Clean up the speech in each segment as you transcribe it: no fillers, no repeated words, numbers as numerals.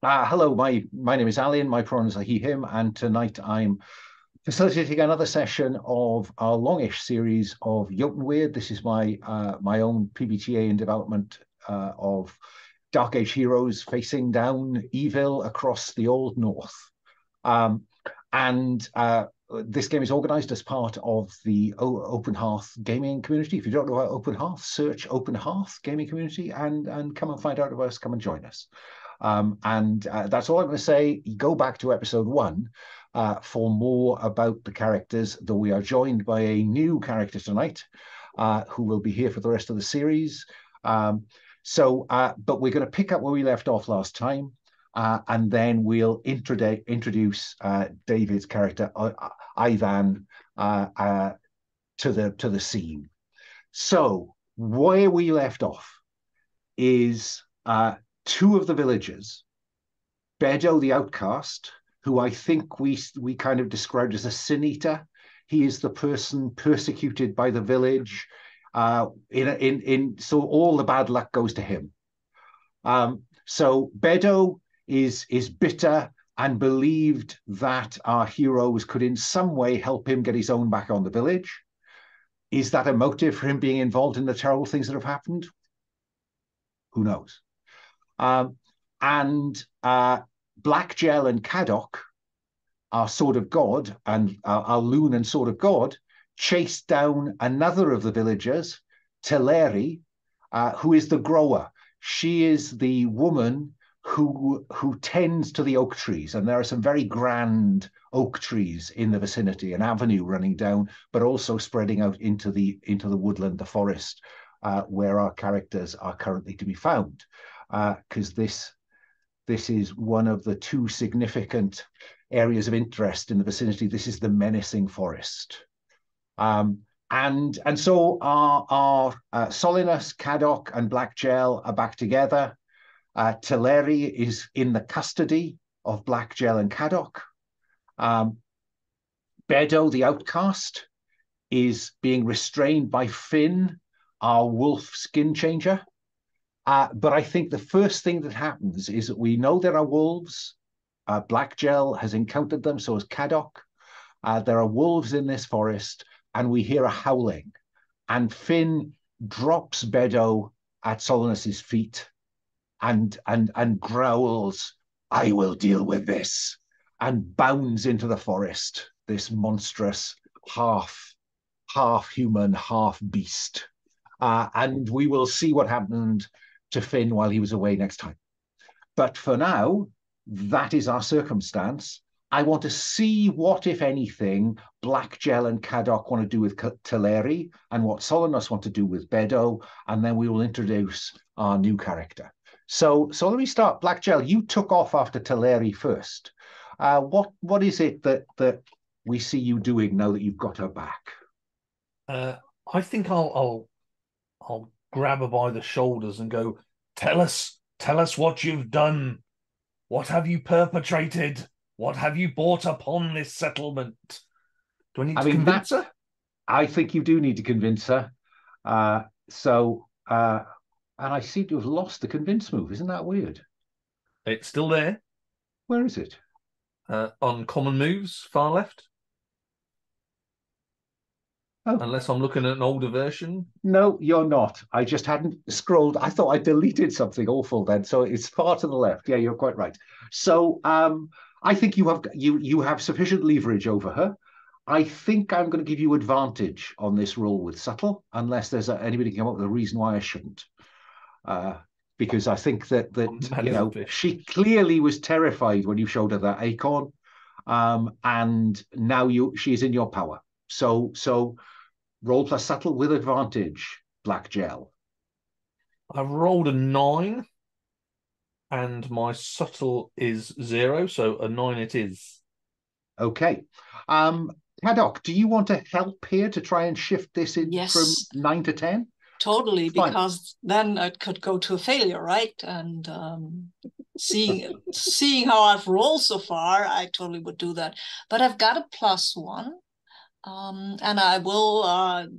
Hello, my name is Alun. My pronouns are he, him, and tonight I'm facilitating another session of our longish series of Eotenweard. This is my own PbtA in development of Dark Age heroes facing down evil across the Old North. And this game is organized as part of the Open Hearth gaming community. If you don't know about Open Hearth, search Open Hearth gaming community and come and find out about us. Come and join us. That's all I'm going to say. Go back to episode 1 for more about the characters, though we are joined by a new character tonight who will be here for the rest of the series. But we're going to pick up where we left off last time. And then we'll introduce David's character, Ivan, to the scene. So where we left off is two of the villagers, Bedo the outcast, who I think we kind of described as a sin eater. He is the person persecuted by the village. So all the bad luck goes to him. So Bedo is bitter and believed that our heroes could in some way help him get his own back on the village. Is that a motive for him being involved in the terrible things that have happened? Who knows? Black Gel and Caddock, our Sword of God, and our Loon and Sword of God, chased down another of the villagers, Teleri, who is the grower. She is the woman who tends to the oak trees, and there are some very grand oak trees in the vicinity, an avenue running down, but also spreading out into the woodland, the forest, where our characters are currently to be found, because this is one of the two significant areas of interest in the vicinity. This is the menacing forest. So our Solinus, Caddock, and Black Gel are back together. Teleri is in the custody of Black Gel and Caddock. Bedo, the outcast, is being restrained by Finn, our wolf skin changer. But I think the first thing that happens is that we know there are wolves. Black Gel has encountered them, so has Caddock. There are wolves in this forest, and we hear a howling. And Finn drops Bedo at Solinus's feet and growls, "I will deal with this," and bounds into the forest, this monstrous half human, half beast. And we will see what happened to Finn while he was away next time. But for now, that is our circumstance. I want to see what, if anything, Black Gel and Caddock want to do with Teleri and what Solinus want to do with Bedo, and then we will introduce our new character. So let me start. Black Gel, you took off after Teleri first. What is it that we see you doing now that you've got her back? I think I'll grab her by the shoulders and go, tell us what you've done. What have you perpetrated? What have you brought upon this settlement? Do I need to convince her? I think you do need to convince her. And I seem to have lost the convince move. Isn't that weird? It's still there. Where is it? On common moves, far left. Oh. Unless I'm looking at an older version. No, you're not. I just hadn't scrolled. I thought I deleted something awful then. So it's far to the left. Yeah, you're quite right. So I think you have sufficient leverage over her. I think I'm going to give you advantage on this roll with subtle, unless there's anybody can come up with a reason why I shouldn't. Because I think that she clearly was terrified when you showed her that acorn, and now she's in your power. So roll plus subtle with advantage, Black Gel. I've rolled a 9, and my subtle is 0, so a 9 it is. Okay. Caddock, do you want to help here to try and shift this in from 9 to 10? Totally, because then it could go to a failure, right? And seeing how I've rolled so far, I totally would do that. But I've got a +1, and I will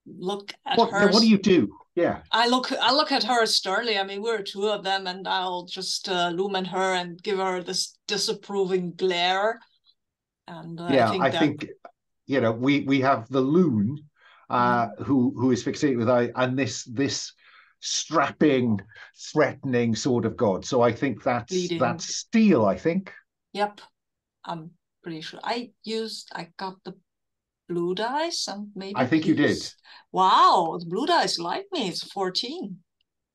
look at What? her. What do you do? Yeah. I look at her sternly. I mean, we're two of them, and I'll just illumine her and give her this disapproving glare. And Yeah, I think we have the Loon, who is fixated with this strapping, threatening sort of god. So I think that's steel. I think. Yep, I'm pretty sure. I got the blue dice and maybe. I think you did. Wow, the blue dice like me. It's 14.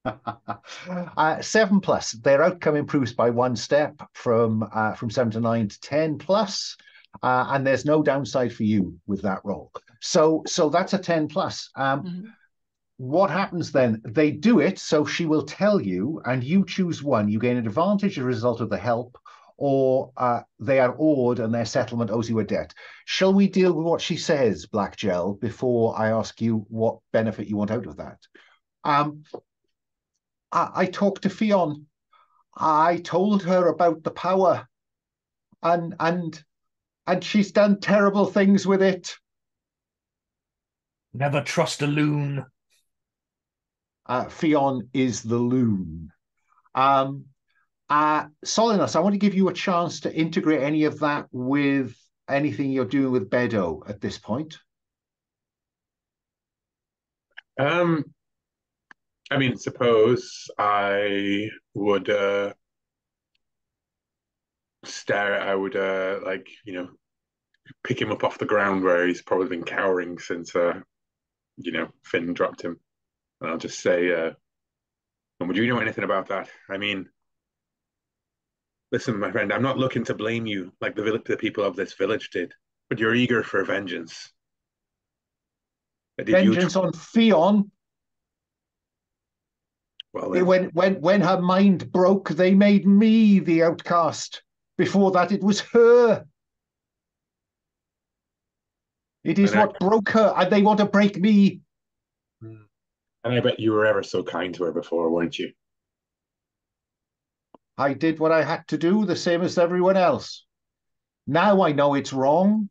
7+. Their outcome improves by 1 step from 7 to 9 to 10+. And there's no downside for you with that roll. So that's a 10+. What happens then? They do it, so she will tell you, and you choose one. You gain an advantage as a result of the help, or they are awed and their settlement owes you a debt. Shall we deal with what she says, Black Gel, before I ask you what benefit you want out of that? I talked to Fionn. I told her about the power, and she's done terrible things with it. Never trust a loon. Fionn is the Loon. Solinus, I want to give you a chance to integrate any of that with anything you're doing with Bedo at this point. I mean, suppose I would pick him up off the ground where he's probably been cowering since Finn dropped him. And I'll just say, would you know anything about that? I mean, listen, my friend, I'm not looking to blame you like the people of this village did, but you're eager for vengeance. Vengeance on Fionn? Well, then. When her mind broke, they made me the outcast. Before that, it was her. It is what broke her, and they want to break me. And I bet you were ever so kind to her before, weren't you? I did what I had to do, the same as everyone else. Now I know it's wrong.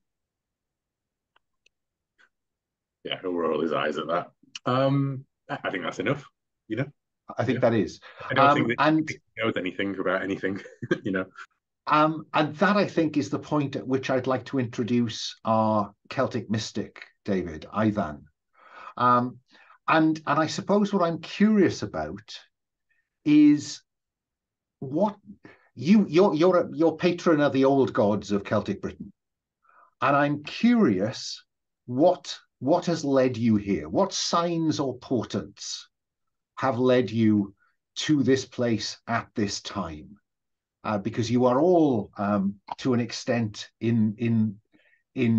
Yeah, he'll roll his eyes at that. I think that's enough, I think that is. I don't think that he knows anything about anything, And that, I think, is the point at which I'd like to introduce our Celtic mystic, David, Ivan. And I suppose what I'm curious about is what you're patron of the old gods of Celtic Britain. And I'm curious what has led you here? What signs or portents have led you to this place at this time? Because you are all, to an extent, in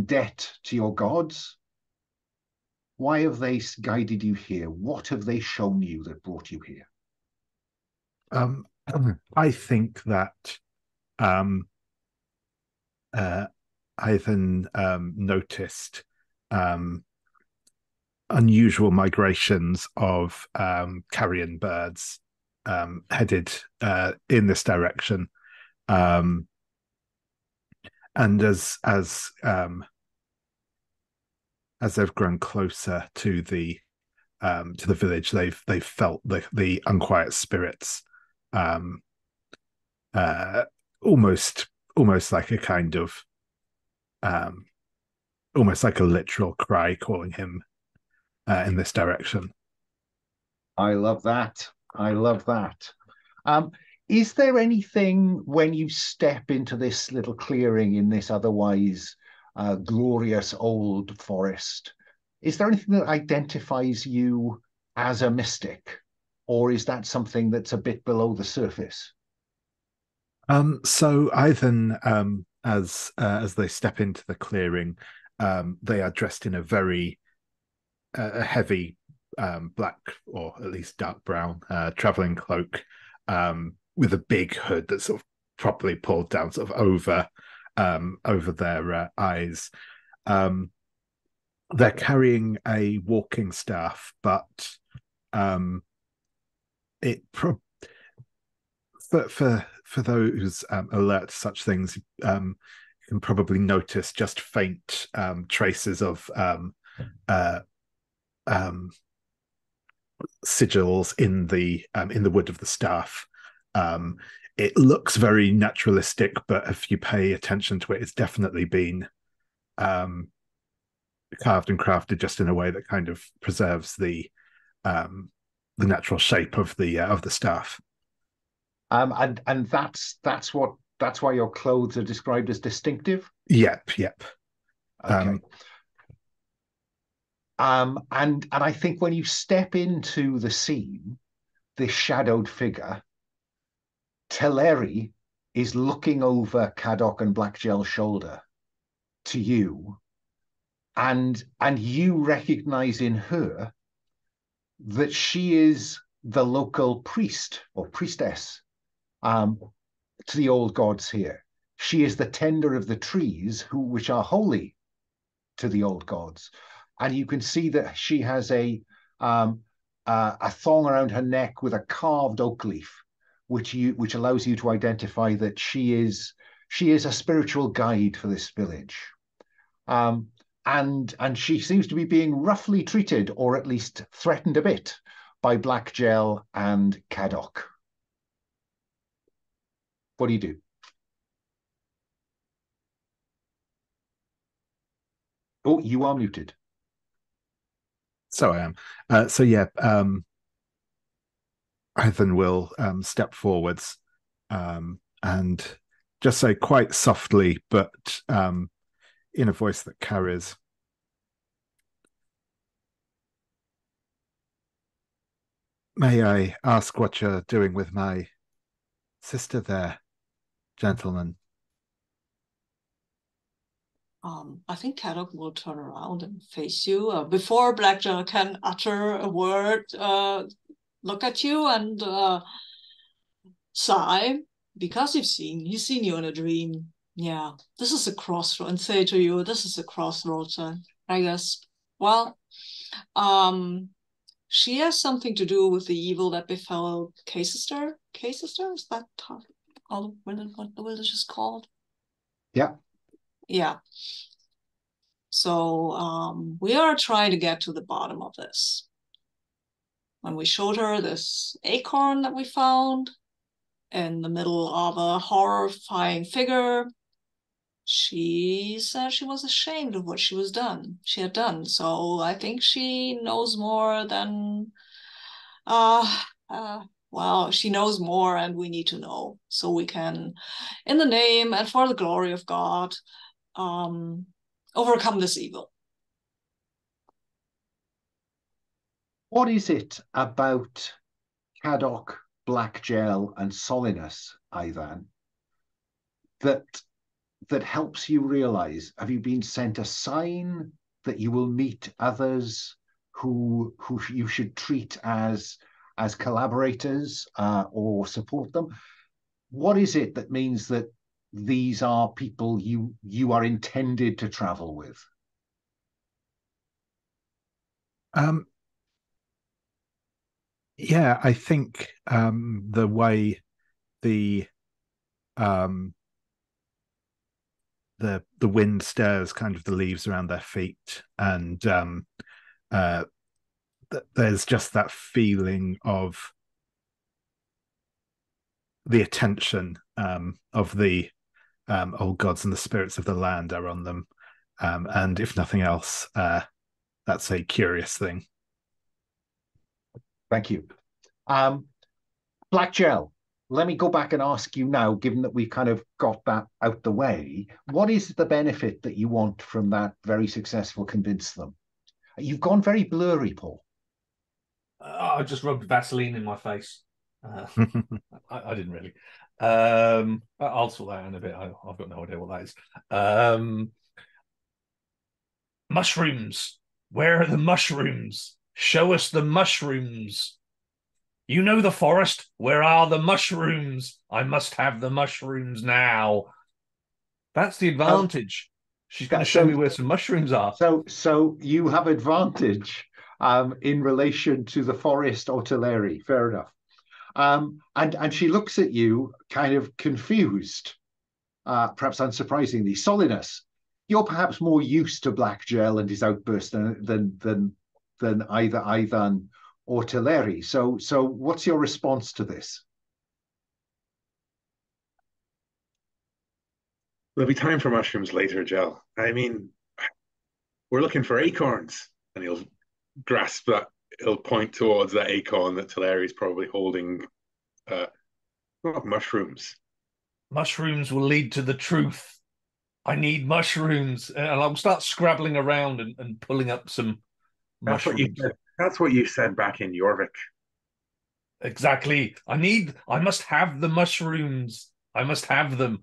debt to your gods. Why have they guided you here? What have they shown you that brought you here? I think that Ivan noticed unusual migrations of carrion birds headed in this direction, and as they've grown closer to the village, they've felt the unquiet spirits, almost like a kind of almost like a literal cry calling him in this direction. I love that. I love that. Is there anything when you step into this little clearing in this otherwise glorious old forest, is there anything that identifies you as a mystic, or is that something that's a bit below the surface? So Ivan, as they step into the clearing, they are dressed in a very heavy black, or at least dark brown, traveling cloak, with a big hood that's sort of properly pulled down, sort of over their eyes. They're carrying a walking staff, but for those alert to such things, you can probably notice just faint traces of sigils in the wood of the staff. It looks very naturalistic, but if you pay attention to it, it's definitely been carved and crafted just in a way that kind of preserves the natural shape of the staff. And that's why your clothes are described as distinctive. Yep. Okay. And I think when you step into the scene, this shadowed figure, Teleri, is looking over Caddock and Blackgell's shoulder to you, and you recognize in her that she is the local priest or priestess to the old gods here. She is the tender of the trees which are holy to the old gods. And you can see that she has a thong around her neck with a carved oak leaf, which allows you to identify that she is a spiritual guide for this village. And she seems to be being roughly treated, or at least threatened a bit, by Blackgell and Caddock. What do you do? Oh, you are muted. So I am. So yeah, I then will step forwards and just say quite softly, but in a voice that carries, "May I ask what you're doing with my sister there, gentlemen?" I think Caddock will turn around and face you before Blackjaw can utter a word. Look at you and sigh, because he's seen you in a dream. Yeah, this is a crossroad, and say to you, this is a crossroads, I guess. Well, she has something to do with the evil that befell Caicaester. Caicaester, is that what the village is called? Yeah. Yeah. So we are trying to get to the bottom of this. When we showed her this acorn that we found in the middle of a horrifying figure, she said she was ashamed of what she had done. So I think she knows more than well, she knows more, and we need to know, so we can, in the name and for the glory of God, overcome this evil. What is it about Caddock, Blackgell, and Solinus, Ivan, that helps you realize? Have you been sent a sign that you will meet others who you should treat as collaborators or support them? What is it that means that these are people you are intended to travel with? Yeah, I think the way the wind stirs kind of the leaves around their feet, and there's just that feeling of the attention of the old gods and the spirits of the land are on them, and if nothing else, that's a curious thing. Thank you. Blackgell, let me go back and ask you now, given that we've kind of got that out the way, what is the benefit that you want from that very successful convince them? You've gone very blurry, Paul. I just rubbed Vaseline in my face. I didn't really. I'll sort that out in a bit. I've got no idea what that is. Mushrooms. Where are the mushrooms? Show us the mushrooms. You know the forest. Where are the mushrooms? I must have the mushrooms now. That's the advantage. She's going to show me where some mushrooms are. So you have advantage in relation to the forest or Teleri. Fair enough. And she looks at you kind of confused, perhaps unsurprisingly. Solinus, you're perhaps more used to Blackgell and his outburst than than either Ivan or Teleri. So what's your response to this? There'll be time for mushrooms later, Gel. I mean, we're looking for acorns. And he'll grasp that, he'll point towards that acorn that Teleri's probably holding. Not mushrooms. Mushrooms will lead to the truth. I need mushrooms. And I'll start scrabbling around and pulling up some mushrooms. That's what you said back in Jorvik. Exactly. I must have the mushrooms. I must have them.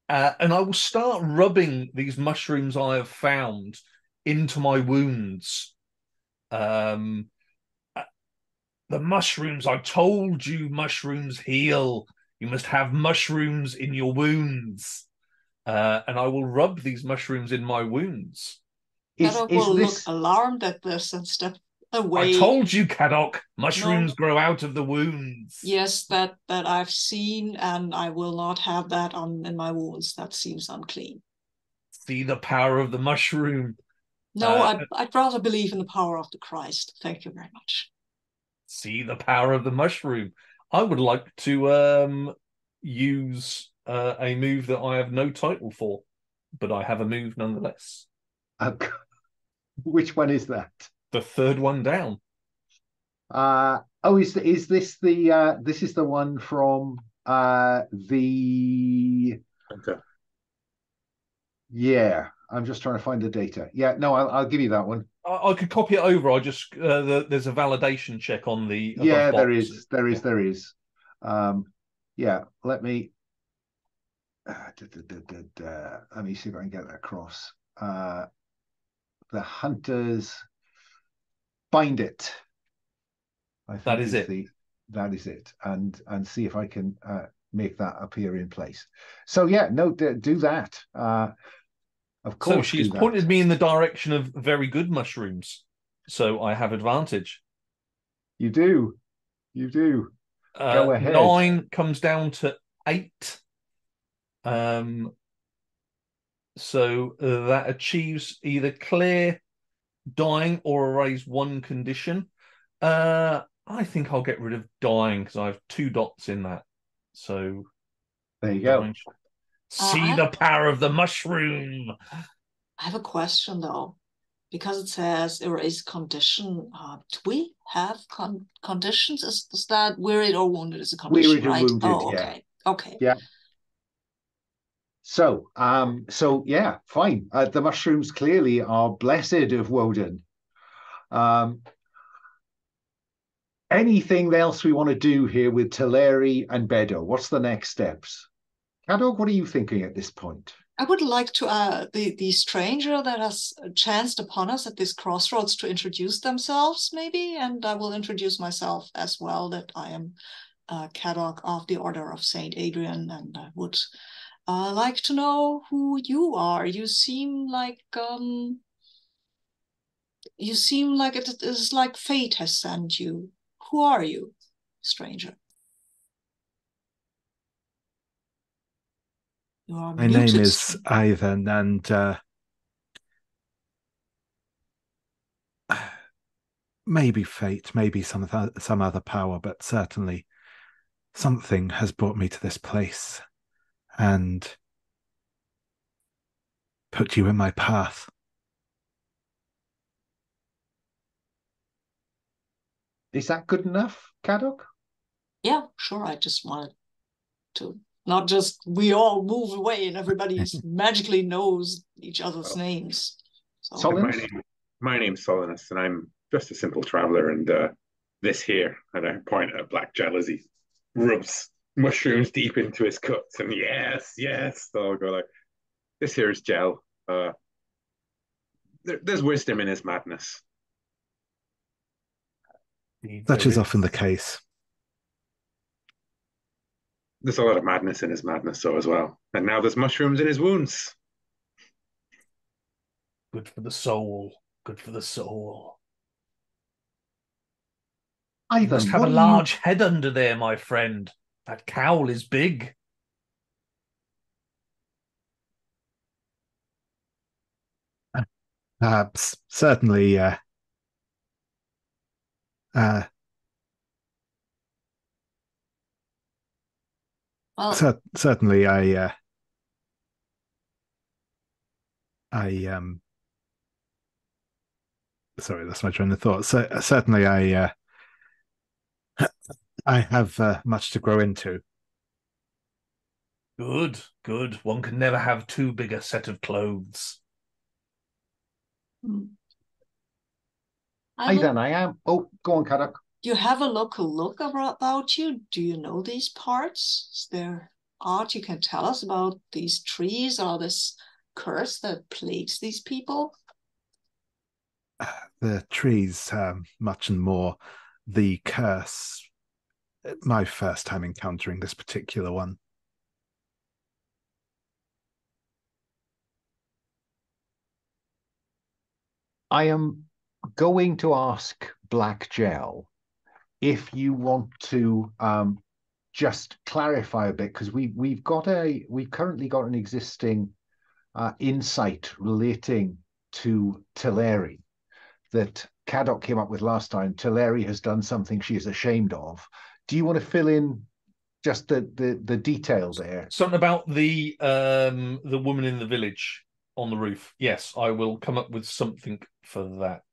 And I will start rubbing these mushrooms I have found into my wounds. The mushrooms, I told you, mushrooms heal. You must have mushrooms in your wounds. And I will rub these mushrooms in my wounds. Caddock will look alarmed at this and step away. I told you, Caddock, mushrooms grow out of the wounds. Yes, that I've seen, and I will not have that in my wounds. That seems unclean. See the power of the mushroom. No, I'd rather believe in the power of the Christ. Thank you very much. See the power of the mushroom. I would like to use a move that I have no title for, but I have a move nonetheless. Which one is that? The third one down. Is this the this is the one from the Okay. Yeah, I'm just trying to find the data. Yeah, no, I'll give you that one. I could copy it over. I just there's a validation check on the yeah, box. there is. Yeah, let me let me see if I can get that across. The hunters find it. I think that is it. That is it, and see if I can make that appear in place. So yeah, no, do that. Of course. So she's pointed me in the direction of very good mushrooms. So I have advantage. You do. Go ahead. 9 comes down to 8. So that achieves either clear, dying, or erase one condition. I think I'll get rid of dying because I have 2 dots in that. So there you go. See the power of the mushroom. I have a question though, because it says erase condition. Do we have conditions? Is that wearied or wounded is a condition, wearied right? And wounded, oh, okay. Yeah. Okay. Yeah. So yeah, fine. The mushrooms clearly are blessed of Woden. Anything else we want to do here with Teleri and Bedo? What's the next steps? Cadog, what are you thinking at this point? I would like to the stranger that has chanced upon us at this crossroads to introduce themselves, maybe, and I will introduce myself as well. That I am Cadog of the Order of Saint Adrian, and I would like to know who you are. You seem like it is like fate has sent you. Who are you, stranger? My name is Ivan, and maybe fate, maybe some other power, but certainly something has brought me to this place and put you in my path. Is that good enough, Cadog? Yeah, sure. I just wanted to not just we all move away and everybody magically knows each other's names. So my name's Solinus, and I'm just a simple traveler. And this here, and I point at Black Gel as he rubs mushrooms deep into his cuts. And yes, so I'll go like, this here is Gel. There's wisdom in his madness. Such is often the case. There's a lot of madness in his madness, so as well. And now there's mushrooms in his wounds. Good for the soul. Good for the soul. Ivan, you must have a large head under there, my friend. That cowl is big. Certainly, Well, Certainly, sorry, that's my train of thought. So certainly, I have much to grow into. Good, good. One can never have too big a set of clothes. I am. Oh, go on, Kadok. You have a local look about you. Do you know these parts? Is there art you can tell us about these trees or this curse that plagues these people? The trees, much and more. The curse. My first time encountering this particular one. I am going to ask Black Gel if you want to just clarify a bit, because we've currently got an existing insight relating to Teleri that Caddock came up with last time. Teleri has done something she is ashamed of. Do you want to fill in just the detail there? Something about the woman in the village on the roof. Yes, I will come up with something for that.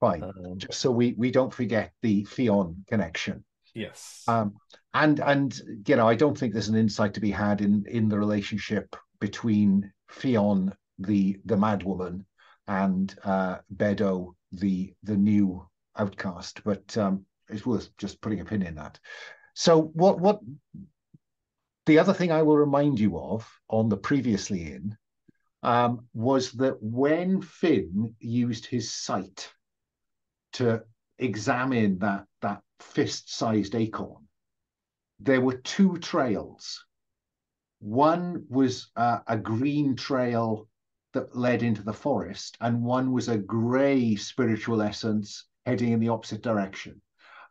Fine, just so we don't forget the Fionn connection. Yes. And you know, I don't think there's an insight to be had in the relationship between Fionn, the madwoman, and Bedo, the new outcast. But it's worth just putting a pin in that. So what the other thing I will remind you of on the previously in was that when Finn used his sight to examine that fist-sized acorn, there were two trails. One was a green trail that led into the forest, and one was a grey spiritual essence heading in the opposite direction.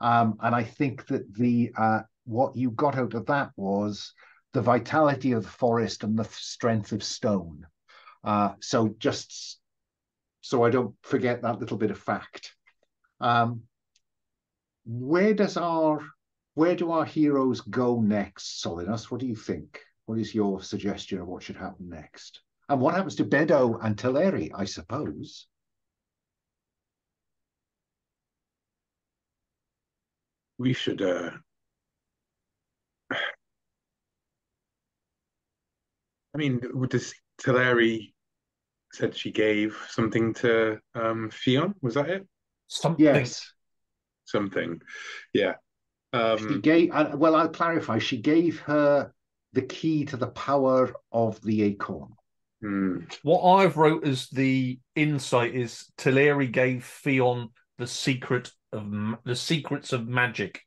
And I think that what you got out of that was the vitality of the forest and the strength of stone. So just so I don't forget that little bit of fact. Where do our heroes go next, Solinus? What do you think? What is your suggestion of what should happen next? And what happens to Bedo and Teleri, I suppose? We should I mean, with this Teleri said she gave something to Fionn, was that it? Something. Yes. Something. Yeah. She gave, well, I'll clarify. She gave her the key to the power of the acorn. What I've wrote as the insight is Teleri gave Fionn the secrets of magic.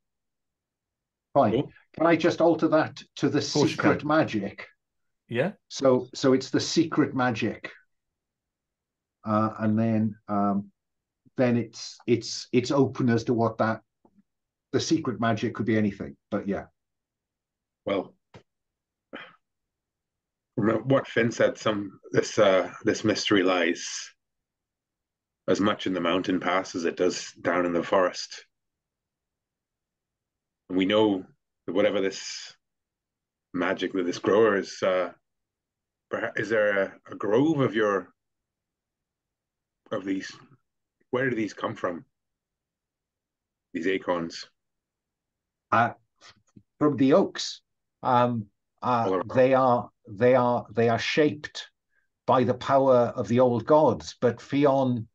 Fine. Cool. Can I just alter that to the secret magic? Yeah. So it's the secret magic, and then it's open as to what the secret magic could be anything. But yeah. Well, from what Finn said, this mystery lies as much in the mountain pass as it does down in the forest. And we know that whatever this magic that this grower is there a grove of these? Where do these come from? These acorns? From the oaks. They are shaped by the power of the old gods, but Fionn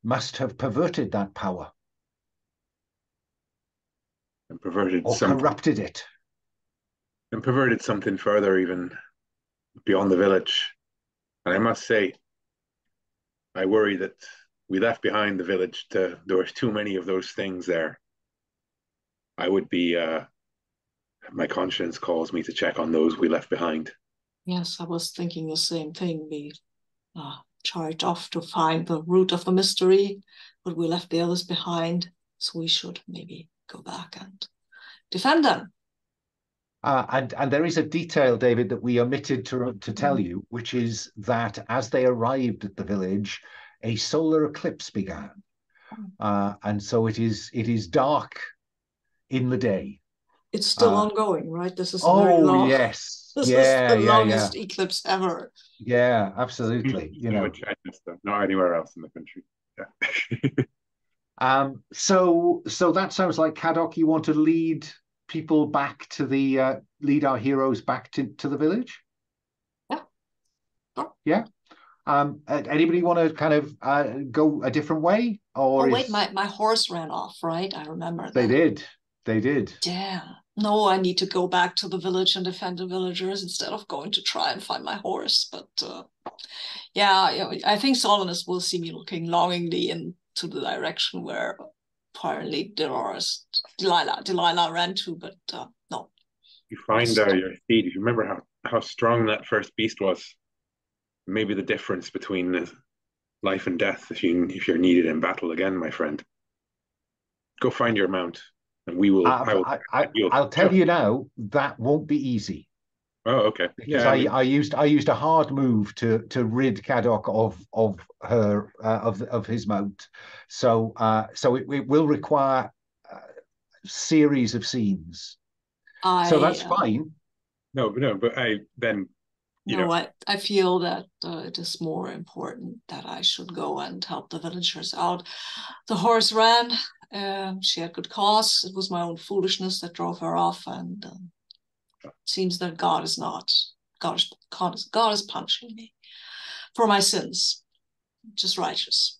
must have perverted that power. And perverted or something. Corrupted it. And perverted something further, even beyond the village. And I must say, I worry that we left behind the village. There were too many of those things there. I would be, my conscience calls me to check on those we left behind. Yes, I was thinking the same thing. We charged off to find the root of the mystery, but we left the others behind. So we should maybe go back and defend them. And there is a detail, David, that we omitted to tell you, which is that as they arrived at the village, a solar eclipse began. and so it is dark in the day. It's still ongoing, right? This is a very Oh long. yes, This is yeah, the yeah, yeah, longest eclipse ever. yeah, absolutely. In Caicaester, not anywhere else in the country. Yeah. So that sounds like Caddock. You want to lead people back to the lead our heroes back to the village? Yeah. Sure. Yeah. Anybody want to kind of go a different way, or Oh wait, my horse ran off, right? I remember they that. they did. Damn. No, I need to go back to the village and defend the villagers instead of going to try and find my horse. But yeah, I think Solonus will see me looking longingly into the direction where apparently Delilah ran to, but no. You find your steed. If you remember how strong that first beast was, maybe the difference between life and death if you're needed in battle again, my friend. Go find your mount, and we will. I'll tell you now that won't be easy. Oh, okay. Because I used a hard move to rid Caddock of her of his mount, so it will require a series of scenes. So that's fine. No, but I feel that it is more important that I should go and help the villagers out. The horse ran. She had good cause. It was my own foolishness that drove her off, and it seems that God is punishing me for my sins, just righteous.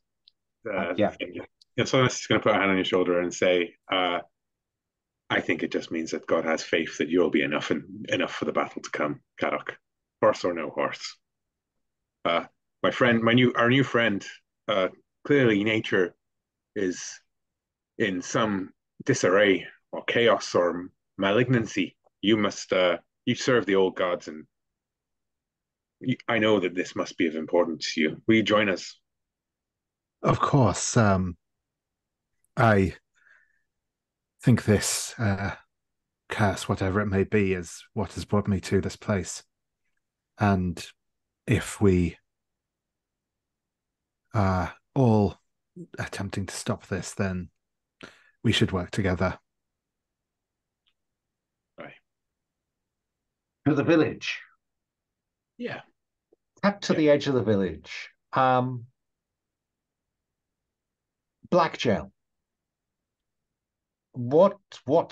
Yeah. So I'm just going to put a hand on your shoulder and say, I think it just means that God has faith that you'll be enough for the battle to come, Caddock. Horse or no horse. My friend, our new friend, clearly nature is in some disarray or chaos or malignancy. You serve the old gods, and I know that this must be of importance to you. Will you join us? Of course. I think this curse, whatever it may be, is what has brought me to this place. And if we are all attempting to stop this, then we should work together. Right. To the village. Yeah. Cut to the edge of the village. Black gel. What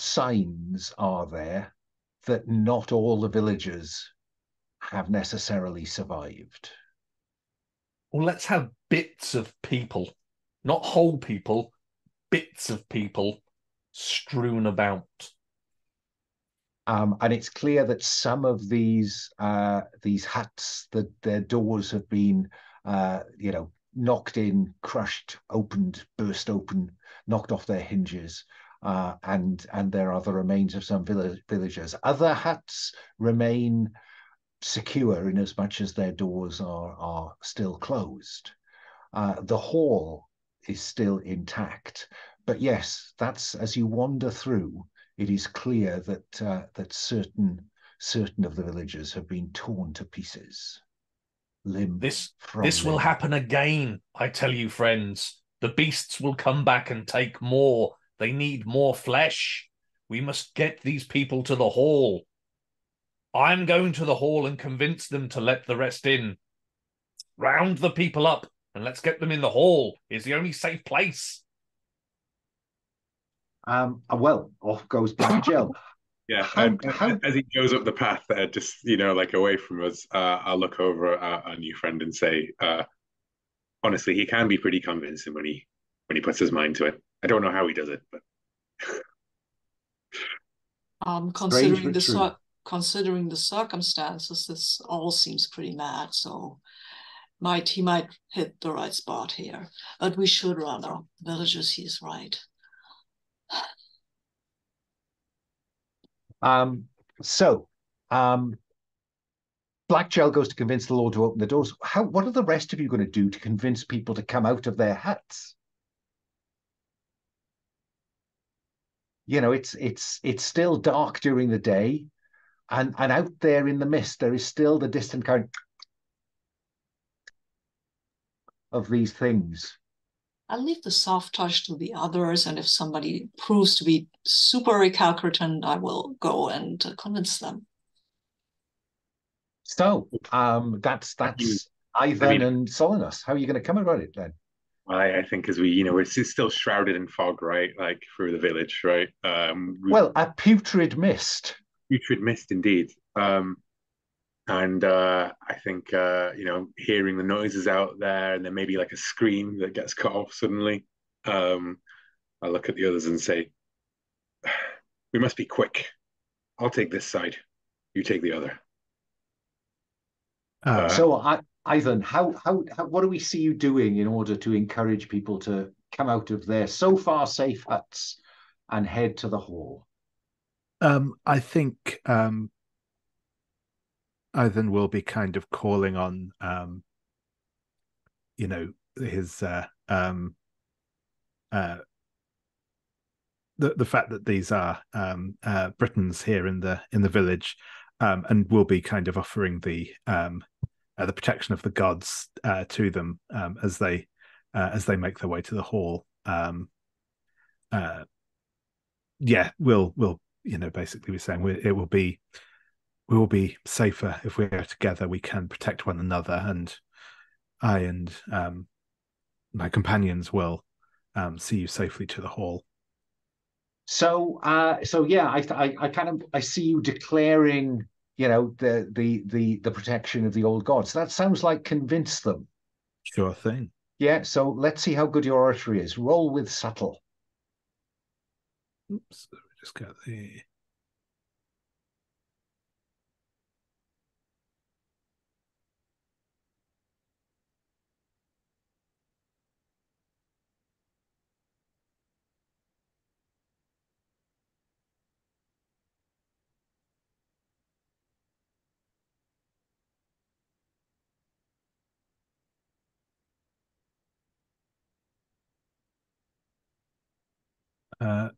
signs are there that not all the villagers have necessarily survived? Well, let's have bits of people, not whole people, bits of people strewn about. And it's clear that some of these huts, that their doors have been, knocked in, crushed, opened, burst open, knocked off their hinges, and there are the remains of some villagers. Other huts remain secure in as much as their doors are still closed. The hall is still intact, but yes, that's as you wander through, it is clear that certain of the villagers have been torn to pieces. This will happen again, I tell you, friends. The beasts will come back and take more. They need more flesh. We must get these people to the hall. I'm going to the hall and convince them to let the rest in. Round the people up and let's get them in the hall. It's the only safe place. Well, off goes Black Gel. Yeah, as he goes up the path, just like away from us, I'll look over our new friend and say, honestly, he can be pretty convincing when he puts his mind to it. I don't know how he does it, but considering the circumstances, this all seems pretty mad. So he might hit the right spot here, but we should run our villages. He's right. Black Gel goes to convince the Lord to open the doors. What are the rest of you going to do to convince people to come out of their huts? It's still dark during the day, and out there in the mist, there is still the distant kind of these things. I'll leave the soft touch to the others, and if somebody proves to be super recalcitrant, I will go and convince them. So that's Ivan and Solinus. How are you going to come about it then? I think as we, it's still shrouded in fog, right? Like through the village, right? Well, a putrid mist. Putrid mist, indeed. And I think, hearing the noises out there, and then maybe like a scream that gets cut off suddenly. I look at the others and say, "We must be quick. I'll take this side. You take the other." So, Ivan, how what do we see you doing in order to encourage people to come out of their so far safe huts and head to the hall? I think Ivan will be kind of calling on, his the fact that these are Britons here in the village, and will be kind of offering the protection of the gods to them as they make their way to the hall. We'll basically be saying we will be safer if we are together. We can protect one another, and I and my companions will see you safely to the hall. So, yeah, I see you declaring, the protection of the old gods. That sounds like convince them. Sure thing. Yeah. So let's see how good your oratory is. Roll with subtle. Oops. Just got the.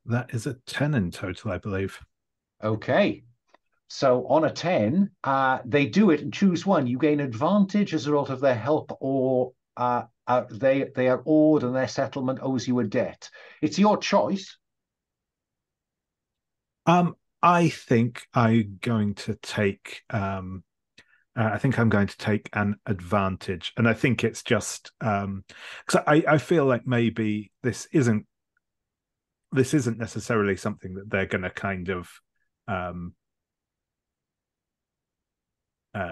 That is a 10 in total, I believe. Okay. So on a 10, they do it and choose one. You gain advantage as a result of their help, or they are awed and their settlement owes you a debt. It's your choice. I think I'm going to take. I think I'm going to take an advantage, and I think it's just because I feel like maybe this isn't necessarily something that they're going to kind of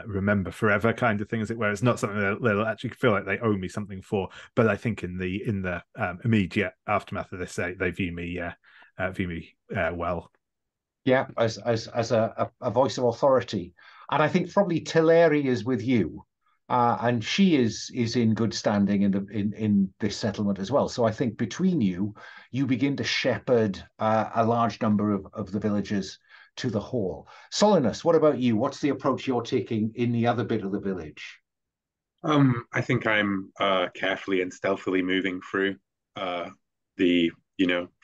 remember forever, kind of thing, as it were. It's not something that they'll actually feel like they owe me something for. But I think in the immediate aftermath of this, they view me well. Yeah, as a voice of authority, and I think probably Teleri is with you, and she is in good standing in this settlement as well. So I think between you, you begin to shepherd a large number of the villagers to the hall. Solinus, what about you? What's the approach you're taking in the other bit of the village? I think I'm carefully and stealthily moving through the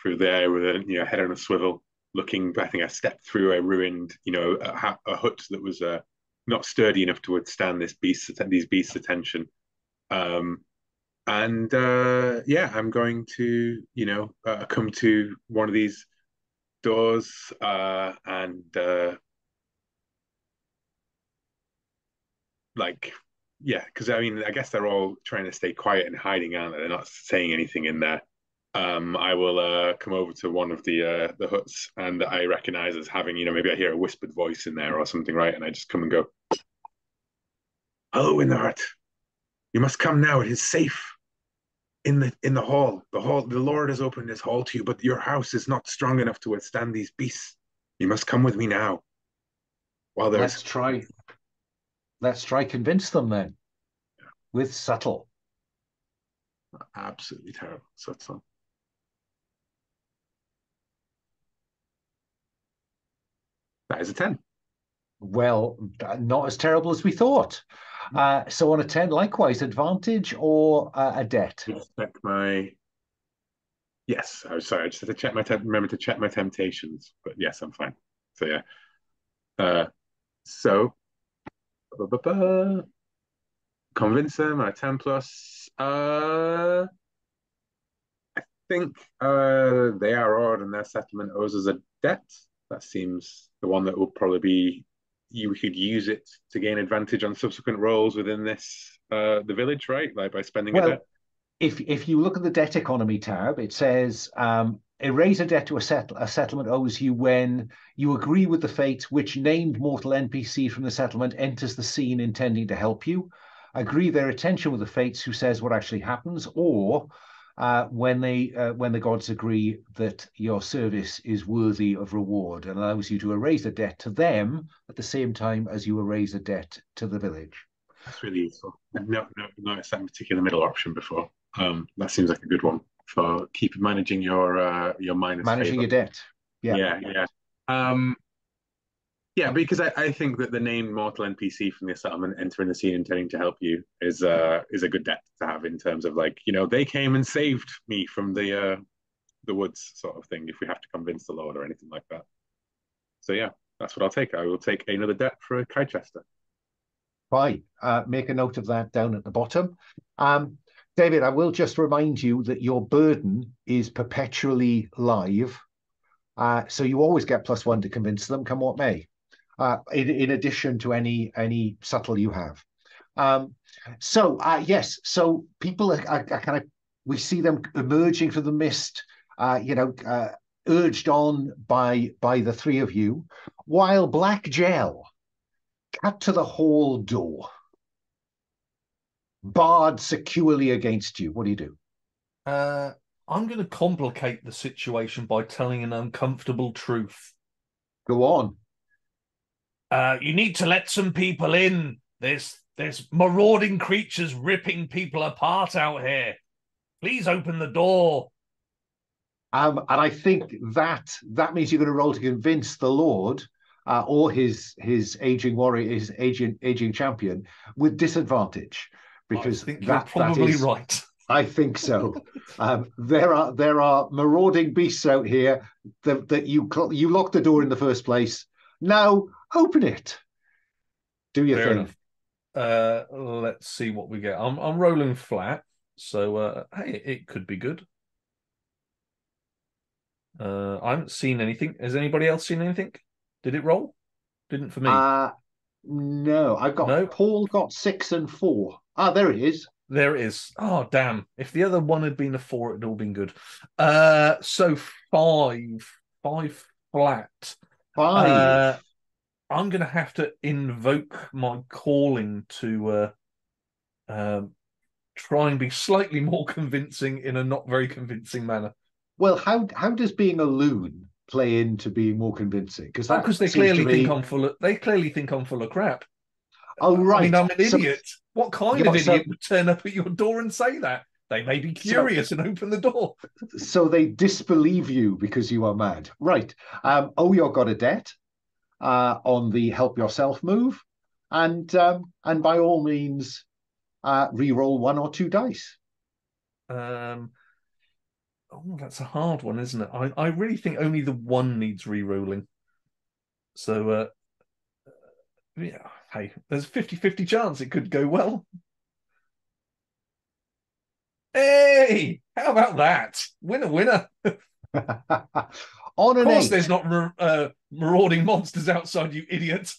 through there with a head on a swivel, looking. I think I stepped through a ruined a hut that was not sturdy enough to withstand these beasts' attention. And I'm going to come to one of these doors and because I guess they're all trying to stay quiet and hiding, aren't they? They're not saying anything in there. I will come over to one of the huts, and I recognize as having, maybe I hear a whispered voice in there or something, right? And I just come and go, "Hello in the hut. You must come now. It is safe in the hall. The Lord has opened his hall to you, but your house is not strong enough to withstand these beasts. You must come with me now." While there's Let's try convince them then with subtle. Absolutely terrible. So that is a 10. Well, not as terrible as we thought. So on a 10, likewise, advantage or a debt? Check my. Yes, I was sorry. I just had to check remember to check my temptations, but yes, I'm fine. So yeah. So convince them at 10 plus. think they are odd and their settlement owes us a debt. That seems the one that will probably be you could use it to gain advantage on subsequent rolls within this the village, right? Like by spending a debt. If you look at the debt economy tab, it says erase a debt to a settlement owes you when you agree with the fate which named mortal NPC from the settlement enters the scene intending to help you. Agree their attention with the fates who says what actually happens, or when the gods agree that your service is worthy of reward and allows you to erase a debt to them at the same time as you erase a debt to the village. That's really useful. I've not noticed that particular middle option before. That seems like a good one for managing your minus managing favor. your debt. Yeah. Yeah, because I think that the named mortal NPC from the settlement entering the scene intending to help you is a good debt to have in terms of like, they came and saved me from the woods sort of thing if we have to convince the Lord or anything like that. So yeah, that's what I'll take. I will take another debt for Caicaester. Fine. Make a note of that down at the bottom. David, I will just remind you that your burden is perpetually live. So you always get +1 to convince them, come what may, in addition to any subtle you have. Yes, so people are kind of, we see them emerging from the mist, urged on by the three of you, while Black Gel cut to the hall door, barred securely against you. What do you do? I'm going to complicate the situation by telling an uncomfortable truth. Go on. You need to let some people in. There's marauding creatures ripping people apart out here. Please open the door. And I think that means you're going to roll to convince the Lord or his aging warrior, his aging champion, with disadvantage, because I think you're probably right. I think so. There are marauding beasts out here that you locked the door in the first place. Now open it. Do your thing. Enough. Let's see what we get. I'm rolling flat, so hey, it could be good. I haven't seen anything. Has anybody else seen anything? Did it roll? Didn't for me. No, I've got no. Paul got 6 and 4. There it is. There it is. Oh, damn. If the other one had been a 4, it'd all been good. So 5 flat. 5. I'm going to have to invoke my calling to try and be slightly more convincing in a not very convincing manner. Well, how does being a loon play into being more convincing? Because they clearly think I'm full of crap. Oh, right. I mean, I'm an idiot. What kind of idiot would turn up at your door and say that? They may be curious and open the door. So they disbelieve you because you are mad. Right. You've got a debt on the help yourself move. And by all means, re-roll 1 or 2 dice. That's a hard one, isn't it? I really think only the 1 needs re-rolling. So, yeah, hey, there's a 50-50 chance it could go well. Hey, how about that? Winner. On an 8. Of course, there's not marauding monsters outside, you idiot.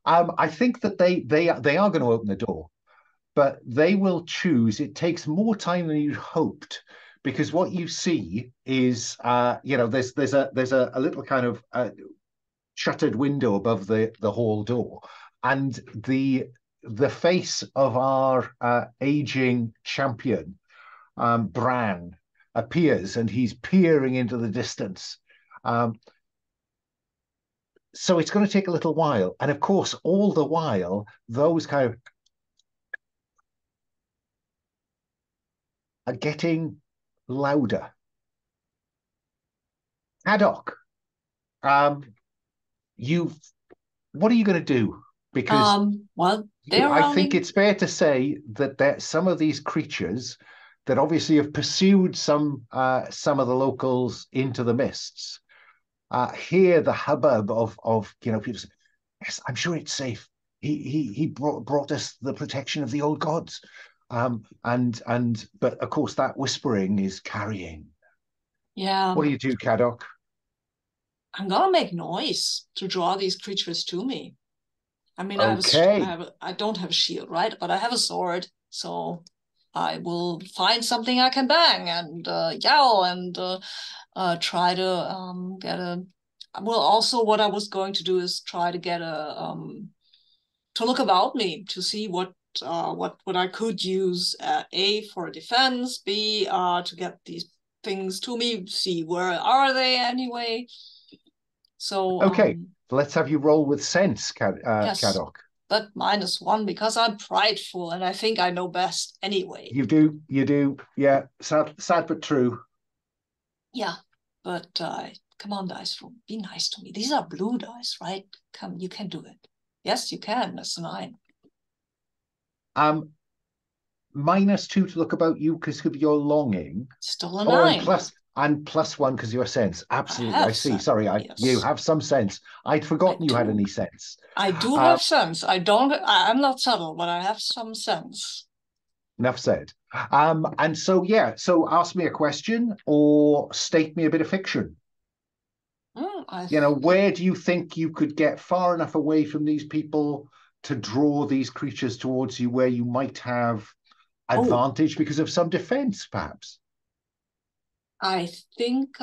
I think that they are going to open the door, but they will choose. It takes more time than you'd hoped, because what you see is, there's a little kind of shuttered window above the hall door, and the face of our aging champion, Bran, appears, and he's peering into the distance. So it's going to take a little while, and of course, all the while, those kind of are getting louder. Haddock, what are you going to do? Because I think it's fair to say that some of these creatures that obviously have pursued some of the locals into the mists hear the hubbub of people saying, yes, I'm sure it's safe. He brought us the protection of the old gods. But of course that whispering is carrying. Yeah. What do you do, Caddoc? I'm gonna make noise to draw these creatures to me. I mean, Okay. I don't have a shield, right? But I have a sword, so I will find something I can bang and yell and try to get a. Well, also what I was going to do is try to get a to look about me to see what I could use. A, for defense. B, to get these things to me. See, where are they anyway? So okay, let's have you roll with sense, yes. Caddoc. But -1 because I'm prideful and I think I know best anyway. You do. Yeah, sad but true. Yeah, but come on, dice roll, be nice to me. These are blue dice, right? Come, you can do it. Yes, you can. That's 9. -2 to look about you because of your longing. Still a 9. And +1 because your sense. Absolutely, I see. Sense. Sorry, Yes. you have some sense. I'd forgotten you had any sense. I do have sense. I'm not subtle, but I have some sense. Enough said. And so yeah, so ask me a question or state me a bit of fiction. Where do you think you could get far enough away from these people to draw these creatures towards you where you might have advantage because of some defense, perhaps? I think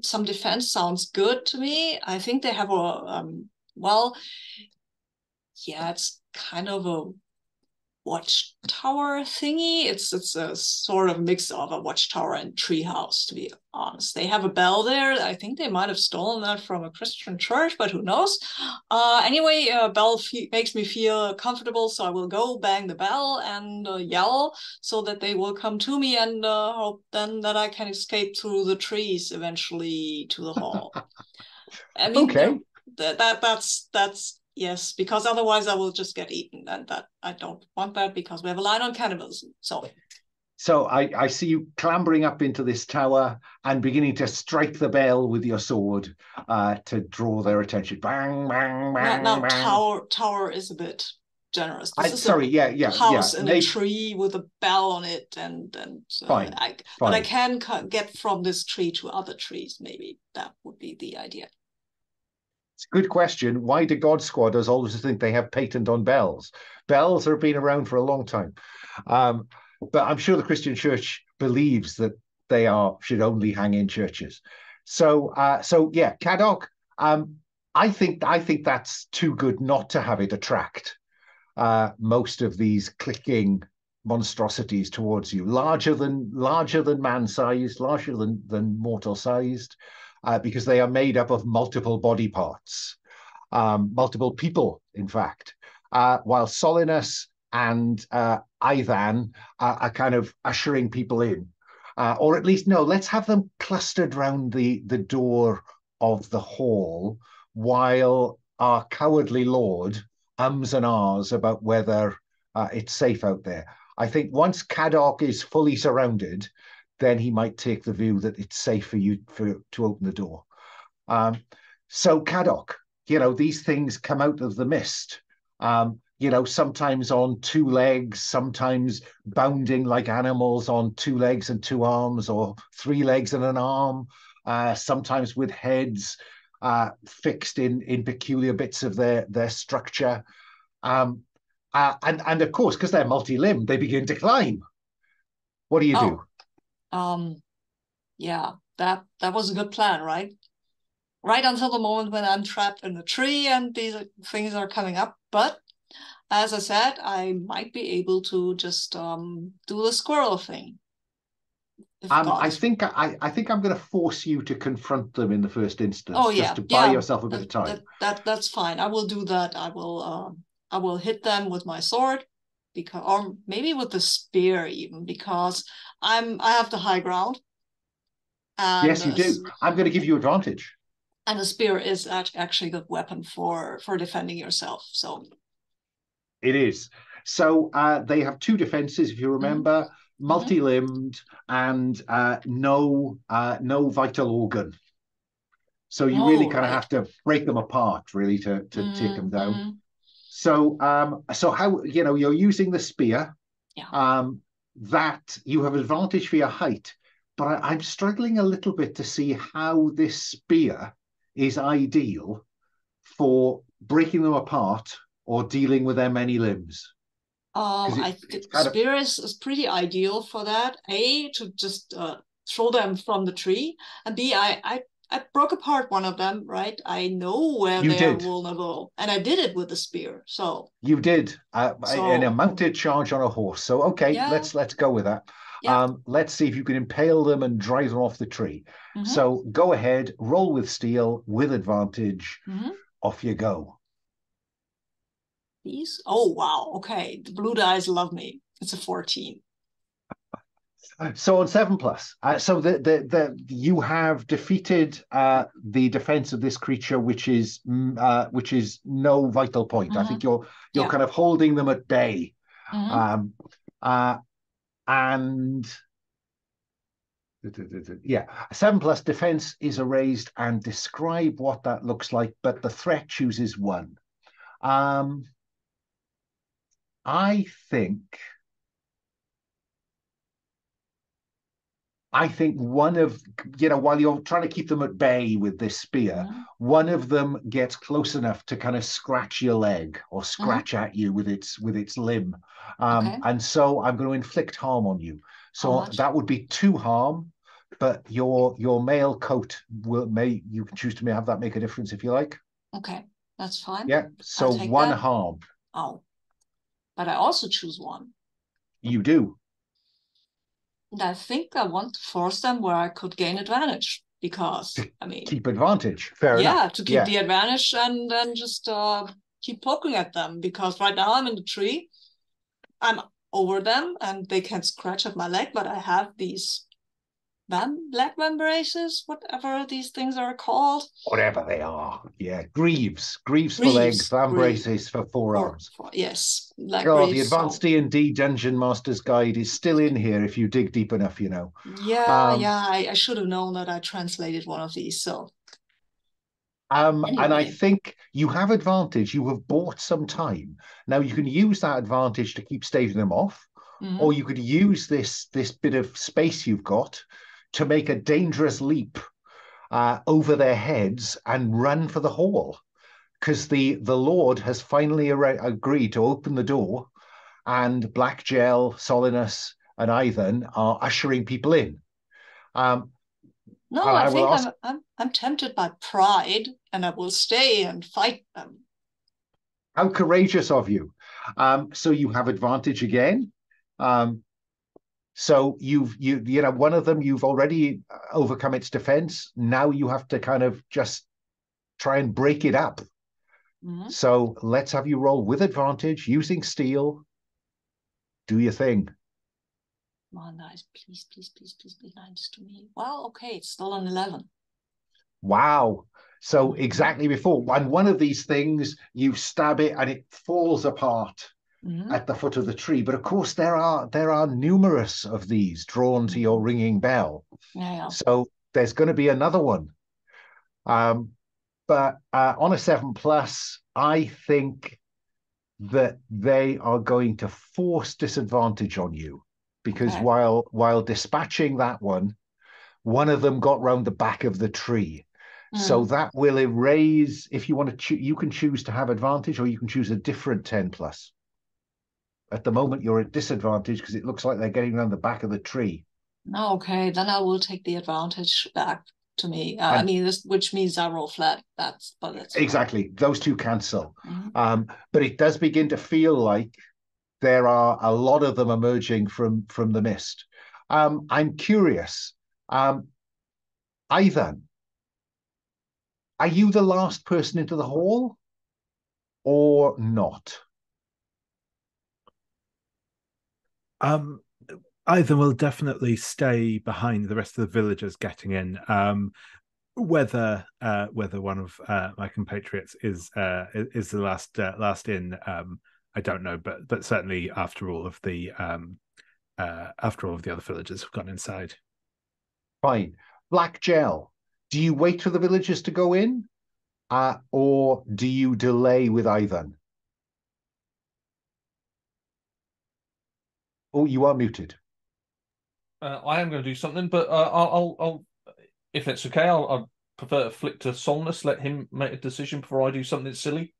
some defense sounds good to me. I think they have a well, yeah, it's kind of a watchtower thingy. It's a sort of mix of a watchtower and treehouse, to be honest. They have a bell there. I think they might have stolen that from a Christian church, but who knows? Anyway, bell makes me feel comfortable, so I will go bang the bell and yell so that they will come to me and hope then that I can escape through the trees eventually to the hall. I mean, okay. That's yes, because otherwise I will just get eaten, and that I don't want that because we have a line on cannibalism. So I see you clambering up into this tower and beginning to strike the bell with your sword to draw their attention. Bang, bang, bang. Now bang. tower is a bit generous. This is a house in a tree with a bell on it, and fine. But I can get from this tree to other trees. Maybe that would be the idea. It's a good question. Why do God Squatters always think they have patent on bells? Bells have been around for a long time. But I'm sure the Christian church believes that they should only hang in churches. So yeah, Caddoc, I think that's too good not to have it attract most of these clicking monstrosities towards you, larger than man-sized, larger than mortal-sized. Because they are made up of multiple body parts, multiple people, in fact, while Solinus and Ivan are kind of ushering people in. Or at least, no, let's have them clustered round the door of the hall while our cowardly lord ums and ahs about whether it's safe out there. I think once Caddoc is fully surrounded, then he might take the view that it's safe for you to open the door. So Caddoc, these things come out of the mist, sometimes on 2 legs, sometimes bounding like animals on 2 legs and 2 arms, or 3 legs and an arm, sometimes with heads fixed in peculiar bits of their structure. And of course, because they're multi-limbed, they begin to climb. What do you do? Yeah, that was a good plan, right? Right until the moment when I'm trapped in the tree and these things are coming up. But as I said, I might be able to just do the squirrel thing. I think I'm going to force you to confront them in the first instance, just to buy yourself a bit of time. That's fine. I will do that. I will hit them with my sword, or maybe with the spear even, because I have the high ground. And yes, you do. I'm going to give you advantage. And a spear is actually a good weapon for defending yourself. So it is. So they have 2 defenses, if you remember, multi-limbed and no vital organ. So you really kind of have to break them apart, really, to take them down. So how you're using the spear. Yeah. That you have advantage for your height, but I'm struggling a little bit to see how this spear is ideal for breaking them apart or dealing with their many limbs. I think spear is pretty ideal for that. A, to just throw them from the tree, and B, I broke apart one of them, right? I know where they are vulnerable, and I did it with the spear. So you did in a mounted charge on a horse. So okay, yeah. let's go with that. Yeah. Let's see if you can impale them and drive them off the tree. So go ahead, roll with steel with advantage. Off you go. These? Oh wow! Okay, the blue dice love me. It's a 14. So on 7+, so you have defeated the defense of this creature, which is no vital point. I think you're kind of holding them at bay, and yeah, 7+ defense is erased, and describe what that looks like. But the threat chooses 1. I think one of, while you're trying to keep them at bay with this spear, one of them gets close enough to kind of scratch your leg or scratch at you with its limb. And so I'm going to inflict harm on you. So that would be 2 harm, but your mail coat you can choose to have that make a difference if you like. Okay, that's fine. Yeah, so 1 harm. Oh, but I also choose 1. You do. And I think I want to force them where I could gain advantage, because I mean, keep advantage. Fair enough. Yeah, to keep the advantage and then just keep poking at them, because right now I'm in the tree. I'm over them and they can scratch at my leg, but I have these leg braces, whatever these things are called. Whatever they are. Yeah. Greaves for legs, braces for forearms. Yes. The advanced D&D Dungeon Master's Guide is still in here if you dig deep enough, Yeah, I should have known that I translated one of these, so. Anyway. And I think you have advantage. You have bought some time. Now you can use that advantage to keep staving them off, or you could use this bit of space you've got to make a dangerous leap over their heads and run for the hall, because the Lord has finally agreed to open the door, and Black Gel, Solinus, and Ivan are ushering people in. No, I think I'm tempted by pride, and I will stay and fight them. How courageous of you! So you have advantage again. So one of them you've already overcome its defense. Now you have to kind of just try and break it up. So let's have you roll with advantage using steel. Do your thing. Come on, guys, please be nice to me. Well, okay, it's still an 11. Wow. So exactly before one of these things, you stab it and it falls apart at the foot of the tree. But of course, there are numerous of these drawn to your ringing bell. Yeah. So there's going to be another one. But on a 7+, I think that they are going to force disadvantage on you, because while dispatching that one of them got round the back of the tree. So that will erase, if you want to, you can choose to have advantage, or you can choose a different 10+. At the moment, you're at disadvantage because it looks like they're getting around the back of the tree. Okay, then I will take the advantage back to me. I mean, which means I roll flat. That's exactly fine. Those two cancel. But it does begin to feel like there are a lot of them emerging from the mist. I'm curious, Ivan, are you the last person into the hall or not? Ivan will definitely stay behind the rest of the villagers getting in. Whether one of my compatriots is the last in, I don't know, but certainly after all of the other villagers have gone inside. Fine. Black Gel, do you wait for the villagers to go in, or do you delay with Ivan? Oh, you are muted. I am going to do something, but I'll if it's okay, I'll prefer to flick to Solnus, let him make a decision before I do something silly.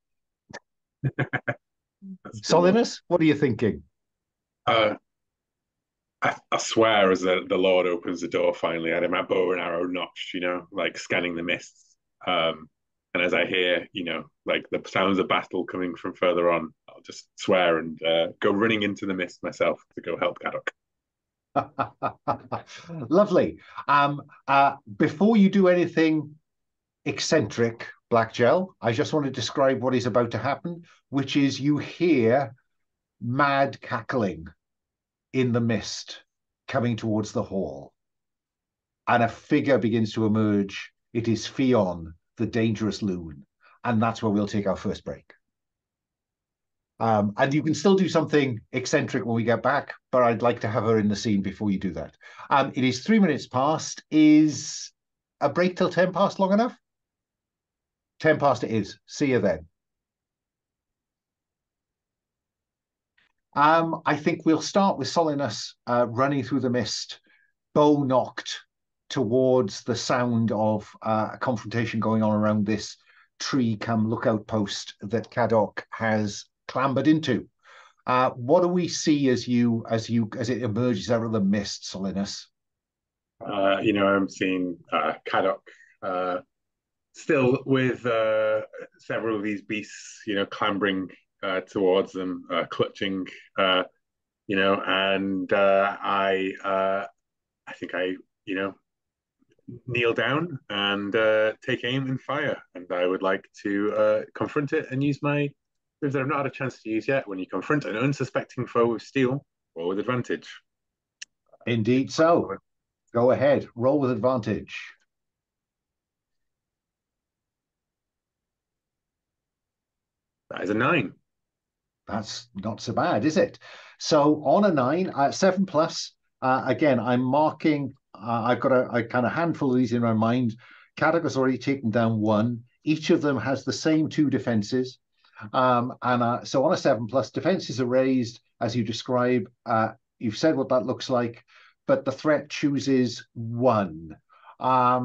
Solinus, what are you thinking? I swear, as the Lord opens the door finally, I had my bow and arrow notched, like scanning the mists. And as I hear, like the sounds of battle coming from further on, I'll just swear and go running into the mist myself to go help Caddoc. Lovely. Before you do anything eccentric, Black Gel, I just want to describe what is about to happen, which is you hear mad cackling in the mist coming towards the hall. And a figure begins to emerge. It is Fion, the dangerous loon. And that's where we'll take our first break. And you can still do something eccentric when we get back, but I'd like to have her in the scene before you do that. It is 3 minutes past. Is a break till 10 past long enough? 10 past it is. See you then. I think we'll start with Solinus running through the mist, bow knocked towards the sound of a confrontation going on around this tree come lookout post that Caddoc has clambered into. What do we see as it emerges out of the mist, Solinus? I'm seeing Caddoc still with several of these beasts, clambering towards them, clutching, and I think I, kneel down and take aim and fire. And I would like to confront it and use my moves that I've not had a chance to use yet. When you confront an unsuspecting foe with steel, roll with advantage. Indeed so. Go ahead, roll with advantage. That is a 9. That's not so bad, is it? So on a 9, 7 plus, again, I'm marking, I've got a kind of handful of these in my mind. Caddoc has already taken down 1. Each of them has the same 2 defenses. So on a 7 plus, defenses are raised, as you describe. You've said what that looks like, but the threat chooses 1. I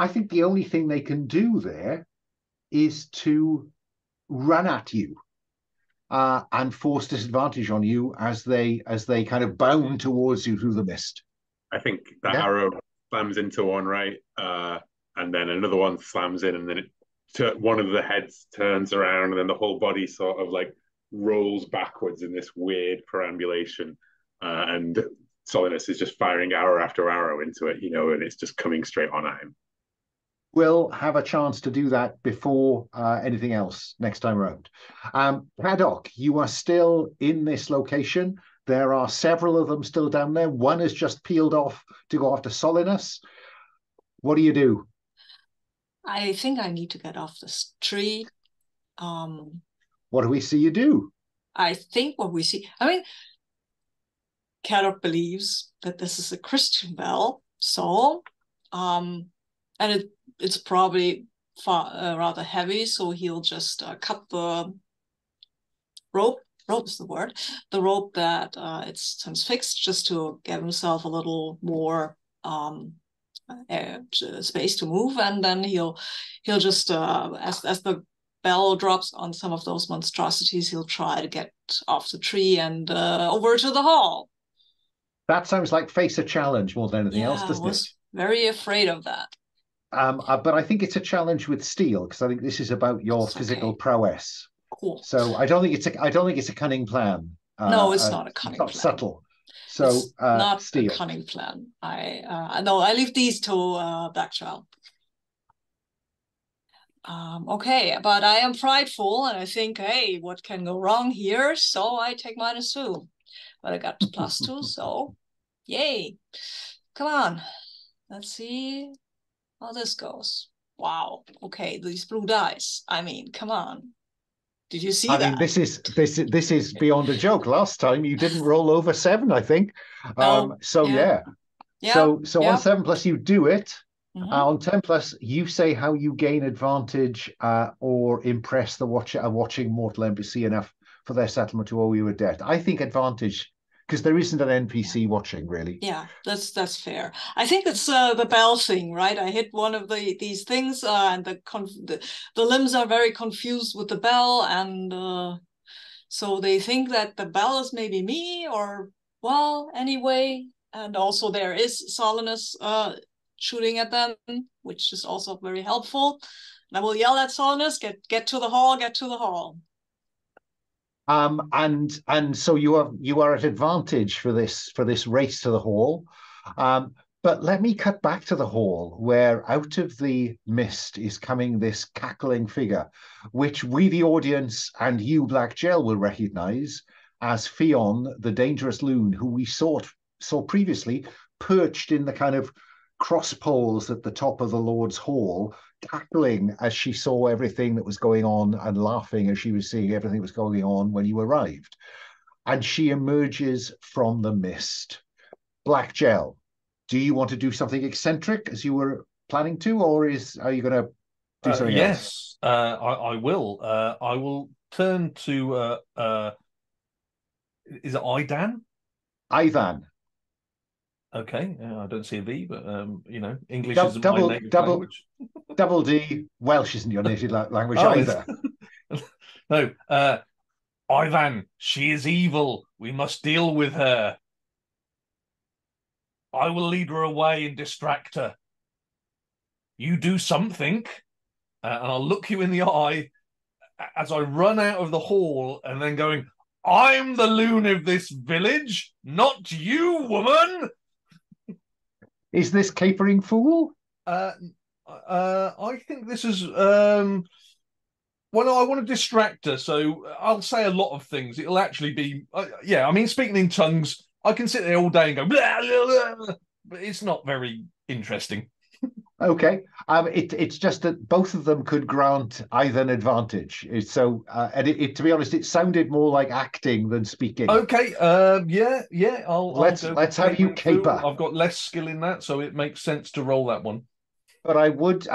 think the only thing they can do there is to run at you and force disadvantage on you as they kind of bound towards you through the mist. I think the arrow slams into one, right? And then another one slams in, and then one of the heads turns around, and then the whole body sort of like rolls backwards in this weird perambulation. And Solinus is just firing arrow after arrow into it, and it's just coming straight on at him. We'll have a chance to do that before anything else next time around. Caddoc, you are still in this location. There are several of them still down there. One has just peeled off to go after Solinus. What do you do? I think I need to get off this tree. What do we see you do? I think what we see, Caddoc believes that this is a Christian bell, so, and it's probably rather heavy, so he'll just cut the rope is the word, the rope that it's transfixed, just to give himself a little more space to move, and then he'll just as the bell drops on some of those monstrosities, he'll try to get off the tree and over to the hall. That sounds like face a challenge more than anything else, doesn't it? I was very afraid of that. But I think it's a challenge with steel, because I think this is about your physical prowess. Cool. So I don't think it's a cunning plan. No, it's not a cunning plan. It's not subtle. So it's not steel. A cunning plan. I leave these to Blackchild. Okay, but I am prideful, and I think, hey, what can go wrong here? So I take -2, but I got +2, so yay! Come on, let's see how this goes. Wow. Okay, these blue dice. Come on. Did you see that? I mean, this is beyond a joke. Last time you didn't roll over 7, I think. No. So yeah. So on 7 plus you do it. On 10 plus, you say how you gain advantage or impress the watcher a watching mortal NPC enough for their settlement to owe you a debt. I think advantage, because there isn't an NPC watching, really. Yeah, that's fair. I think it's the bell thing, right? I hit one of these things, and the limbs are very confused with the bell, and so they think that the bell is maybe me, or well, anyway. And also there is Solinus shooting at them, which is also very helpful. And I will yell at Solinus, get to the hall, get to the hall. And so you are at advantage for this race to the hall. But let me cut back to the hall, where out of the mist is coming this cackling figure, which we, the audience, and you, Black Gel, will recognize as Fionn, the dangerous loon, who we saw previously perched in the kind of cross poles at the top of the Lord's Hall, cackling as she saw everything that was going on and laughing as she was seeing everything that was going on when you arrived. And she emerges from the mist. Black Gel, do you want to do something eccentric as you were planning to, or are you going to do something else? Yes, I will. I will turn to is it Idan? Ivan. Okay, I don't see a V, but English isn't my native language. Double D. Welsh isn't your native language either. No, Ivan, she is evil. We must deal with her. I will lead her away and distract her. You do something, and I'll look you in the eye as I run out of the hall and then going, I'm the loon of this village, not you, woman. Is this capering fool? I think this is well, I want to distract her, so I'll say a lot of things. It'll actually be I mean, speaking in tongues, I can sit there all day and go blah, blah, blah, but it's not very interesting. Okay. It's just that both of them could grant either an advantage. And to be honest, it sounded more like acting than speaking. Okay. Yeah. Let's have you caper. I've got less skill in that, so it makes sense to roll that one. But I would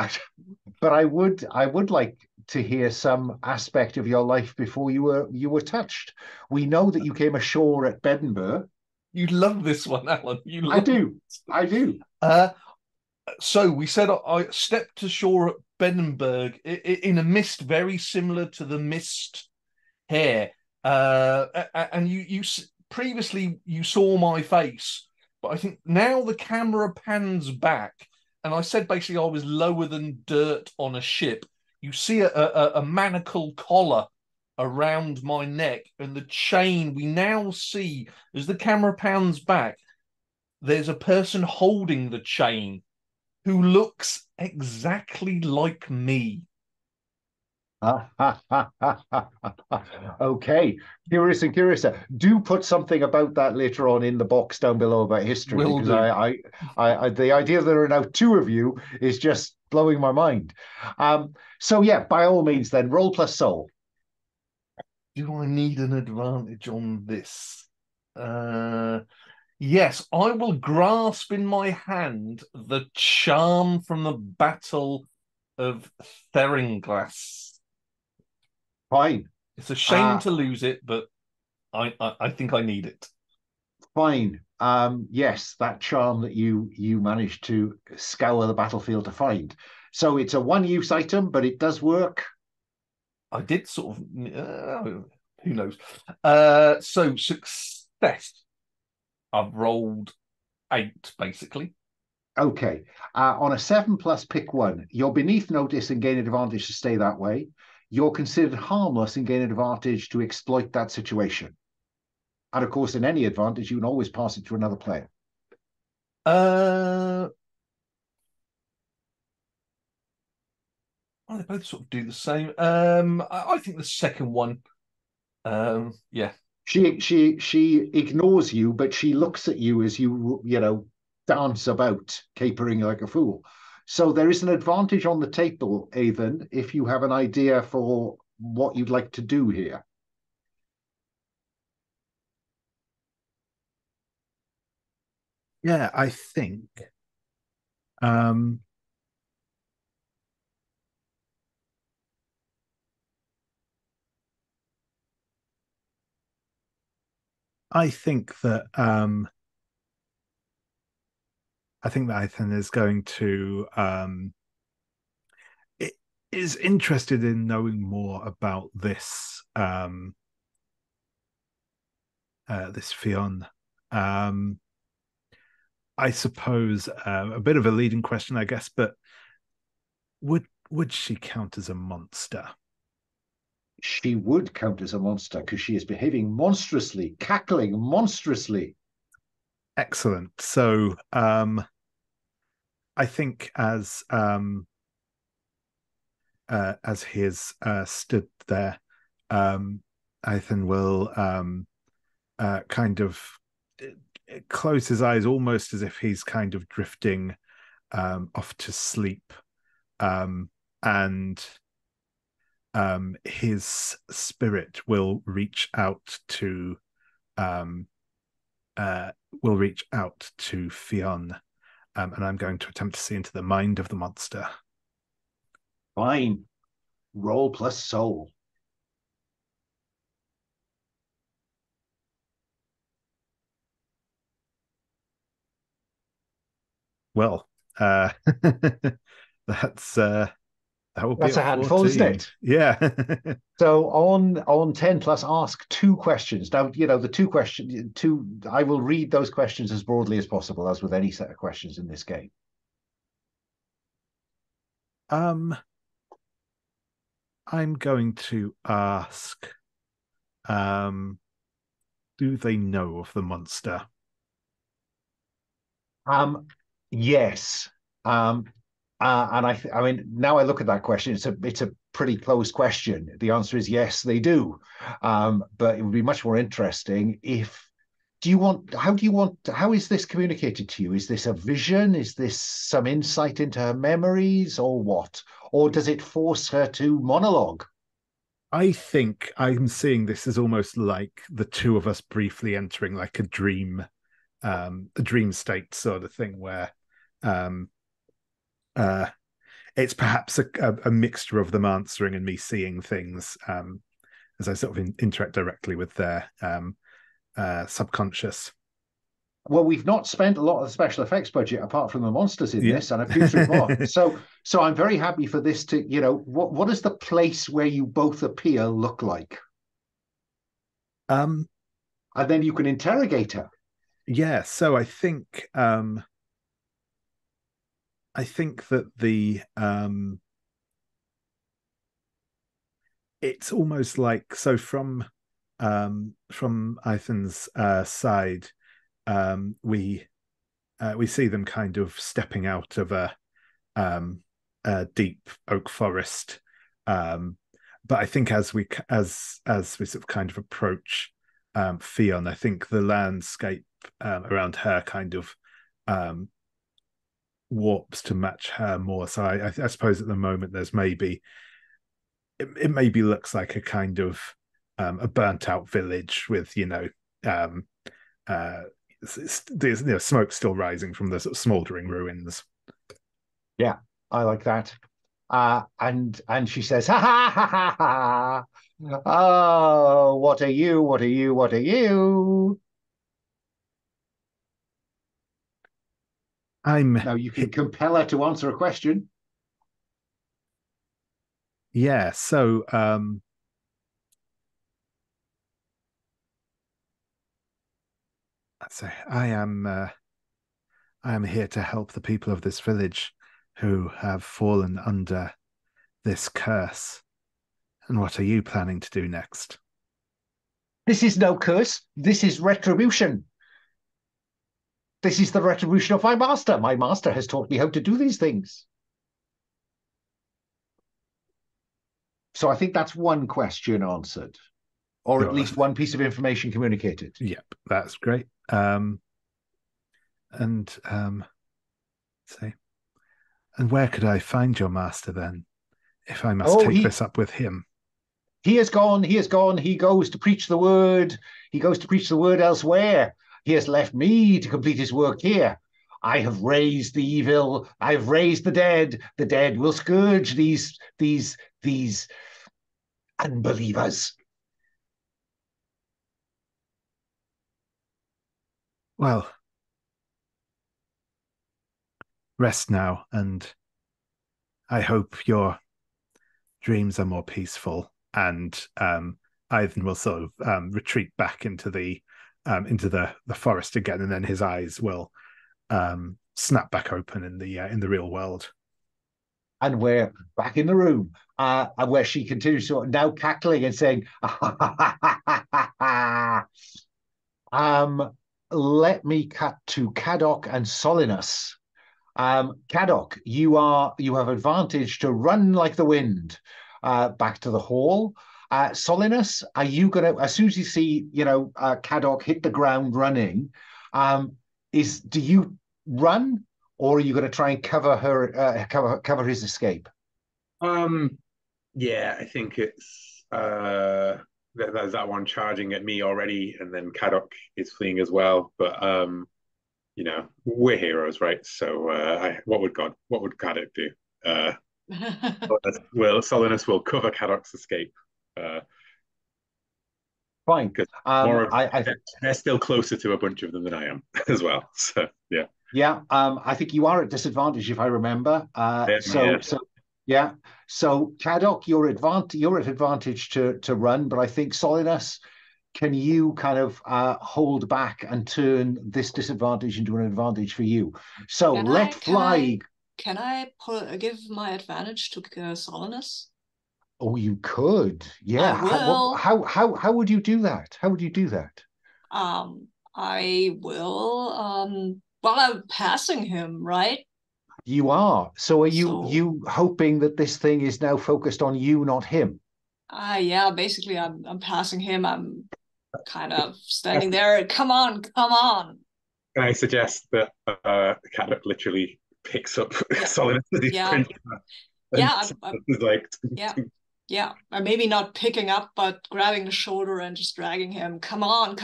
like to hear some aspect of your life before you were touched. We know that you came ashore at Edinburgh. You love this one, Alan. I do. So we said I stepped ashore at Edinburgh in a mist very similar to the mist here. And you previously you saw my face, but I think now the camera pans back, and I said basically I was lower than dirt on a ship. You see a manacle collar around my neck, and the chain we now see as the camera pans back. There's a person holding the chain who looks exactly like me. Okay, curious and curiouser. Do put something about that later on in the box down below about history, because I the idea that there are now two of you is just blowing my mind. So yeah, by all means, then roll plus soul. Do I need an advantage on this? Yes, I will grasp in my hand the charm from the Battle of Therenglass. Fine. It's a shame to lose it, but I think I need it. Fine. Yes, that charm that you managed to scour the battlefield to find. So it's a one-use item, but it does work. I did sort of. Who knows? So success. I've rolled 8, basically. Okay. On a 7 plus, pick one. You're beneath notice and gain advantage to stay that way. You're considered harmless and gain advantage to exploit that situation. And of course, in any advantage, you can always pass it to another player. Well, they both sort of do the same. I think the second one. Yeah. She ignores you, but she looks at you as you dance about, capering like a fool. So there is an advantage on the table, Ethan, if you have an idea for what you'd like to do here. Yeah, I think. I think that Ethan is going to is interested in knowing more about this this Fionn. I suppose a bit of a leading question, I guess, but would she count as a monster? She would count as a monster because she is behaving monstrously, cackling monstrously. Excellent. So I think as he has stood there, Ethan will kind of close his eyes, almost as if he's kind of drifting off to sleep, and his spirit will reach out to Fionn, and I'm going to attempt to see into the mind of the monster. Fine. Roll plus soul. Well, that's that would be That's a handful, 14. isn't it? Yeah. So on 10 plus, ask two questions. Now, the I will read those questions as broadly as possible, as with any set of questions in this game. I'm going to ask, do they know of the monster? Yes. And I mean, now I look at that question, it's a pretty closed question. The answer is yes, they do. But it would be much more interesting if how is this communicated to you? Is this a vision? Is this some insight into her memories or what? Or does it force her to monologue? I think I'm seeing this as almost like the two of us briefly entering like a dream state sort of thing where it's perhaps a mixture of them answering and me seeing things as I sort of interact directly with their subconscious. Well, we've not spent a lot of the special effects budget apart from the monsters in Yeah. this and a putrid moth. So I'm very happy for this to, what does the place where you both appear look like? And then you can interrogate her. Yeah, so I think that the it's almost like, so from Ethan's side, we see them kind of stepping out of a deep oak forest, but I think as we sort of kind of approach Fionn, I think the landscape around her kind of warps to match her more. So I suppose at the moment there's maybe it maybe looks like a kind of a burnt out village with there's smoke still rising from the sort of smouldering ruins. Yeah, I like that. And she says, ha ha ha ha ha. Oh, what are you? What are you? What are you? Now you can compel her to answer a question. Yeah, so I'd say I am here to help the people of this village who have fallen under this curse. And what are you planning to do next? This is no curse. This is retribution. This is the retribution of my master. My master has taught me how to do these things. So I think that's one question answered, or at least one piece of information communicated. Yep, that's great. And where could I find your master then, if I must take this up with him? He has gone. He has gone. He goes to preach the word. He goes to preach the word elsewhere. He has left me to complete his work here. I have raised the evil. I have raised the dead. The dead will scourge these unbelievers. Well, rest now, and I hope your dreams are more peaceful. And Ivan will sort of retreat back into the forest again, and then his eyes will snap back open in the real world. And we're back in the room, and where she continues to now cackling and saying, let me cut to Caddoc and Solinus. Caddoc, you have advantage to run like the wind back to the hall. Solinus, are you gonna, as soon as you see Caddoc hit the ground running, do you run, or are you going to try and cover his escape? Yeah, I think it's there's that one charging at me already, and then Caddoc is fleeing as well. But we're heroes, right? So what would Caddoc do? Solinus will cover Caddoc's escape. Fine. Because they're still closer to a bunch of them than I am as well. So yeah. Yeah, I think you are at disadvantage if I remember. So Caddoc, you're at advantage to run, but I think Solinus, can you kind of hold back and turn this disadvantage into an advantage for you? So Can I give my advantage to Solinus? Oh, you could. Yeah. I will. How would you do that? How would you do that? I will. Well, I'm passing him, right? You are. So are you hoping that this thing is now focused on you, not him? Yeah, basically I'm passing him. I'm kind of standing there. Come on. Can I suggest that Caddoc literally picks up Solid as he's sprinting? Yeah. Maybe not picking up, but grabbing the shoulder and just dragging him. Come on.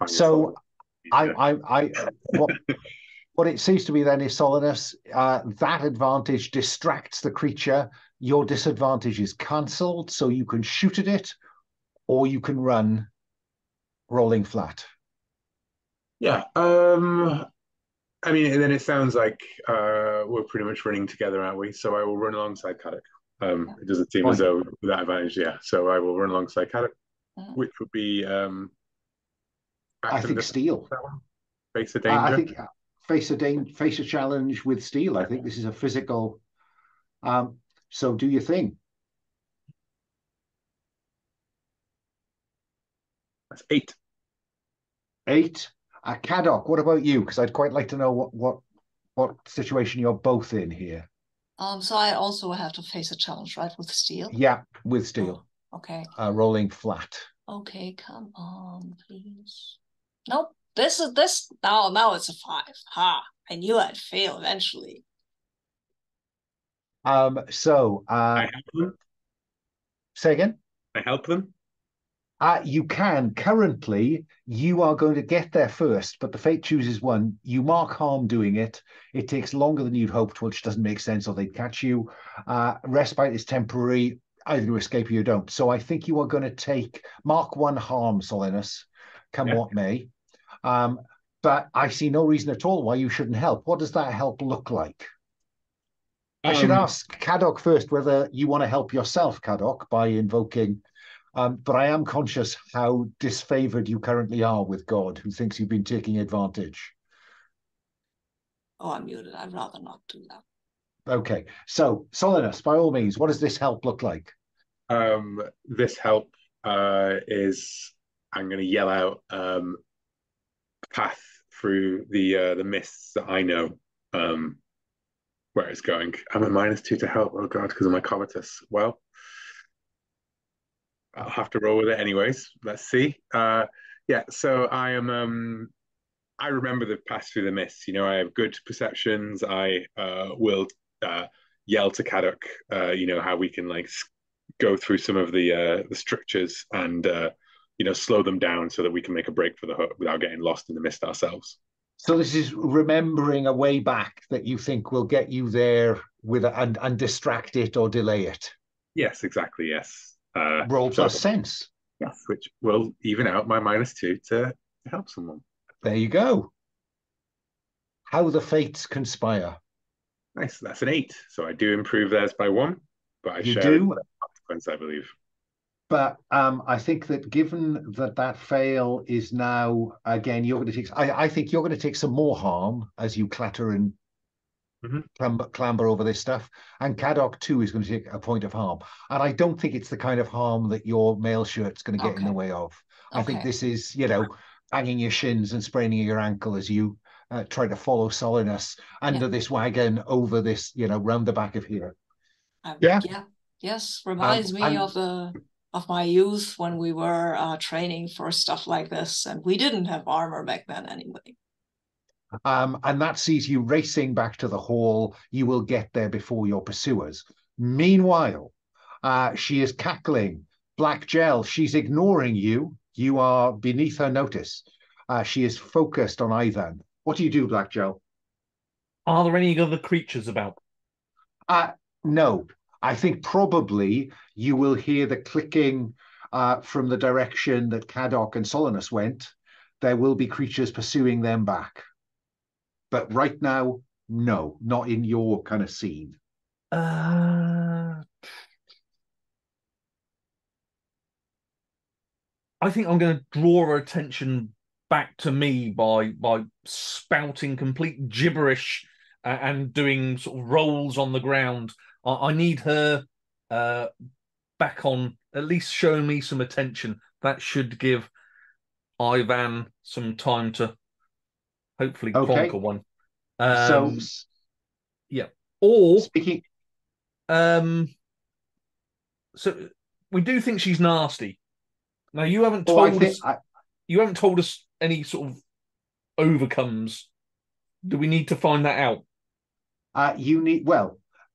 So what it seems to be then is, Solinus, that advantage distracts the creature. Your disadvantage is cancelled, so you can shoot at it, or you can run rolling flat. Yeah. I mean, and then it sounds like we're pretty much running together, aren't we? So I will run alongside Caddoc. It doesn't seem as though with that advantage, yeah. So I will run alongside Caddoc, which would be I think steal. Face a danger. I think face a challenge with steal. I think this is a physical. So do your thing. That's 8. 8. Caddoc, what about you? Because I'd quite like to know what situation you're both in here. So I also have to face a challenge, right, with steel? Yeah, with steel. Oh, okay. Rolling flat. Okay, come on, please. Nope. This now it's a 5. Ha! I knew I'd fail eventually. I help them? Say again? I help them? You can. Currently, you are going to get there first, but the fate chooses one. You mark harm doing it. It takes longer than you'd hoped, which doesn't make sense, or they'd catch you. Respite is temporary. Either you escape or you don't. So I think you are going to mark 1 harm, Solinus, come what may. But I see no reason at all why you shouldn't help. What does that help look like? I should ask Caddoc first whether you want to help yourself, Caddoc, by invoking... but I am conscious how disfavored you currently are with God, who thinks you've been taking advantage. Oh, I'm muted. I'd rather not do that. Okay. So, Solinus, by all means, what does this help look like? This help is, I'm going to yell out path through the mists that I know where it's going. I'm a -2 to help. Oh, God, because of my covetous. Well, I'll have to roll with it anyways. Let's see. So I am. I remember the pass through the mist. I have good perceptions. I will yell to Caddoc. How we can go through some of the structures and slow them down so that we can make a break for the hut without getting lost in the mist ourselves. So this is remembering a way back that you think will get you there and distract it or delay it. Yes, exactly. Yes. Roll plus sense. Yes, which will even out my -2 to help someone. There you go. How the fates conspire. Nice. That's an 8. So I do improve theirs by 1, but I You share in do, the consequence, I believe. but I think that given that that fail is now, again, you're going to take, I think you're going to take some more harm as you clatter and clamber over this stuff. And Caddock too is going to take a point of harm. And I don't think it's the kind of harm that your mail shirt's going to get in the way of. I think this is, banging your shins and spraining your ankle as you try to follow Solinus under this wagon over this, round the back of here. Yes, reminds me of my youth when we were training for stuff like this, and we didn't have armor back then anyway. And that sees you racing back to the hall. You will get there before your pursuers. Meanwhile, she is cackling. Black Gel, she's ignoring you. You are beneath her notice. She is focused on Ivan. What do you do, Black Gel? Are there any other creatures about? No. I think probably you will hear the clicking from the direction that Caddock and Solinus went. There will be creatures pursuing them back. But right now, no, not in your kind of scene. I think I'm going to draw her attention back to me by spouting complete gibberish and doing sort of rolls on the ground. I need her back on, at least showing me some attention. That should give Ivan some time to hopefully conquer one. Yeah. Or speaking. So we do think she's nasty. Now you haven't told us. You haven't told us any sort of overcomes. Do we need to find that out?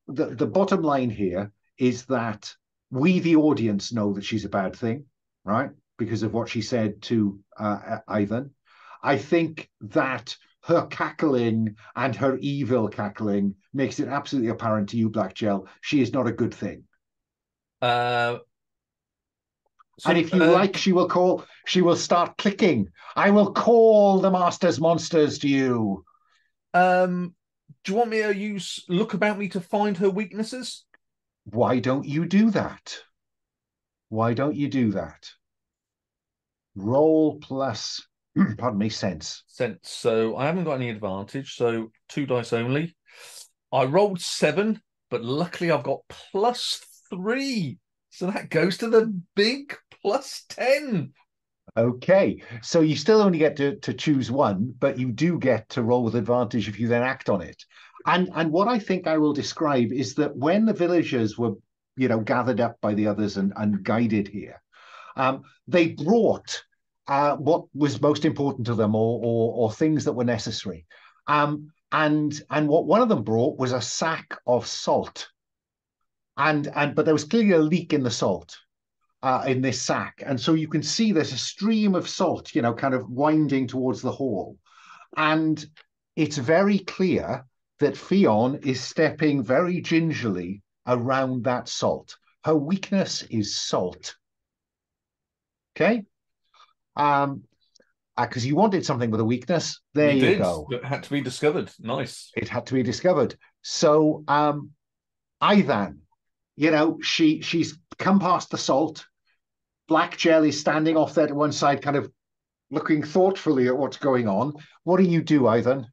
The bottom line here is that we, the audience, know that she's a bad thing, right? Because of what she said to Ivan. I think that her cackling and her evil cackling makes it absolutely apparent to you, Black Gel, she is not a good thing. And if you like, she will start clicking. I will call the Master's monsters to you. Do you want me to use Look About Me to find her weaknesses? Why don't you do that? Roll plus, pardon me, sense. Sense. So I haven't got any advantage, so 2 dice only. I rolled 7, but luckily I've got +3. So that goes to the big +10. Okay, so you still only get to choose one, but you do get to roll with advantage if you then act on it. And what I think I will describe is that when the villagers were, gathered up by the others and guided here, they brought what was most important to them or things that were necessary. And what one of them brought was a sack of salt. But there was clearly a leak in the salt. In this sack. And so you can see there's a stream of salt, kind of winding towards the hall. And it's very clear that Fionn is stepping very gingerly around that salt. Her weakness is salt. Okay? Because you wanted something with a weakness. There you go. It had to be discovered. Nice. It had to be discovered. So Ivan, she's come past the salt. Black Gel is standing off there to one side, kind of looking thoughtfully at what's going on. What do you do, Ivan?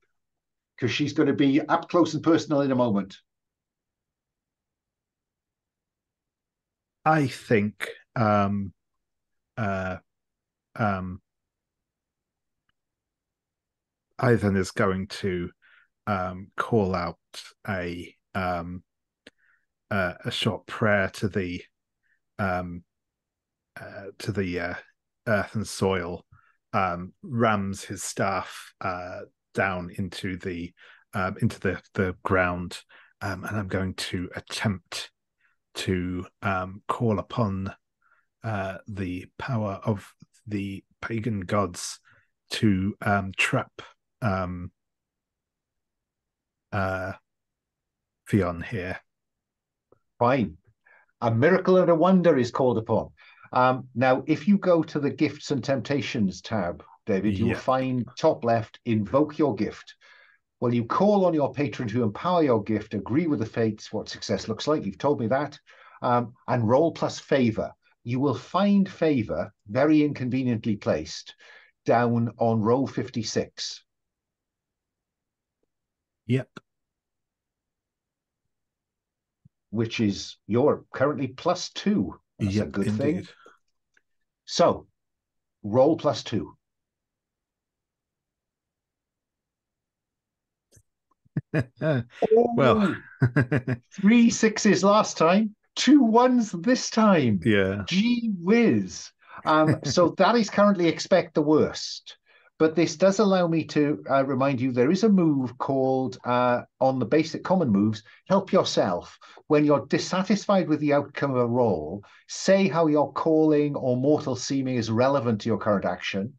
Because she's going to be up close and personal in a moment. I think Ivan is going to call out a short prayer to the earth and soil, rams his staff down into the ground, and I'm going to attempt to call upon the power of the pagan gods to trap Fionn here. Fine. A miracle and a wonder is called upon. Now, if you go to the Gifts and Temptations tab David, you will Yep. find top left, invoke your gift. Well, you call on your patron to empower your gift, agree with the fates, what success looks like. You've told me that. And roll plus favor. You will find favor very inconveniently placed down on row 56. Yep. Which is you're currently +2. That's Yep, a good indeed. thing. So roll +2. Well, 3 6s last time, 2 1s this time. yeah. Gee whiz. So that is currently expect the worst. But this does allow me to remind you there is a move called, on the basic common moves, help yourself. When you're dissatisfied with the outcome of a roll, say how your calling or mortal seeming is relevant to your current action,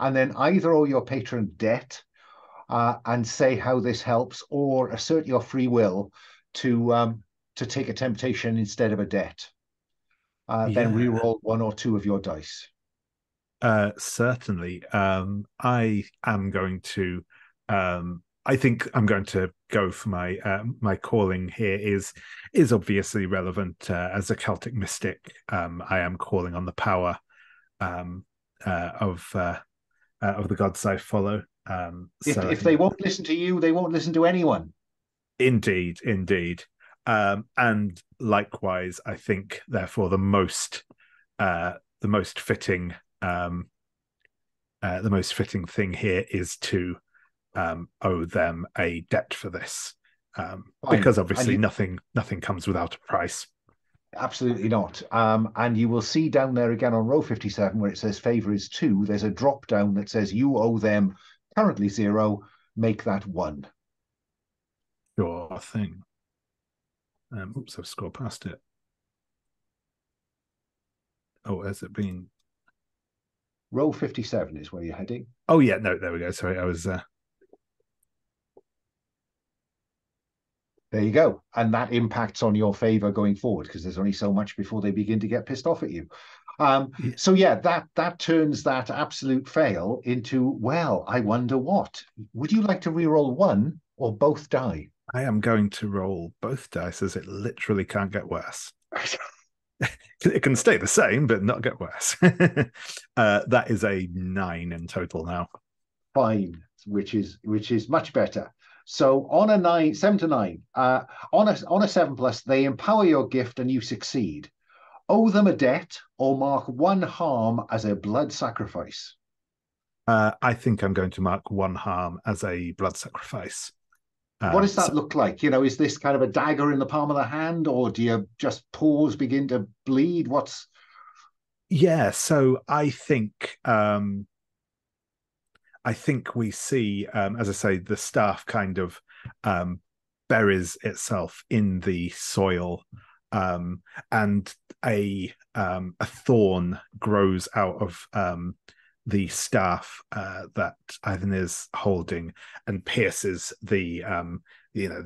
and then either owe your patron debt and say how this helps, or assert your free will to take a temptation instead of a debt. Then Yeah. re-roll 1 or 2 of your dice. Certainly. I am going to. I think I'm going to go for my calling here is obviously relevant as a Celtic mystic. I am calling on the power of the gods I follow. If they won't listen to you, they won't listen to anyone. Indeed. And likewise, I think therefore the most fitting thing here is to owe them a debt for this, because obviously nothing comes without a price. Absolutely not. And you will see down there again on row 57 where it says favor is 2, there's a drop down that says you owe them currently 0, make that 1. Sure thing. Oops, I've scored past it. Oh, has it been? Row 57 is where you're heading. Oh yeah, no, there we go. Sorry, I was. There you go. And that impacts on your favor going forward because there's only so much before they begin to get pissed off at you. So yeah, that turns that absolute fail into, well, I wonder what. Would you like to reroll 1 or both die? I am going to roll both dice as it literally can't get worse. It can stay the same, but not get worse. That is a 9 in total now. Fine, which is much better. So on a 7 to 9, on a 7+, they empower your gift and you succeed. Owe them a debt or mark 1 harm as a blood sacrifice. I think I'm going to mark 1 harm as a blood sacrifice. What does that look like? You know, is this kind of a dagger in the palm of the hand, or do you just pause, begin to bleed? Yeah, so I think we see, as I say, the staff kind of buries itself in the soil, and a thorn grows out of the staff that Ivan is holding and pierces the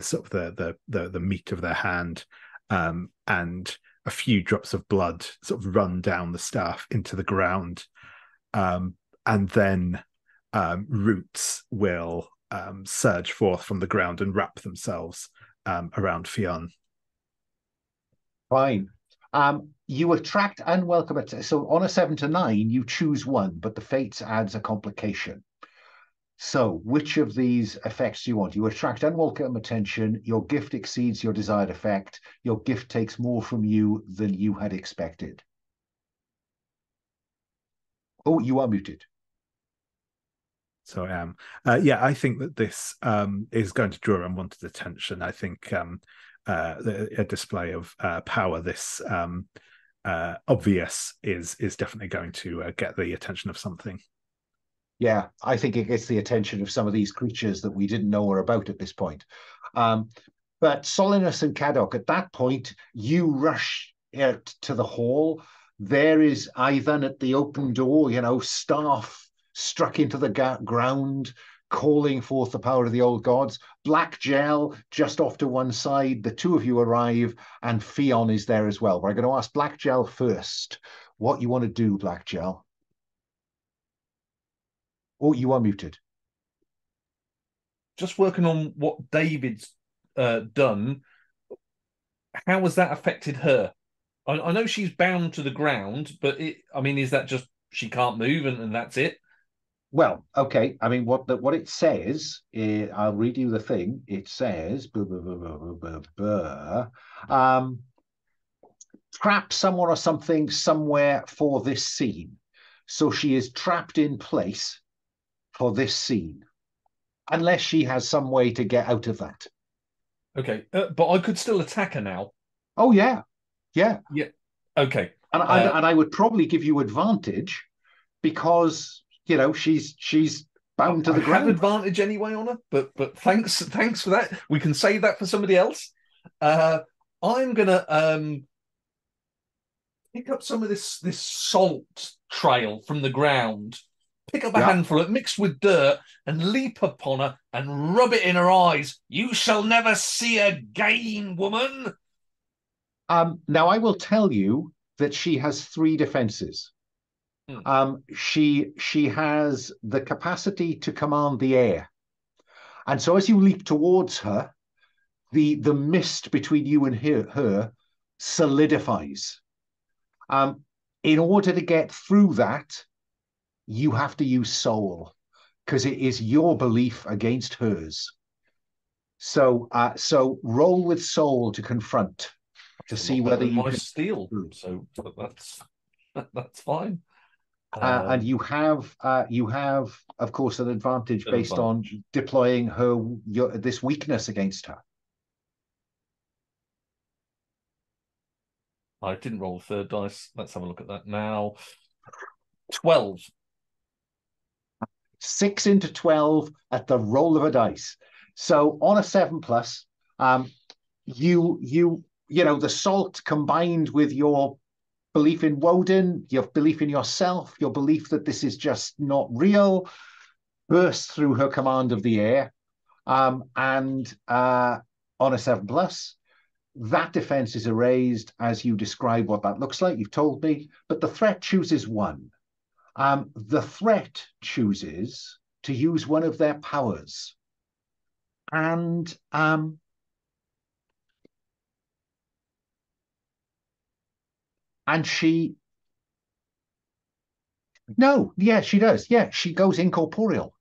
sort of the meat of their hand, and a few drops of blood sort of run down the staff into the ground, and then roots will surge forth from the ground and wrap themselves around Fionn. Fine. You attract unwelcome attention. So on a 7 to 9, you choose 1, but the fates adds a complication. So which of these effects do you want? You attract unwelcome attention, your gift exceeds your desired effect, your gift takes more from you than you had expected. Oh, you are muted. So I am. Yeah, I think that this is going to draw unwanted attention. I think a display of power this obvious is definitely going to get the attention of something. Yeah, I think it gets the attention of some of these creatures that we didn't know were about at this point. But Solinus and Caddoc, at that point, you rush to the hall. There is Ivan at the open door, staff struck into the ground, calling forth the power of the old gods. Black Gel just off to one side. The two of you arrive, and Fionn is there as well. But I'm going to ask Black Gel first what you want to do, Black Gel. Oh, you are muted. Just working on what David's done. How has that affected her? I know she's bound to the ground, but is that just she can't move and that's it? Well, okay. I mean, what it says, I'll read you the thing. It says, trap someone or something somewhere for this scene. So she is trapped in place for this scene, unless she has some way to get out of that. Okay, but I could still attack her now. Oh, yeah. Yeah. Okay. And I would probably give you advantage because, she's bound to the ground. I have advantage anyway on her, but thanks for that. We can save that for somebody else. I'm gonna pick up some of this salt trail from the ground, pick up a handful of it mixed with dirt, and leap upon her and rub it in her eyes. You shall never see again, woman. Now I will tell you that she has 3 defenses. She has the capacity to command the air, and so as you leap towards her, the mist between you and her solidifies. In order to get through that, you have to use soul, because it is your belief against hers. So roll with soul to confront, to see whether you can steal. So that's fine. And you have, of course, an advantage based on deploying this weakness against her. I didn't roll the 3rd dice. Let's have a look at that now. 12. 6 into 12 at the roll of a dice. So on a 7+, the salt combined with your belief in Woden, your belief in yourself, your belief that this is just not real, bursts through her command of the air. And on a 7+, that defense is erased as you describe what that looks like. You've told me, but the threat chooses 1. The threat chooses to use one of their powers. And she she does. Yeah, she goes incorporeal.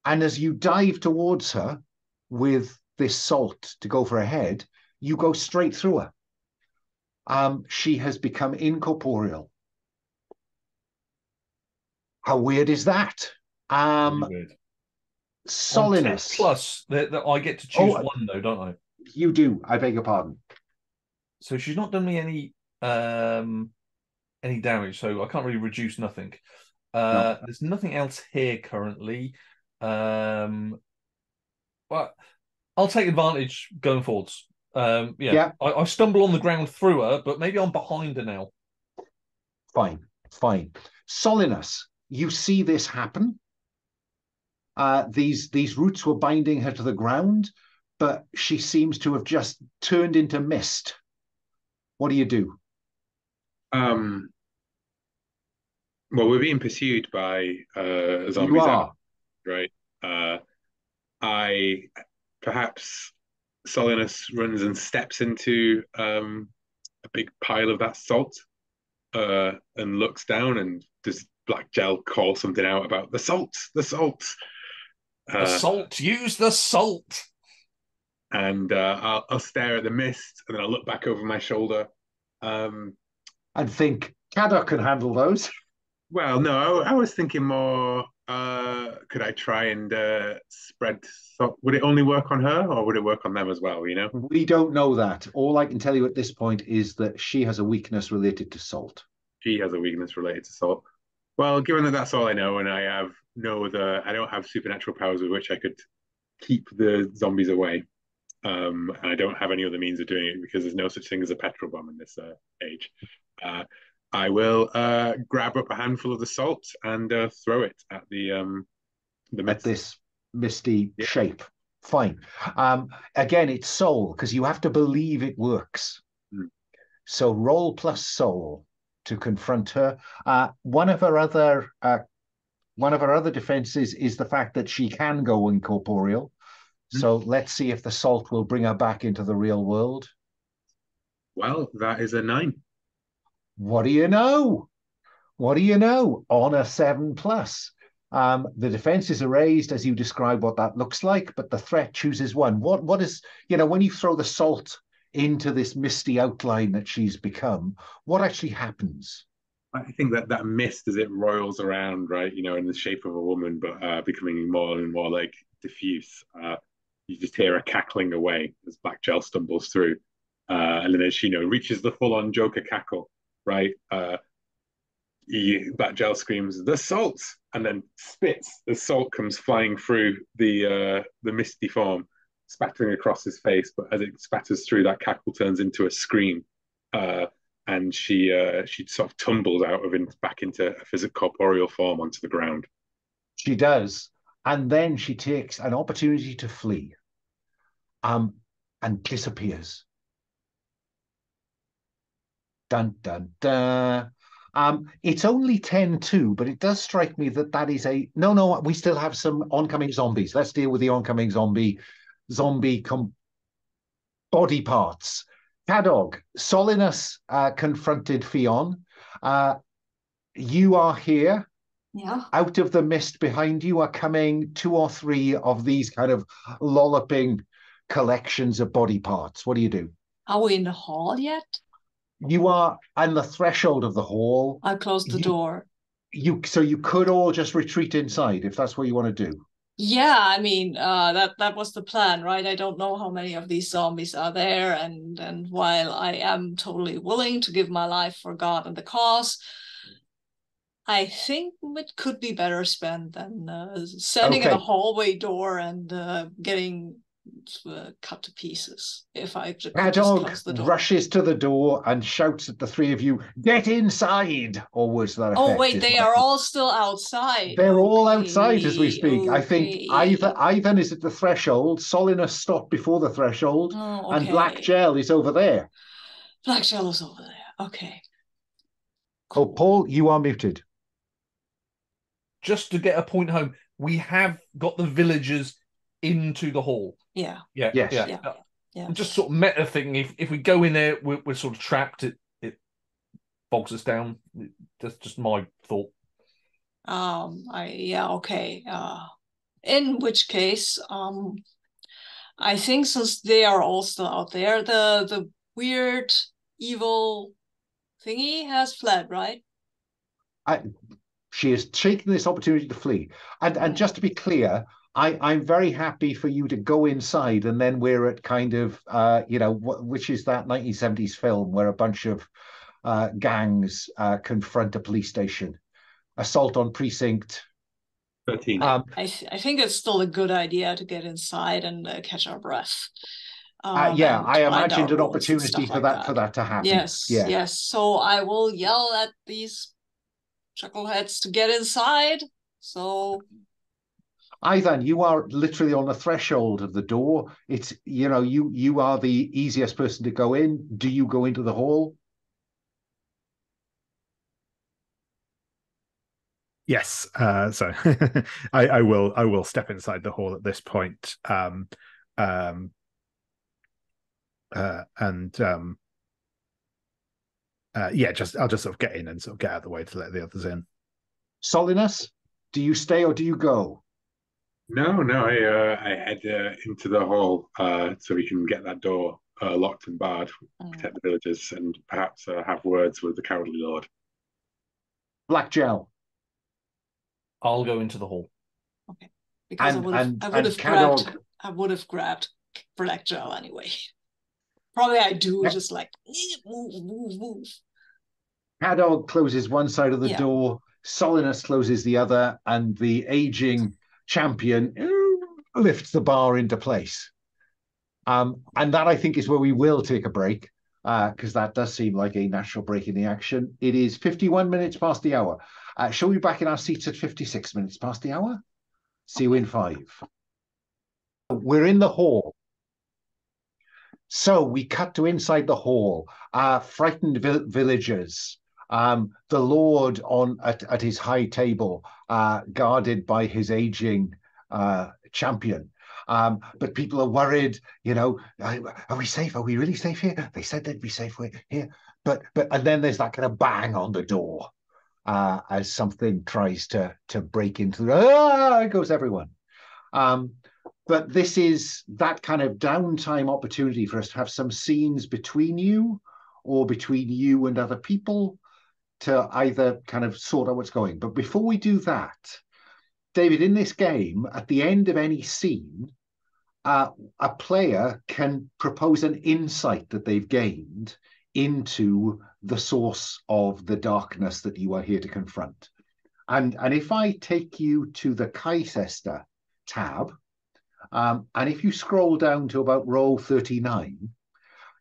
And as you dive towards her with this salt to go for her head, you go straight through her. She has become incorporeal. How weird is that? Weird. Solidness. Plus, I get to choose 1, though, don't I? You do. I beg your pardon. So she's not done me any damage, so I can't really reduce nothing. No. There's nothing else here currently. But I'll take advantage going forwards. I stumble on the ground through her, but maybe I'm behind her now. Fine. Solidness. You see this happen. These roots were binding her to the ground, but she seems to have just turned into mist. What do you do? Well, we're being pursued by zombies. You are. Right. Perhaps Solinus runs and steps into a big pile of that salt and looks down, and does Black Gel call something out about the salt? The salt! Use the salt! And I'll stare at the mist, and then I'll look back over my shoulder. And think, Caddock can handle those. Well, no, I was thinking more, could I try and spread salt? Would it only work on her, or would it work on them as well, We don't know that. All I can tell you at this point is that she has a weakness related to salt. She has a weakness related to salt. Well, given that that's all I know, and I don't have supernatural powers with which I could keep the zombies away, and I don't have any other means of doing it because there's no such thing as a petrol bomb in this age. I will grab up a handful of the salt and throw it at the at this misty shape. Fine. Again, it's soul, because you have to believe it works. So roll plus soul to confront her. One of her other one of her other defenses is the fact that she can go incorporeal. So let's see if the salt will bring her back into the real world. Well, that is a 9. What do you know? What do you know? On a 7+. The defenses are raised as you describe what that looks like, but the threat chooses one. What is, when you throw the salt into this misty outline that she's become, what actually happens? I think that mist as it roils around, right, in the shape of a woman, but becoming more and more like diffuse. You just hear her cackling away as Black Gel stumbles through. And then as she, reaches the full-on Joker cackle, right? Black Gel screams, "The salt!" and then spits. The salt comes flying through the misty form, spattering across his face. But as it spatters through, that cackle turns into a scream. And she sort of tumbles out of back into a physical corporeal form onto the ground. She does, and then she takes an opportunity to flee, and disappears. Dun dun dun. It's only 10-2, but it does strike me that is a no. We still have some oncoming zombies. Let's deal with the oncoming zombie body parts. Cadog, Solinus confronted Fionn. You are here. Yeah. Out of the mist behind you are coming 2 or 3 of these kind of lolloping collections of body parts. What do you do? Are we in the hall yet? You are on the threshold of the hall. I closed the door. So you could all just retreat inside if that's what you want to do. Yeah, I mean, that was the plan, right? I don't know how many of these zombies are there, and while I am totally willing to give my life for God and the cause, I think it could be better spent than standing at a hallway door and getting cut to pieces. If I just close the door. Rushes to the door and shouts at the 3 of you, "Get inside!" or words to that effect. Oh wait, they are all still outside. They're all outside as we speak. Okay. I think Ivan is at the threshold, Solinus stopped before the threshold, and Black Gel is over there. Black Gel is over there. Okay. Cool. Oh, Paul, you are muted. Just to get a point home, we have got the villagers into the hall. Yeah. Yes. Yeah. Just sort of meta thing. If we go in there, we're sort of trapped. It bogs us down. That's just my thought. Okay. In which case, I think since they are all still out there, the weird evil thingy has fled, right? She is taking this opportunity to flee. And just to be clear, I'm very happy for you to go inside, and then we're at kind of, which is that 1970s film where a bunch of gangs confront a police station. Assault on Precinct 13. I think it's still a good idea to get inside and catch our breath. I imagined an opportunity for that to happen. Yes. So I will yell at these chuckleheads to get inside. So Ivan, you are literally on the threshold of the door. It's you are the easiest person to go in. Do you go into the hall? Yes. So I will step inside the hall at this point. I'll just sort of get in and sort of get out of the way to let the others in. Solinus, do you stay or do you go? No, I head into the hall so we can get that door locked and barred, protect the villagers, and perhaps have words with the Cowardly Lord. Black Gel. I'll go into the hall. Okay, because I would have grabbed Black Gel anyway. Probably I do, just like move. Cadog closes one side of the door, Solinus closes the other, and the aging champion lifts the bar into place. And that, I think, is where we will take a break, because that does seem like a natural break in the action. It is 51 minutes past the hour. Shall we be back in our seats at 56 minutes past the hour? See you in 5. We're in the hall. So we cut to inside the hall. Frightened villagers. The Lord at his high table, guarded by his aging champion. But people are worried, are we safe? Are we really safe here? They said they'd be safe here. But and then there's that kind of bang on the door as something tries to break into it goes everyone. But this is that kind of downtime opportunity for us to have some scenes between you or between you and other people to either kind of sort out what's going. But before we do that, David, in this game, at the end of any scene, a player can propose an insight that they've gained into the source of the darkness that you are here to confront. And if I take you to the Caicaester tab, and if you scroll down to about row 39,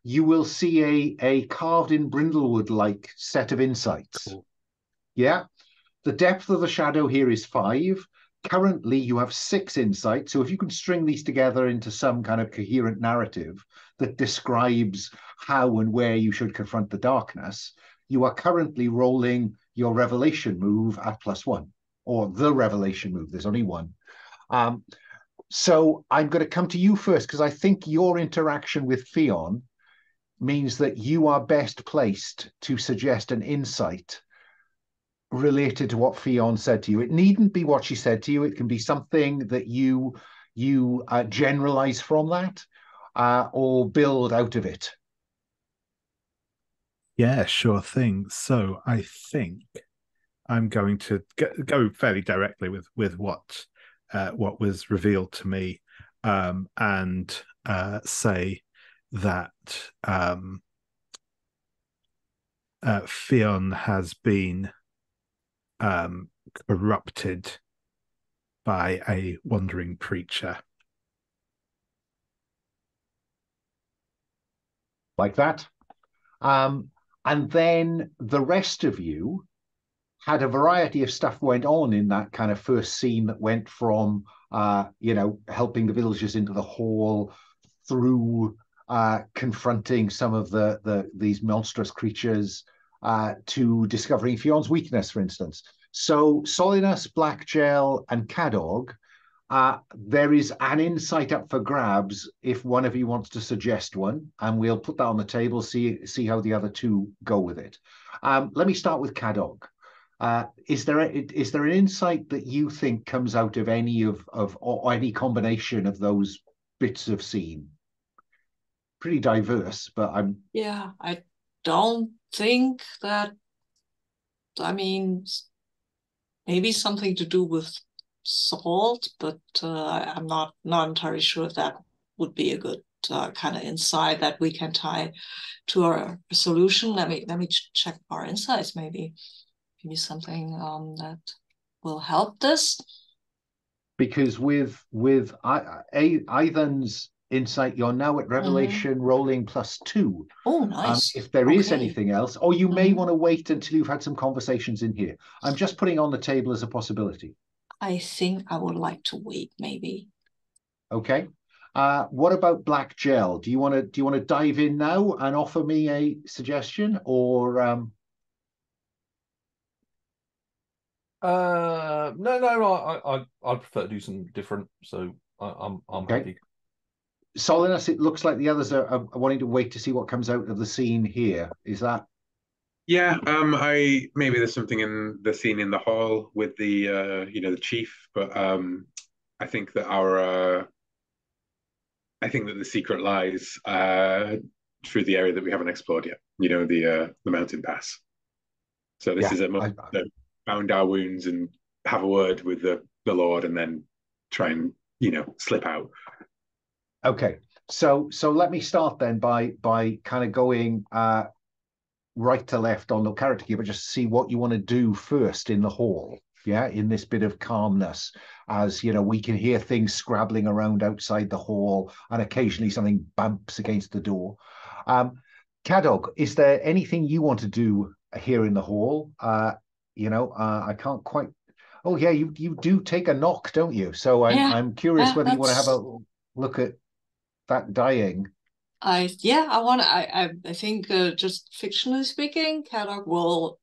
you will see a carved in brindlewood-like set of insights. Cool. Yeah. The depth of the shadow here is 5. Currently, you have 6 insights. So if you can string these together into some kind of coherent narrative that describes how and where you should confront the darkness, you are currently rolling your revelation move at +1, or the revelation move. There's only one. So I'm going to come to you first, because I think your interaction with Fionn means that you are best placed to suggest an insight related to what Fionn said to you. It needn't be what she said to you. It can be something that you generalize from that or build out of it. Yeah, sure thing. So I think I'm going to go fairly directly with what was revealed to me, and say that Fionn has been corrupted by a wandering preacher. Like that. And then the rest of you had a variety of stuff went on in that kind of first scene that went from, helping the villagers into the hall through confronting some of these monstrous creatures to discovering Fionn's weakness, for instance. So Solinus, Blackgel, and Cadog, there is an insight up for grabs if one of you wants to suggest one, and we'll put that on the table, see how the other two go with it. Let me start with Cadog. Is there an insight that you think comes out of any or any combination of those bits of scene? Pretty diverse, but I don't think that. I mean, maybe something to do with salt, but I'm not entirely sure if that would be a good kind of insight that we can tie to our solution. Let me check our insights. Maybe something that will help this. Because with Eithan's insight, you're now at revelation rolling +2. Oh, nice. If there is anything else, or you may want to wait until you've had some conversations in here. I'm just putting on the table as a possibility. I think I would like to wait, maybe. Okay. What about Blackgel? Do you want to dive in now and offer me a suggestion, or No, I prefer to do something different, so I'm okay. happy. Solinus, it looks like the others are wanting to wait to see what comes out of the scene here. Is that? Yeah, maybe there's something in the scene in the hall with the the chief, but I think that the secret lies through the area that we haven't explored yet. The mountain pass. So this is a moment to bound our wounds and have a word with the Lord, and then try and slip out. Okay, so let me start then by kind of going right to left on the character key, but just see what you want to do first in the hall. Yeah, in this bit of calmness, as we can hear things scrabbling around outside the hall, and occasionally something bumps against the door. Cadog, is there anything you want to do here in the hall? I can't quite. Oh yeah, you do take a knock, don't you? So I'm curious whether you want to have a look at that dying. I think just fictionally speaking, Cadog will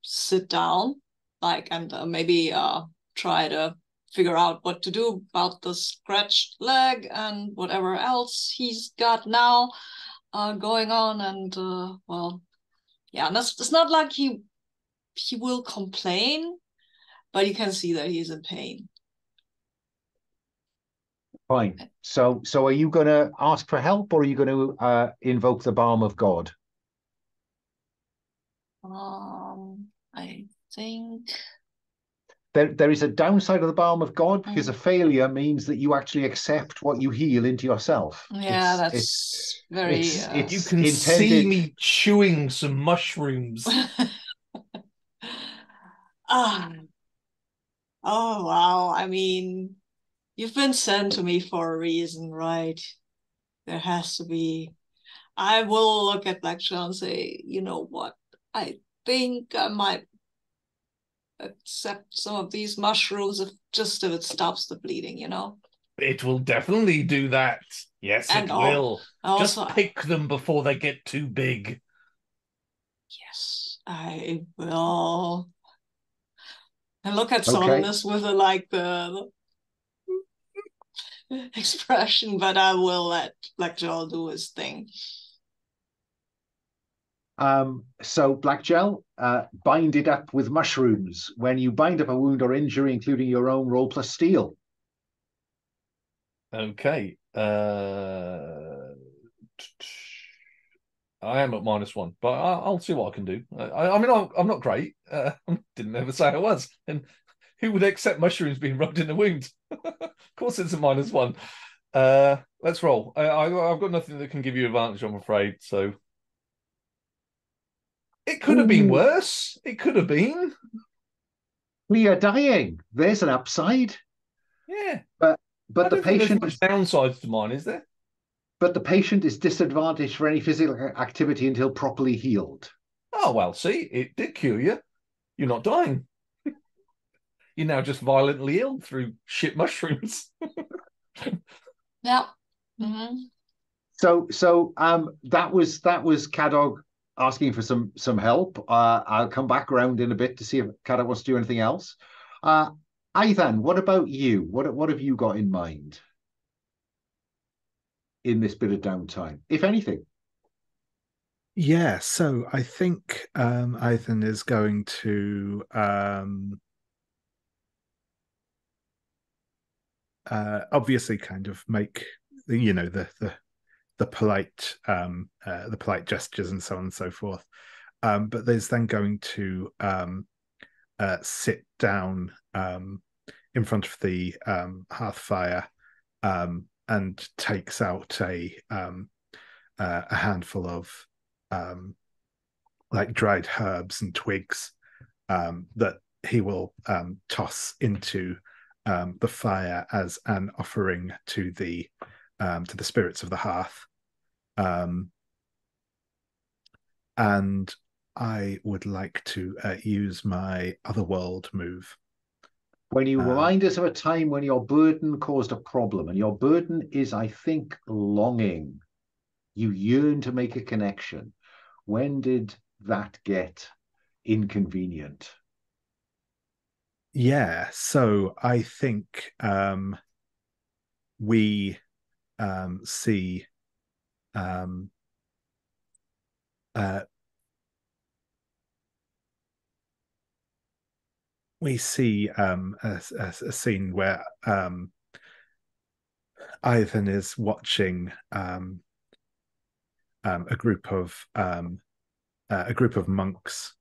sit down, and maybe try to figure out what to do about the scratched leg and whatever else he's got now going on. And and it's not like he will complain, but you can see that he's in pain. Fine. So are you going to ask for help, or are you going to invoke the balm of God? I think there is a downside of the balm of God, because a failure means that you actually accept what you heal into yourself. Yeah, that's very. You can intended... see me chewing some mushrooms. Oh wow! I mean, you've been sent to me for a reason, right? There has to be. I will look at Blackjaw and say, you know what? I think I might accept some of these mushrooms if it stops the bleeding, you know? It will definitely do that. Yes, and it will. Also, just pick them before they get too big. Yes, I will. And look at Solomon with the expression, but I will let Blackjaw do his thing. So Blackjaw, bind it up with mushrooms. When you bind up a wound or injury, including your own, roll plus steel. Okay. I am at -1, but I'll see what I can do. I mean, I'm not great. Didn't ever say I was. And who would accept mushrooms being rubbed in the wound? Of course, it's a -1. Let's roll. I've got nothing that can give you advantage, I'm afraid. So it could have been worse. It could have been. We are dying. There's an upside. Yeah. But the patient there's much downsides to mine, is there? But the patient is disadvantaged for any physical activity until properly healed. Oh, well, see, it did cure you. You're not dying. You're now just violently ill through shit mushrooms. Yeah. Mm-hmm. So that was Cadog asking for some help. I'll come back around in a bit to see if Cadog wants to do anything else. Ethan, what about you? What have you got in mind in this bit of downtime, if anything? Yeah, so I think Ethan is going to obviously kind of make the polite gestures and so on and so forth. But there's then going to sit down in front of the hearth fire and takes out a handful of dried herbs and twigs that he will toss into the fire as an offering to the spirits of the hearth. And I would like to use my otherworld move. When you remind us of a time when your burden caused a problem, and your burden is, I think, longing. You yearn to make a connection. When did that get inconvenient? Yeah, so I think we see a scene where Ivan is watching a group of monks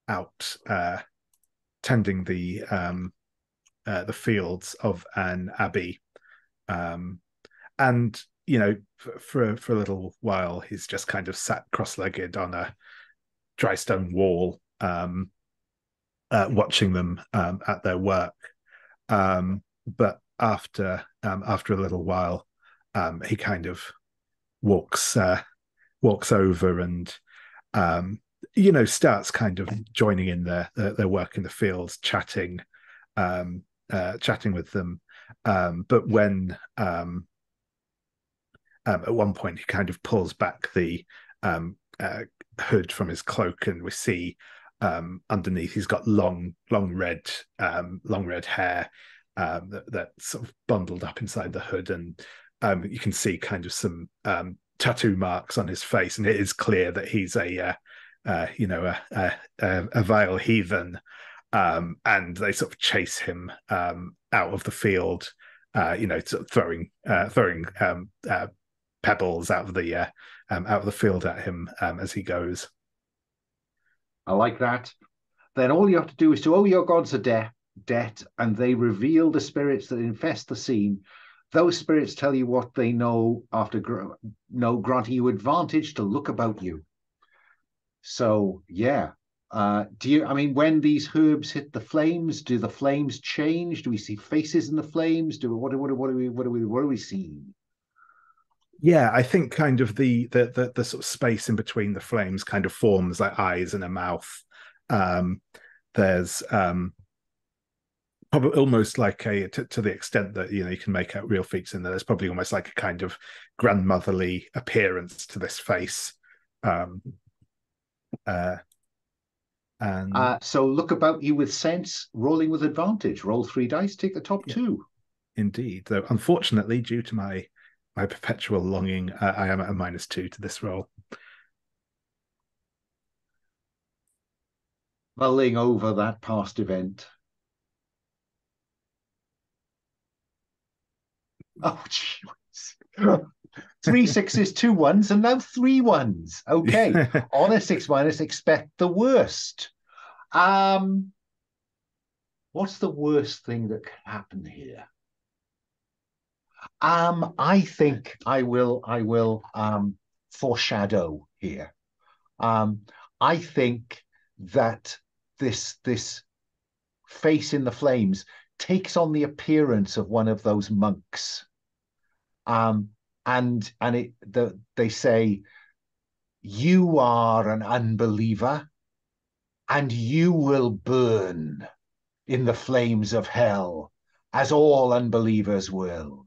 out tending the fields of an abbey, and for a little while he's just kind of sat cross-legged on a dry stone wall, watching them at their work. But after a little while, he kind of walks over and starts kind of joining in their work in the fields, chatting with them. But when at one point he kind of pulls back the hood from his cloak, and we see underneath. He's got long red hair that's sort of bundled up inside the hood, and you can see kind of some tattoo marks on his face, and it is clear that he's a vile heathen. And they sort of chase him out of the field, sort of throwing pebbles out of the field at him as he goes. I like that. Then all you have to do is to owe your gods a debt, and they reveal the spirits that infest the scene. Those spirits tell you what they know granting you advantage to look about you. So yeah. When these herbs hit the flames, do the flames change? Do we see faces in the flames? What are we seeing? Yeah, I think kind of the sort of space in between the flames kind of forms like eyes and a mouth. There's probably almost like to the extent that you can make out real features in there. There's probably almost like a kind of grandmotherly appearance to this face. So look about you with sense, rolling with advantage. Roll 3 dice, take the top 2. Indeed, though unfortunately, due to my perpetual longing, I am at a -2 to this roll. Mulling over that past event. Oh, jeez. 3 6s, 2 1s, and now 3 1s. Okay. On a 6-, expect the worst. What's the worst thing that can happen here? I think I will foreshadow here. I think that this face in the flames takes on the appearance of one of those monks. They say, you are an unbeliever, and you will burn in the flames of hell, as all unbelievers will.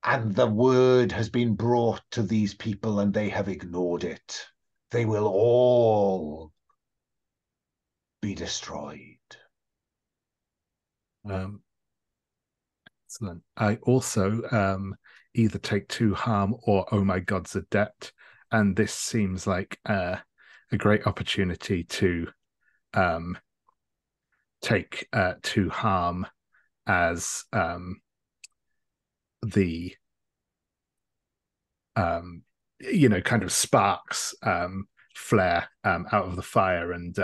And the word has been brought to these people, and they have ignored it. They will all be destroyed. Excellent. I also either take 2 harm or oh my god's a debt, and this seems like a great opportunity to take 2 harm as the kind of sparks flare out of the fire and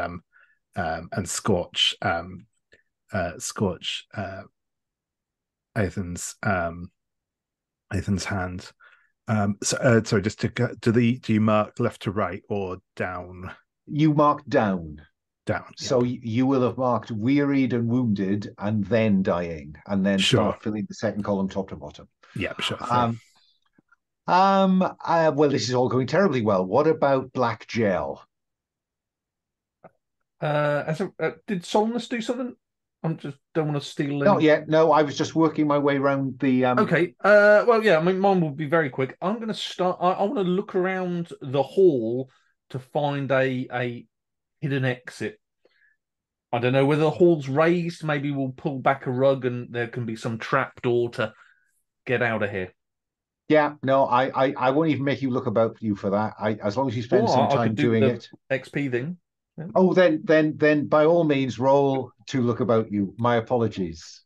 scorch Ethan's hand. So just to go, do you mark left to right or down? You mark down. Down. So you will have marked wearied and wounded, and then dying, and then start filling the second column top to bottom. Yeah, sure. Well, this is all going terribly well. What about black gel? Did Solnus do something? I just don't want to steal. Not yet. No, I was just working my way around the. Okay. Well, yeah. I mean, mine will be very quick. I'm going to start. I want to look around the hall to find a hidden exit. I don't know whether the hall's raised. Maybe we'll pull back a rug and there can be some trapdoor to get out of here. Yeah, no, I won't even make you look about you for that. As long as you spend some time doing it. XP thing. Yeah. Oh, then by all means roll to look about you. My apologies.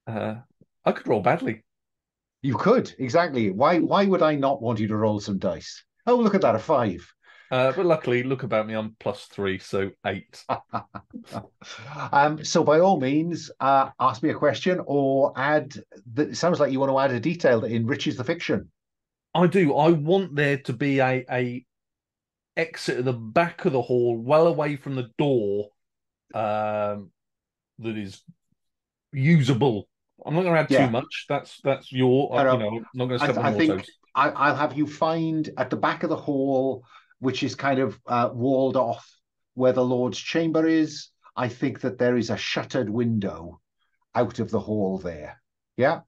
I could roll badly. You could, exactly. Why would I not want you to roll some dice? Oh, look at that, a 5. But luckily, look about me, I'm +3, so 8. So by all means, ask me a question or add. It sounds like you want to add a detail that enriches the fiction. I do. I want there to be a exit at the back of the hall, well away from the door, that is usable. I'm not going to add too much. That's your. I'm not going to step on your toes. I'll have you find at the back of the hall, which is kind of walled off where the Lord's chamber is. I think that there is a shuttered window out of the hall there. Yeah.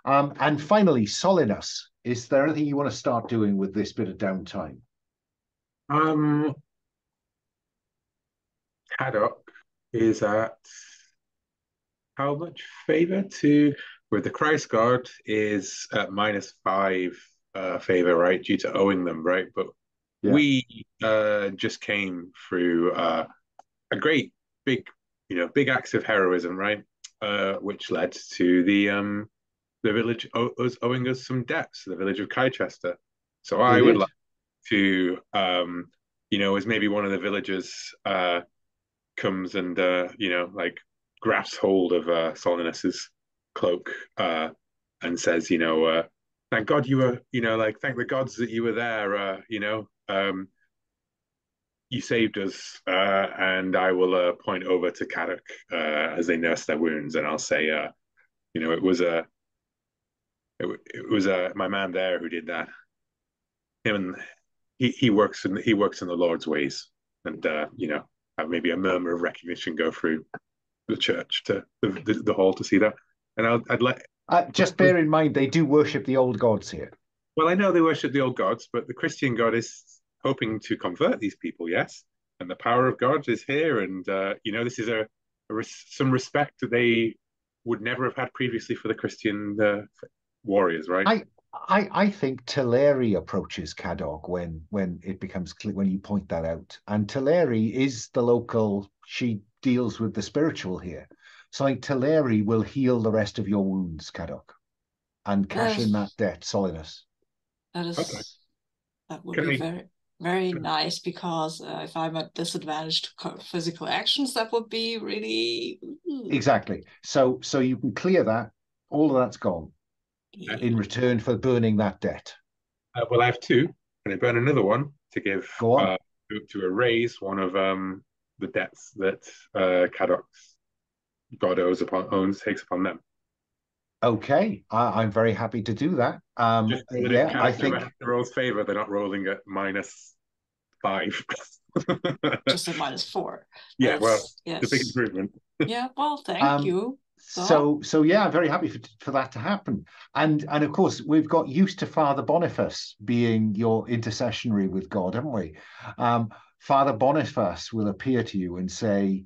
And finally, Solinus, is there anything you want to start doing with this bit of downtime? Caddock is at how much favor to with the Christ God is at -5 favor, right? Due to owing them, right? But Yeah. we just came through a great big, big acts of heroism, right? Which led to the village us owing us some debts, the village of Caicaester. So They I would did. like to, as maybe one of the villagers comes and like grasps hold of Solinus's cloak and says, thank God you were, like thank the gods that you were there, you saved us, and I will point over to Caddock as they nurse their wounds, and I'll say, it was my man there who did that. Him and he works in the Lord's ways, and have maybe a murmur of recognition go through the church to the hall to see that. And I'd let Just bear in mind, they do worship the old gods here. well, I know they worship the old gods, but the Christian God is hoping to convert these people, yes, and the power of God is here, and this is some respect that they would never have had previously for the Christian warriors, right? I think Teleri approaches Cadog when it becomes clear, when you point that out. And Teleri is the local, she deals with the spiritual here. So I think Teleri will heal the rest of your wounds, Cadog, and cash in that debt, Solinus. That would Can be I- very, very nice, because if I'm at disadvantage to physical actions, that would be really Exactly. So you can clear that. All of that's gone in return for burning that debt. Well, I have two. Can I burn another one to give Go on. to erase one of the debts that Caddock's God takes upon them? Okay, I'm very happy to do that. Just so that Yeah, I think if rolls favor, they're not rolling at -5. just a -4. Yeah, well, yes. it's a big improvement. Yeah, well, thank you. so yeah, I'm very happy for that to happen. And of course, we've got used to Father Boniface being your intercessionary with God, haven't we? Father Boniface will appear to you and say,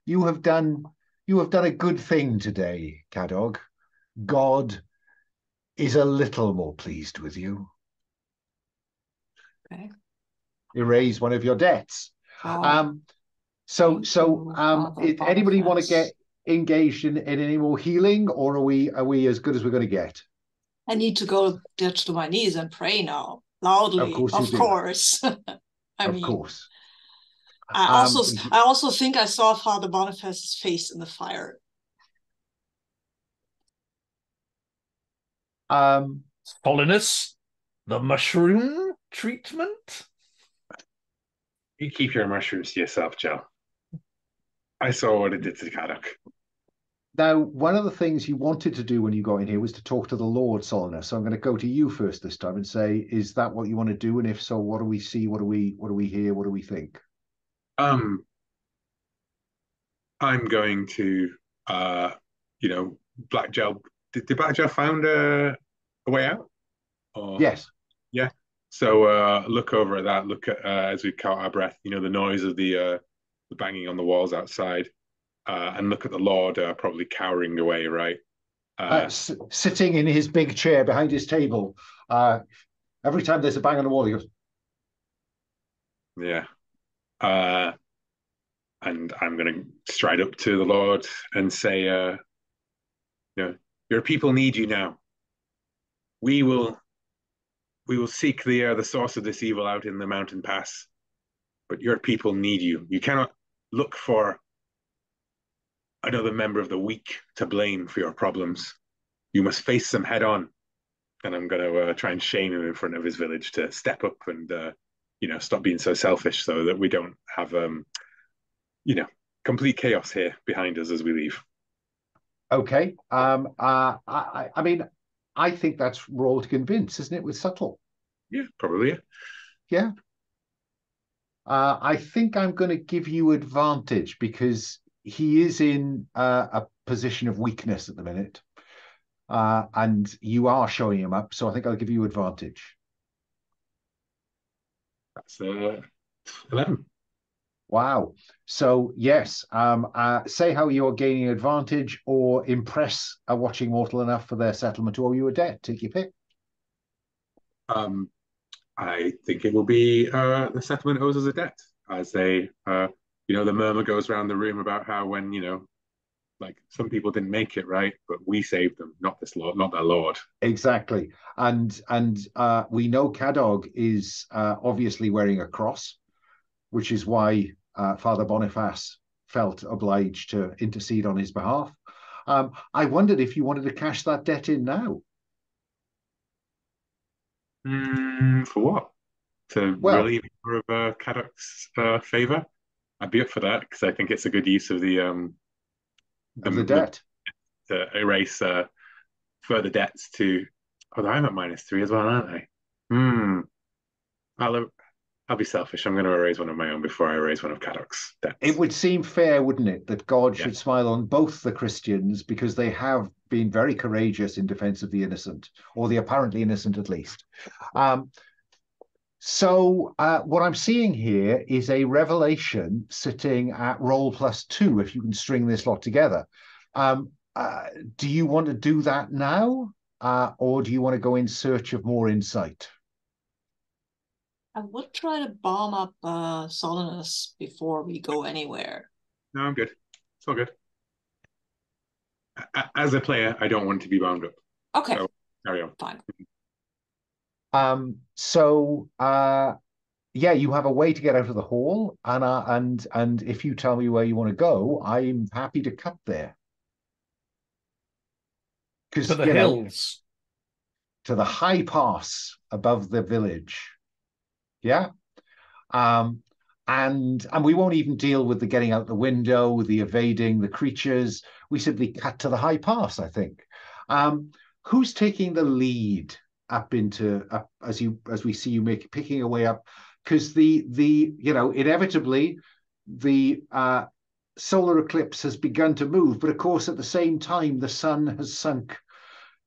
you have done a good thing today, Cadog. God is a little more pleased with you. Okay. Erase one of your debts. Oh, Anybody want to get engaged in any more healing, or are we as good as we're going to get? I need to go get to my knees and pray now, loudly. Of course, of course. Of course. I also think I saw Father Boniface's face in the fire. Solinus, the mushroom treatment. You keep your mushrooms to yourself, Joe. I saw what it did to Caddock. Now, one of the things you wanted to do when you got in here was to talk to the Lord, Solinus. So I'm going to go to you first this time and say, is that what you want to do? And if so, what do we see? What do we hear? What do we think? I'm going to, Black Gel. Did Black Gel found a way out? Or... Yes. Yeah. So look over at that. Look at as we count our breath. The noise of the banging on the walls outside, and look at the Lord probably cowering away. Right. Sitting in his big chair behind his table. Every time there's a bang on the wall, he goes. Yeah. And I'm going to stride up to the Lord and say, your people need you now. We will seek the source of this evil out in the mountain pass, but your people need you. You cannot look for another member of the weak to blame for your problems. You must face them head on. And I'm going to try and shame him in front of his village to step up and stop being so selfish, so that we don't have complete chaos here behind us as we leave. Okay. I mean, I think that's roll to convince, isn't it? With subtle. Yeah, probably. Yeah. I think I'm going to give you advantage because he is in a position of weakness at the minute, and you are showing him up. So I think I'll give you advantage. That's 11. Wow. So yes, say how you're gaining advantage or impress a watching mortal enough for their settlement to owe you a debt. Take your pick. I think it will be the settlement owes us a debt, as they, the murmur goes around the room about how when like some people didn't make it, right, but we saved them, not this lord, not their lord. Exactly, and we know Cadog is obviously wearing a cross, which is why Father Boniface felt obliged to intercede on his behalf. I wondered if you wanted to cash that debt in now. For what? To Well, relieve her of Cadoc's favor? I'd be up for that because I think it's a good use of the debt. to erase further debts to. Oh, I'm at -3 as well, aren't I? I'll be selfish. I'm going to erase one of my own before I erase one of Cadoc's debts. It would seem fair, wouldn't it, that God Yeah. should smile on both the Christians because they have been very courageous in defense of the innocent, or the apparently innocent at least. So what I'm seeing here is a revelation sitting at roll +2, if you can string this lot together. Do you want to do that now, or do you want to go in search of more insight? I would try to bomb up Solinus before we go anywhere. No, I'm good. It's all good. As a player, I don't want to be bound up. Okay. So carry on. Fine. Yeah, you have a way to get out of the hall, and if you tell me where you want to go, I'm happy to cut there. To the hills. To the high pass above the village. Yeah. And we won't even deal with the getting out the window, the evading the creatures. We simply cut to the high pass, I think. Who's taking the lead up as we see you picking your way up? Because inevitably the solar eclipse has begun to move, but of course at the same time the sun has sunk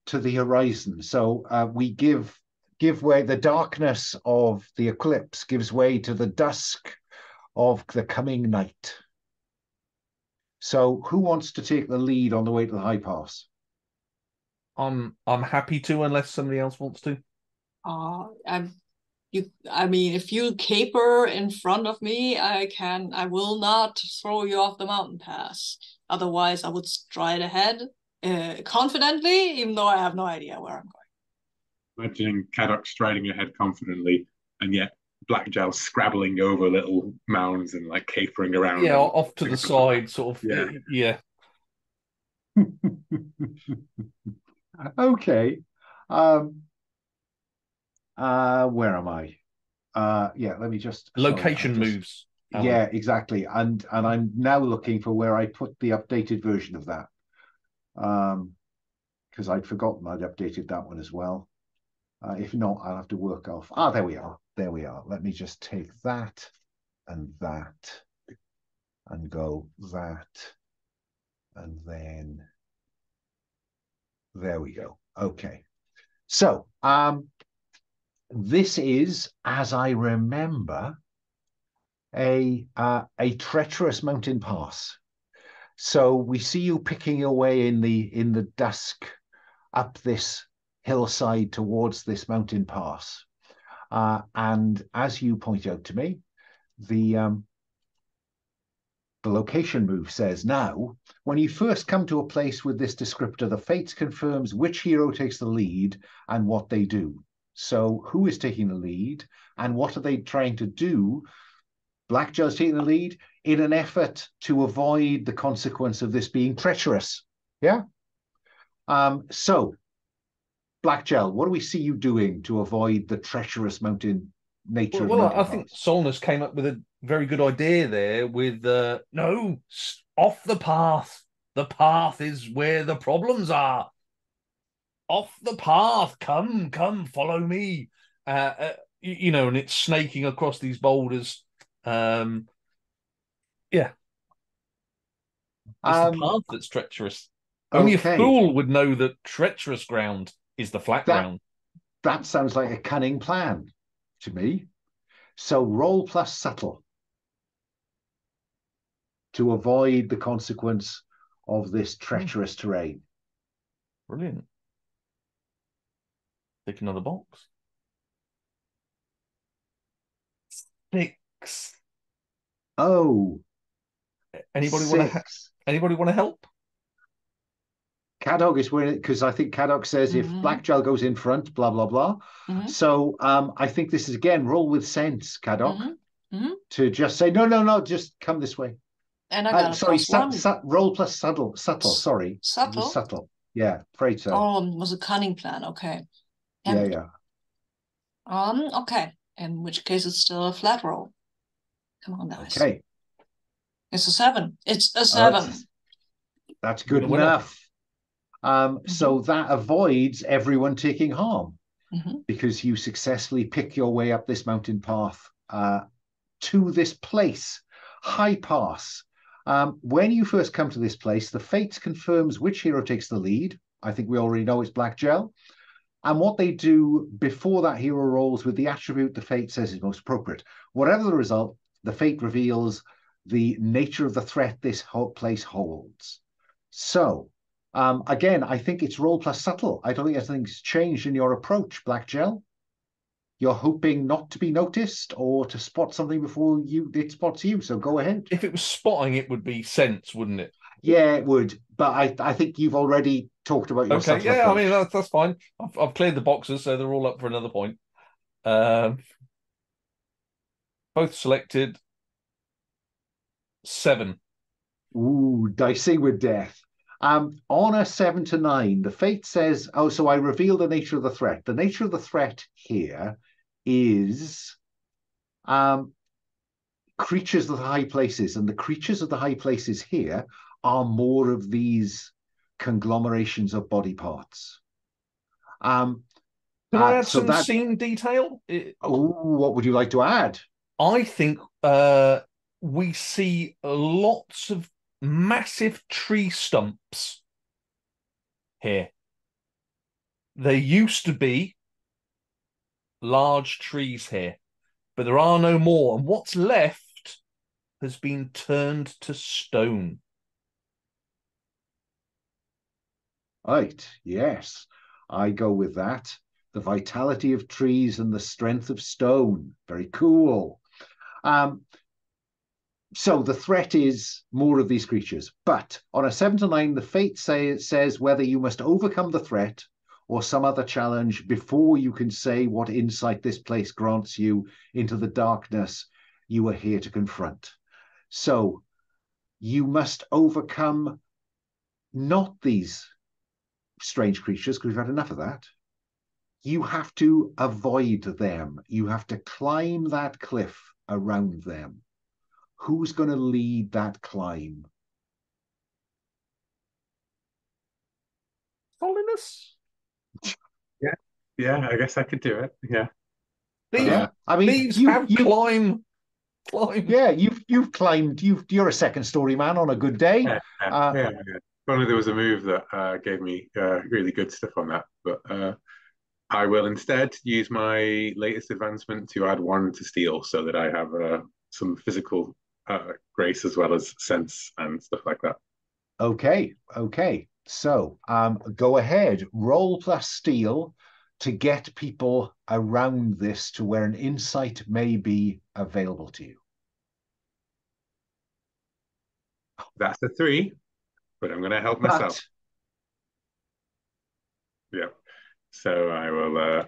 to the horizon. So we give way. The darkness of the eclipse gives way to the dusk of the coming night. So who wants to take the lead on the way to the high pass? I'm happy to, unless somebody else wants to. If you caper in front of me, I will not throw you off the mountain pass. Otherwise, I would stride ahead confidently, even though I have no idea where I'm going. Imagining Cadoc striding ahead confidently, and yet Blackjaw scrabbling over little mounds and like capering around. Yeah, off to the side, sort of. Yeah. Okay. Where am I? Let me just location moves. Alan. Yeah, exactly. And I'm now looking for where I put the updated version of that. Because I'd forgotten I'd updated that one as well. If not, I'll have to work off. There we are. There we are. Let me just take that and go that. And then there we go. Okay. So this is, as I remember, a treacherous mountain pass. So we see you picking your way in the dusk up this hillside towards this mountain pass. And as you point out to me, the location move says, now, when you first come to a place with this descriptor, the Fates confirms which hero takes the lead and what they do. So who is taking the lead and what are they trying to do? Blackjaw's taking the lead in an effort to avoid the consequence of this being treacherous. Yeah? So, Blackjaw, what do we see you doing to avoid the treacherous mountain nature? Well, I think Solnus came up with a very good idea there with no, off the path. The path is where the problems are. Off the path. Come, follow me. And it's snaking across these boulders. Yeah. It's the path that's treacherous. Only a fool would know that treacherous ground is the flat ground. That sounds like a cunning plan to me. So roll +subtle. to avoid the consequence of this treacherous terrain. Brilliant. Take another box. 6. Oh, Anybody want to? 6. Anybody want to help? Cadog is winning because I think Cadog says if Blackgel goes in front, blah blah blah. So I think this is again roll with sense, Cadog, to just say no, just come this way. And I got a +1. Roll plus subtle. Sorry, subtle. It was subtle. Yeah, afraid so. Oh, it was a cunning plan. Okay. Yeah. Okay. In which case, it's still a flat roll. Come on, guys. Okay. It's a 7. It's a 7. That's good enough. So that avoids everyone taking harm because you successfully pick your way up this mountain path to this place, High Pass. When you first come to this place, the fate confirms which hero takes the lead. I think we already know it's Blackgel. And what they do before that hero rolls with the attribute the fate says is most appropriate. Whatever the result, the fate reveals the nature of the threat this place holds. So, again, I think it's roll plus subtle. I don't think anything's changed in your approach, Blackgel. You're hoping not to be noticed or to spot something before it spots you. So go ahead. If it was spotting, it would be sense, wouldn't it? Yeah, it would. But I think you've already talked about your subtle approach. I mean, that's fine. I've cleared the boxes, so they're all up for another point. Both selected. 7. Ooh, dicing with death. On a 7 to 9, the fate says, so I reveal the nature of the threat. The nature of the threat here is creatures of the high places, and the creatures of the high places here are more of these conglomerations of body parts. Can I add some scene detail? What would you like to add? I think we see lots of massive tree stumps here. There used to be large trees here, but there are no more. And what's left has been turned to stone. Right, yes, I go with that. The vitality of trees and the strength of stone. Very cool. So the threat is more of these creatures. But on a 7 to 9, the fate says whether you must overcome the threat or some other challenge before you can say what insight this place grants you into the darkness you are here to confront. So you must overcome not these strange creatures, because we've had enough of that. You have to avoid them. You have to climb that cliff around them. Who's going to lead that climb? Holiness? Yeah, I guess I could do it. Yeah. I mean, climb. Yeah, you've climbed. You're a second story man on a good day. Yeah. If only there was a move that gave me really good stuff on that. But I will instead use my latest advancement to add 1 to steel, so that I have some physical grace as well as sense and stuff like that. Okay. So go ahead, roll plus steel to get people around this to where an insight may be available to you. That's a 3, but I'm going to help myself. Yeah. So I will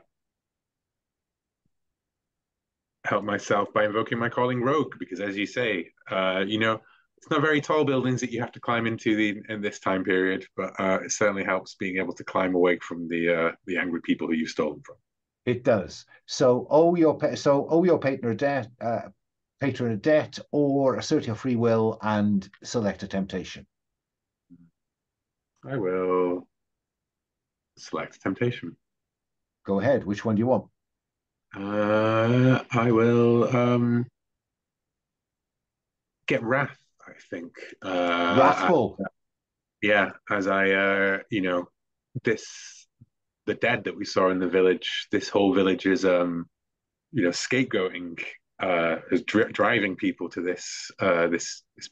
help myself by invoking my calling rogue, because as you say, it's not very tall buildings that you have to climb into in this time period, but it certainly helps being able to climb away from the angry people who you've stolen from. It does. So owe your patron a debt, or assert your free will and select a temptation. I will select temptation. Go ahead. Which one do you want? I will get wrath, I think. Wrathful. As I, the dead that we saw in the village, this whole village is, scapegoating, is driving people to this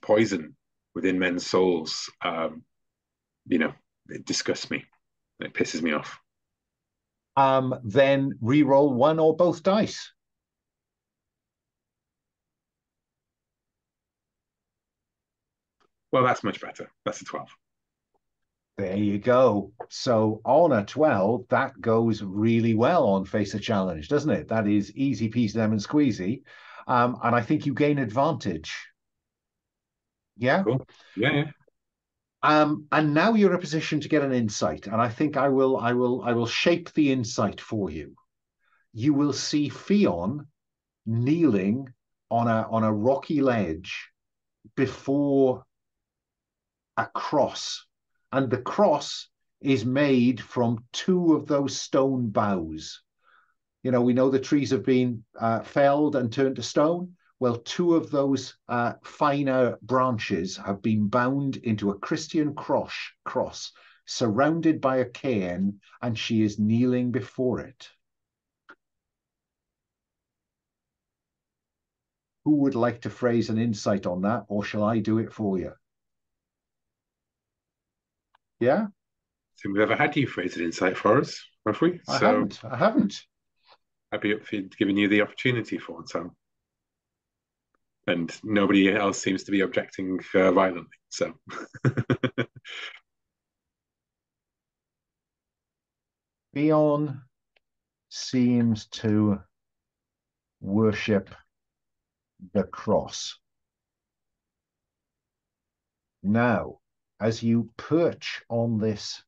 poison within men's souls, it disgusts me. It pisses me off. Then re-roll one or both dice. Well, that's much better. That's a 12. There you go. So on a 12, that goes really well on Face a Challenge, doesn't it? That is easy peasy lemon squeezy. And I think you gain advantage. Yeah? Cool. Yeah. And now you're in a position to get an insight. And I think I will shape the insight for you. You will see Fionn kneeling on a rocky ledge before a cross, and the cross is made from two of those stone boughs. We know the trees have been felled and turned to stone. Well, two of those finer branches have been bound into a Christian cross surrounded by a cairn, and she is kneeling before it. Who would like to phrase an insight on that, or shall I do it for you? Yeah? So we've ever had you phrase an insight for us, have we? I haven't. I'd be up for giving you the opportunity for one, Sam. And nobody else seems to be objecting violently, so. Fionn seems to worship the cross. Now, as you perch on this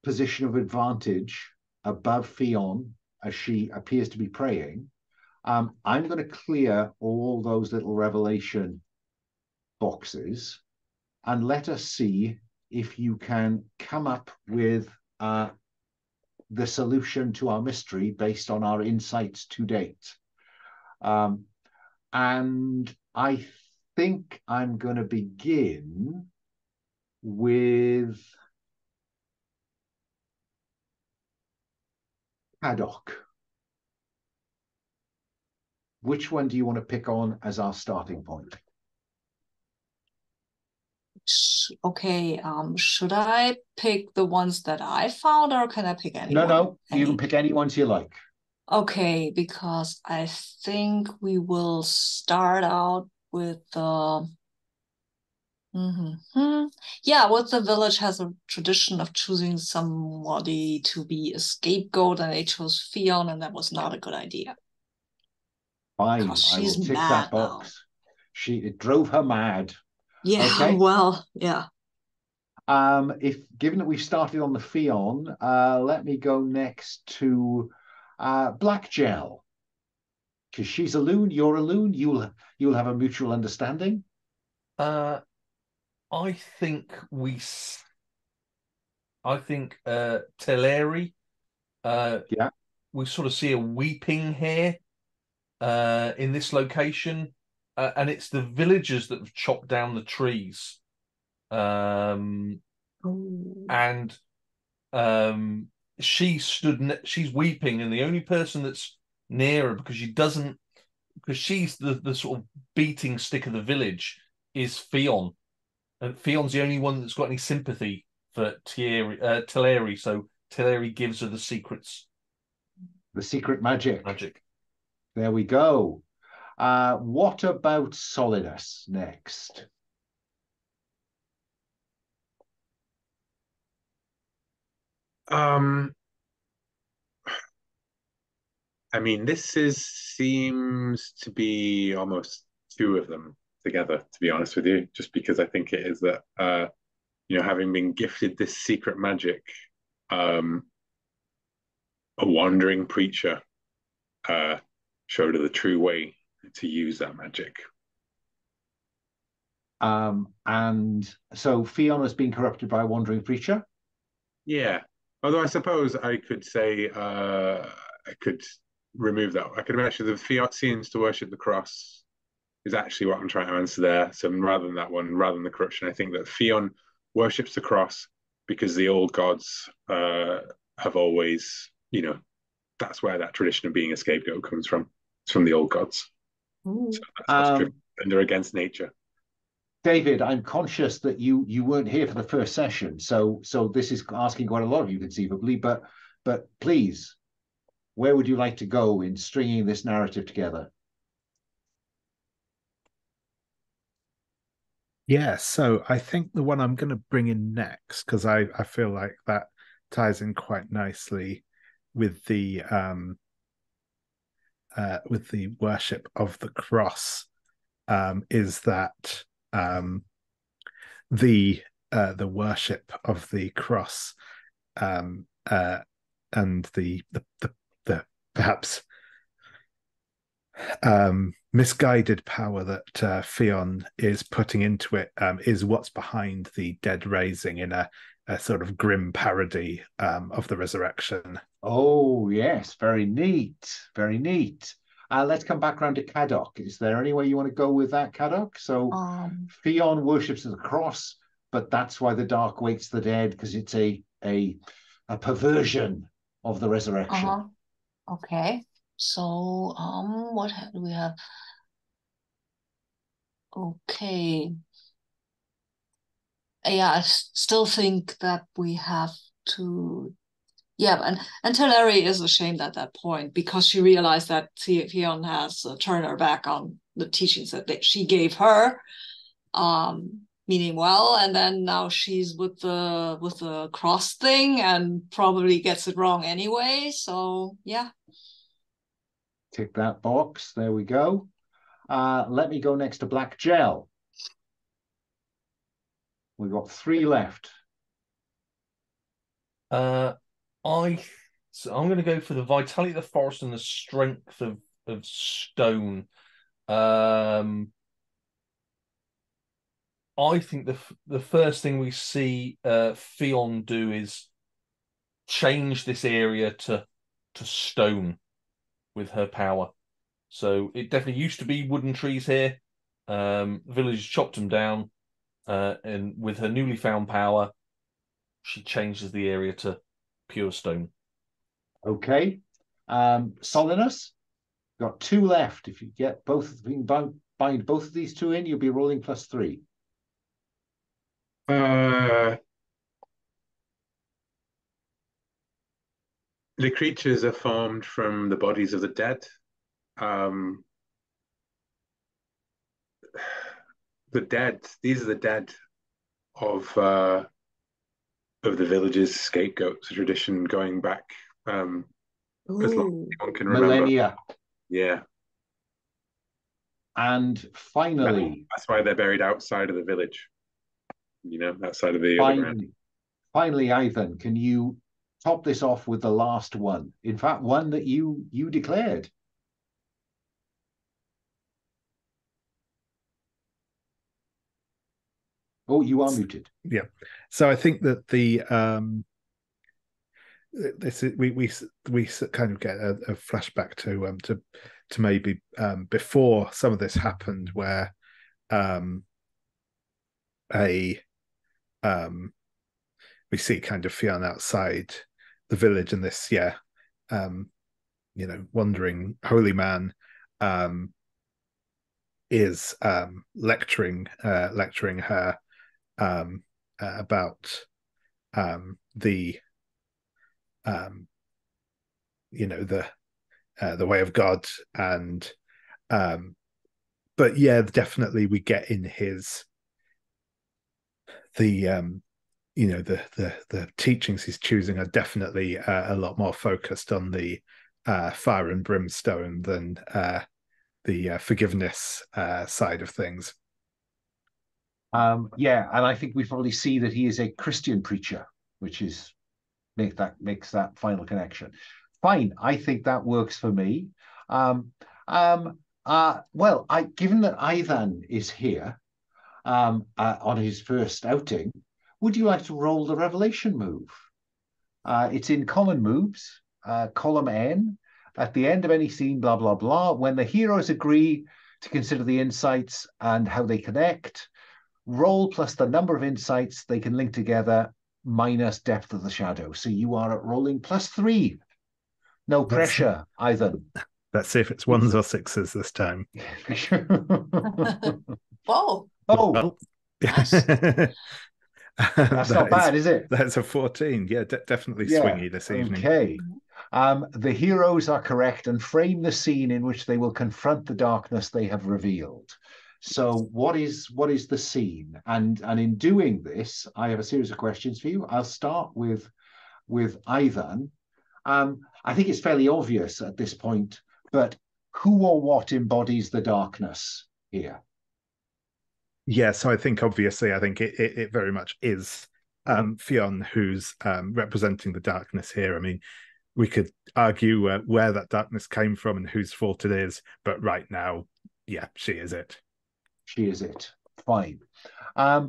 position of advantage above Fionn as she appears to be praying, I'm going to clear all those little revelation boxes and let us see if you can come up with the solution to our mystery based on our insights to date. And I think I'm going to begin with Haddock. Which one do you want to pick on as our starting point? Okay, should I pick the ones that I found, or can I pick any? No, you can pick any ones you like. Okay, because I think we will start out with the with the village has a tradition of choosing somebody to be a scapegoat, and they chose Fionn, and that was not a good idea. Fine, I will tick that box. It drove her mad. Yeah, okay. Well, yeah. Given that we've started on the Fionn, let me go next to Black Gel. Because she's a loon, you're a loon, you'll have a mutual understanding. I think Teleri. Yeah. We sort of see a weeping here in this location, and it's the villagers that have chopped down the trees. And she's weeping, and the only person that's near her, because she's the sort of beating stick of the village, is Fionn. And Fionn's the only one that's got any sympathy for Teleri, so Teleri gives her the secrets. The secret magic. There we go. What about Solidus next? This seems to be almost two of them together, to be honest with you, just because I think it is that, having been gifted this secret magic, a wandering preacher showed her the true way to use that magic. And so Fionn has been corrupted by a wandering preacher? Yeah. Although I suppose I could say, I could remove that. I could imagine the Fiat seems to worship the cross is actually what I'm trying to answer there. So rather than that one, rather than the corruption, I think that Fionn worships the cross because the old gods have always, that's where that tradition of being a scapegoat comes from. It's from the old gods. So that's and they're against nature. David, I'm conscious that you weren't here for the first session, so this is asking quite a lot of you conceivably, but please, where would you like to go in stringing this narrative together? Yeah, so I think the one I'm going to bring in next, because I feel like that ties in quite nicely with the worship of the cross, is that the worship of the cross, and the perhaps misguided power that Fionn is putting into it, is what's behind the dead raising in a sort of grim parody of the resurrection. Oh, yes, very neat, very neat. Let's come back around to Caddoc. Is there any way you want to go with that, Caddoc? So Fionn worships the cross, but that's why the dark wakes the dead, because it's a perversion of the resurrection. Okay. So, what do we have? Okay. Yeah, I still think that we have to. Yeah, and Teleri is ashamed at that point because she realized that Fionn has turned her back on the teachings that she gave her, meaning well, and then now she's with the cross thing and probably gets it wrong anyway. So yeah. Tick that box. There we go. Let me go next to Black Gel. We've got 3 left. So I'm going to go for the vitality of the forest and the strength of stone. I think the first thing we see Fionn do is change this area to stone with her power. So it definitely used to be wooden trees here. The villagers chopped them down, and with her newly found power, she changes the area to pure stone. Okay. Solinus, got 2 left. If you get both, if you can bind both of these 2 in, you'll be rolling +3. The creatures are formed from the bodies of the dead. The dead. These are the dead of the village's scapegoats. A tradition going back as long as anyone can remember. Millennia. Yeah. And finally, that's why they're buried outside of the village. You know, outside of the finally, Ivan, can you top this off with the last one? In fact, one that you declared. Oh, you are muted. Yeah. So I think that the this is, we kind of get a flashback to maybe before some of this happened, where we see kind of Fionn outside the village, and this wandering holy man is lecturing her about the way of God, and but yeah, definitely we get in his the teachings he's choosing are definitely a lot more focused on the fire and brimstone than the forgiveness side of things. Yeah, and I think we probably see that he is a Christian preacher, which is makes that final connection. Fine, I think that works for me. Well, given that Ivan is here on his first outing, would you like to roll the revelation move? It's in common moves, column N. At the end of any scene, blah, blah, blah, when the heroes agree to consider the insights and how they connect, roll plus the number of insights they can link together minus depth of the shadow. So you are at rolling +3. No pressure, Ivan. Let's see if it's ones or sixes this time. Whoa. Oh, Well, Nice. that's not bad, is it? That's a 14. Yeah, definitely Yeah. swingy this evening. Okay. The heroes are correct and frame the scene in which they will confront the darkness they have revealed. So what is the scene? And in doing this, I have a series of questions for you. I'll start with Ivan. I think it's fairly obvious at this point, but who or what embodies the darkness here? Yeah, so I think obviously, it very much is Fionn who's representing the darkness here. I mean, we could argue where that darkness came from and whose fault it is, but right now, yeah, she is it. She is it. Fine. Let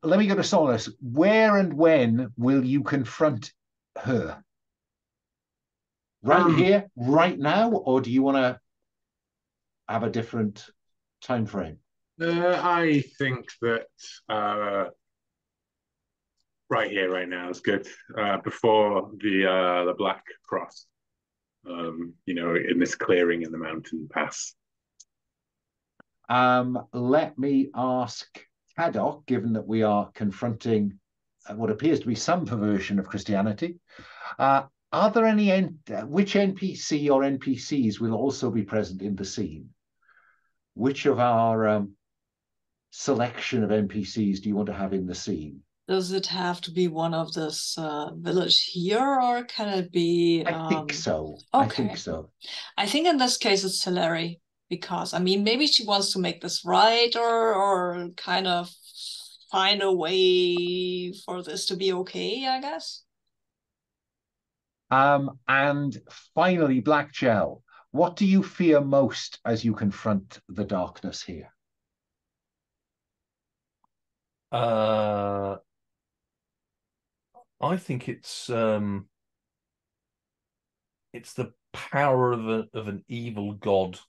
me go to Solus. Where and when will you confront her? Right here, right now, or do you want to have a different time frame? I think that right here, right now is good. Before the Black Cross, in this clearing in the mountain pass. Let me ask Caddoc, given that we are confronting what appears to be some perversion of Christianity, are there any, which NPC or NPCs will also be present in the scene? Which of our selection of NPCs do you want to have in the scene? Does it have to be one of this village here, or can it be? I think so. Okay. I think so. I think in this case it's Teleri, because I mean maybe she wants to make this right, or kind of find a way for this to be okay, I guess. And finally, Black Gel, what do you fear most as you confront the darkness here? I think it's the power of an evil god.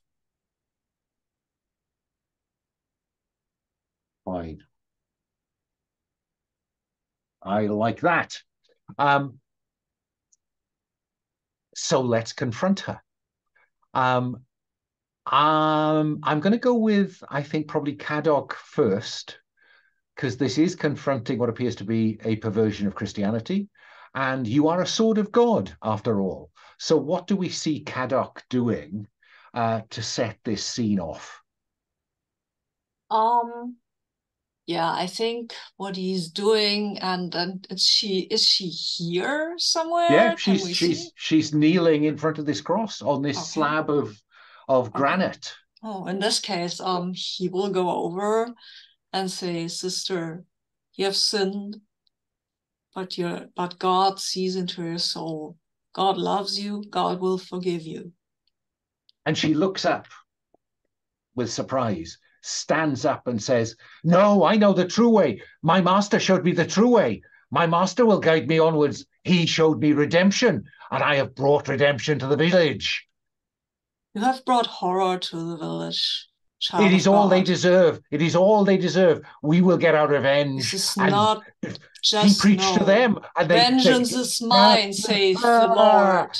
Fine. I like that. So let's confront her. I'm going to go with, I think, probably Caddoc first, because this is confronting what appears to be a perversion of Christianity, and you are a sword of God, after all. So what do we see Caddoc doing to set this scene off? Yeah, I think what he's doing, and is she here somewhere? Yeah, Can we see? she's kneeling in front of this cross on this slab of granite. Oh, in this case, he will go over and say, "Sister, you have sinned, but God sees into your soul. God loves you. God will forgive you." And she looks up with surprise, stands up and says, "No, I know the true way. My master showed me the true way. My master will guide me onwards. He showed me redemption, and I have brought redemption to the village." You have brought horror to the village. It is all they deserve. It is all they deserve. We will get our revenge. This is and not just he preached to them, and they vengeance say, is mine, says the Lord.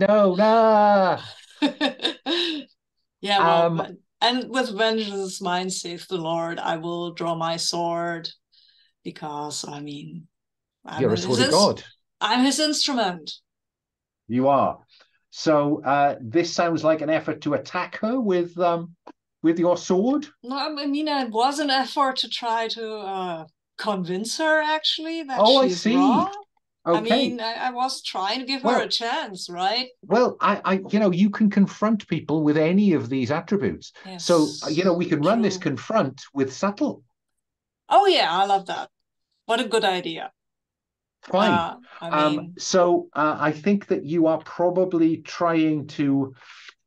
No. Yeah, well, and with vengeance is mine, says the Lord, I will draw my sword, because I mean, you're a sword of God. I'm his instrument. You are. So this sounds like an effort to attack her with your sword. No, I mean it was an effort to try to convince her actually that she's wrong. Okay. I mean, I was trying to give her a chance, right? Well, you can confront people with any of these attributes. Yes, so, we can run this confront with subtle. Oh, yeah, I love that. What a good idea. Fine. I think that you are probably trying to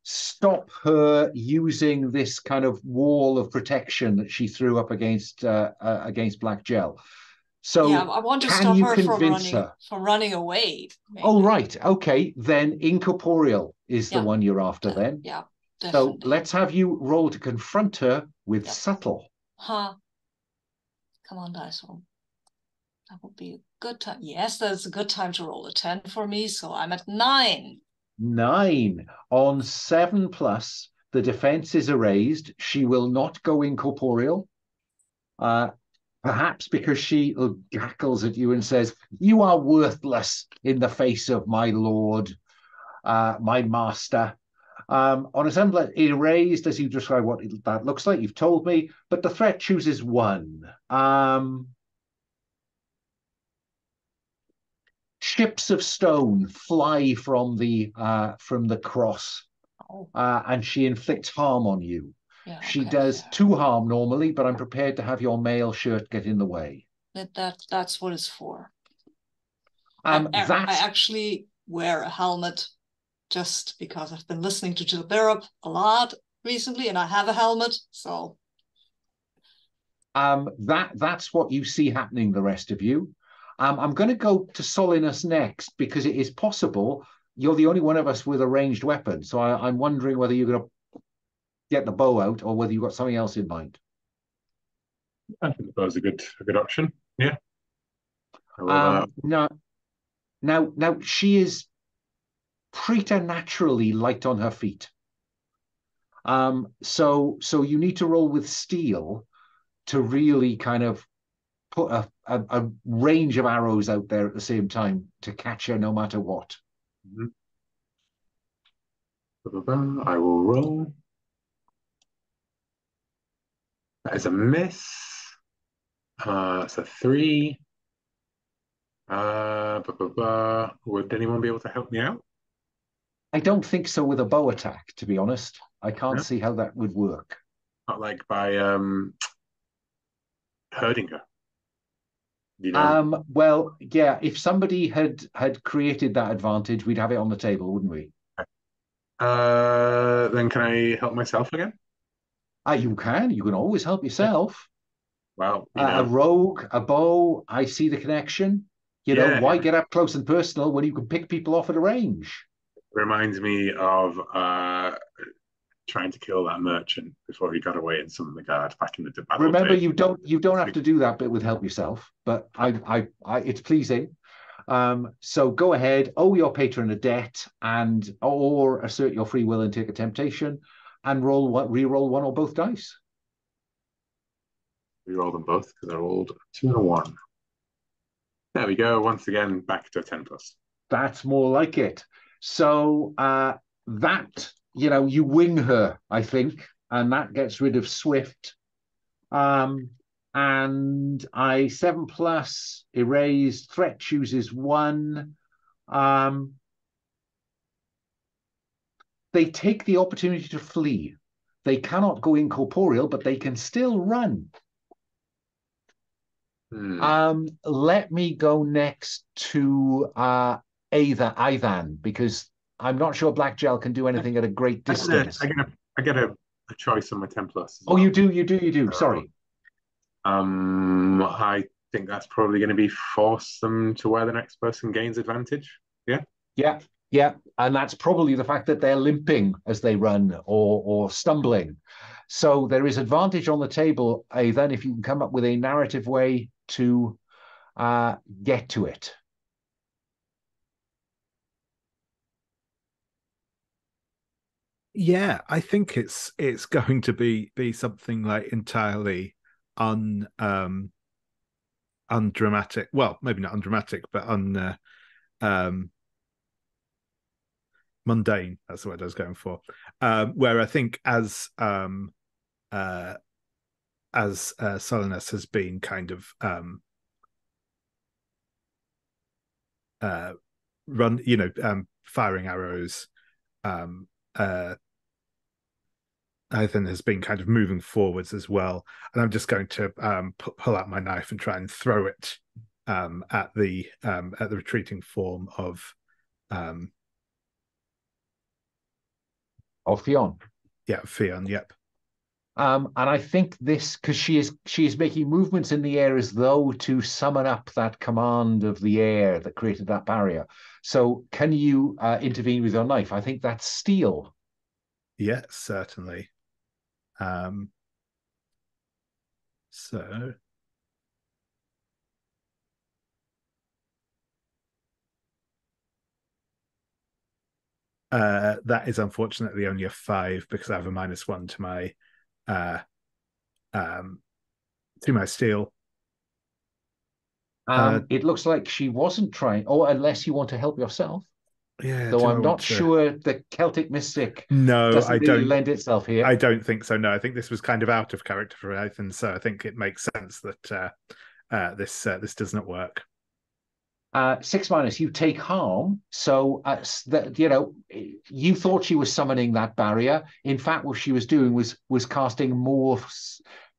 stop her using this kind of wall of protection that she threw up against Black Gel. So yeah, I want to stop her from running away. Maybe. Oh, right. Okay. Then incorporeal is the one you're after then. Yeah, definitely. So let's have you roll to confront her with subtle. Huh. Come on, dice roll. That would be a good time. Yes, that's a good time to roll a 10 for me. So I'm at 9. 9. On 7 plus, the defense is erased. She will not go incorporeal. Perhaps because she cackles at you and says, "You are worthless in the face of my lord, my master." On a 7 plus, erased, as you describe what that looks like. You've told me, but the threat chooses 1. Ships of stone fly from the cross, and she inflicts harm on you. Yeah, She okay, does fair. 2 harm normally, but I'm prepared to have your mail shirt get in the way. That's what it's for. That I actually wear a helmet just because I've been listening to Jill Barrett a lot recently, and I have a helmet, so. That's what you see happening, the rest of you. I'm going to go to Solinus next because it is possible you're the only one of us with a ranged weapon. So I'm wondering whether you're going to get the bow out or whether you've got something else in mind. I think that was a good option. Yeah. Now she is preternaturally light on her feet. So you need to roll with steel to really kind of put a range of arrows out there at the same time to catch her no matter what. I will roll. That is a miss. It's a 3. Would anyone be able to help me out? I don't think so with a bow attack, to be honest. I can't No? see how that would work. Not like by hurting her. You know? Well, yeah, if somebody had created that advantage, we'd have it on the table, wouldn't we? Then can I help myself again? You can. You can always help yourself. Well, A rogue, a bow, I see the connection. Why get up close and personal when you can pick people off at a range? Reminds me of trying to kill that merchant before he got away and summoned the guard back in the battle. Remember, you don't have to do that bit with help yourself, but I it's pleasing. So go ahead, owe your patron a debt, or assert your free will and take a temptation, and re-roll 1 or both dice. Re-roll them both because I rolled 2 and a 1. There we go. Once again, back to 10 plus. That's more like it. So that you wing her, I think, and that gets rid of Swift. And 7 plus erased. Threat chooses 1. They take the opportunity to flee. They cannot go incorporeal, but they can still run. Let me go next to Ivan, because I'm not sure Black Gel can do anything at a great distance. I get a choice on my 10 plus. Oh, well. You do. Sorry. I think that's probably going to be force them to where the next person gains advantage. Yeah, and that's probably the fact that they're limping as they run or stumbling. So there is advantage on the table, then if you can come up with a narrative way to get to it. Yeah, I think it's going to be something like entirely undramatic. Well, maybe not undramatic, but mundane. That's the word I was going for. Where I think as Solinus has been kind of firing arrows. Ethan has been kind of moving forwards as well, and I'm just going to pull out my knife and try and throw it at the retreating form of Fionn. Yeah, Fionn. Yep. And I think this, because she is making movements in the air as though to summon up that command of the air that created that barrier. So can you intervene with your knife? I think that's steel. Yes, certainly. So That is unfortunately only a 5 because I have a -1 to my steel. It looks like she wasn't trying, or unless you want to help yourself. Yeah, Though I'm not sure the Celtic mystic doesn't really lend itself here. I don't think so. No, I think this was kind of out of character for Ethan, so I think it makes sense that this does not work. 6-, you take harm. So you thought she was summoning that barrier. In fact, what she was doing was casting more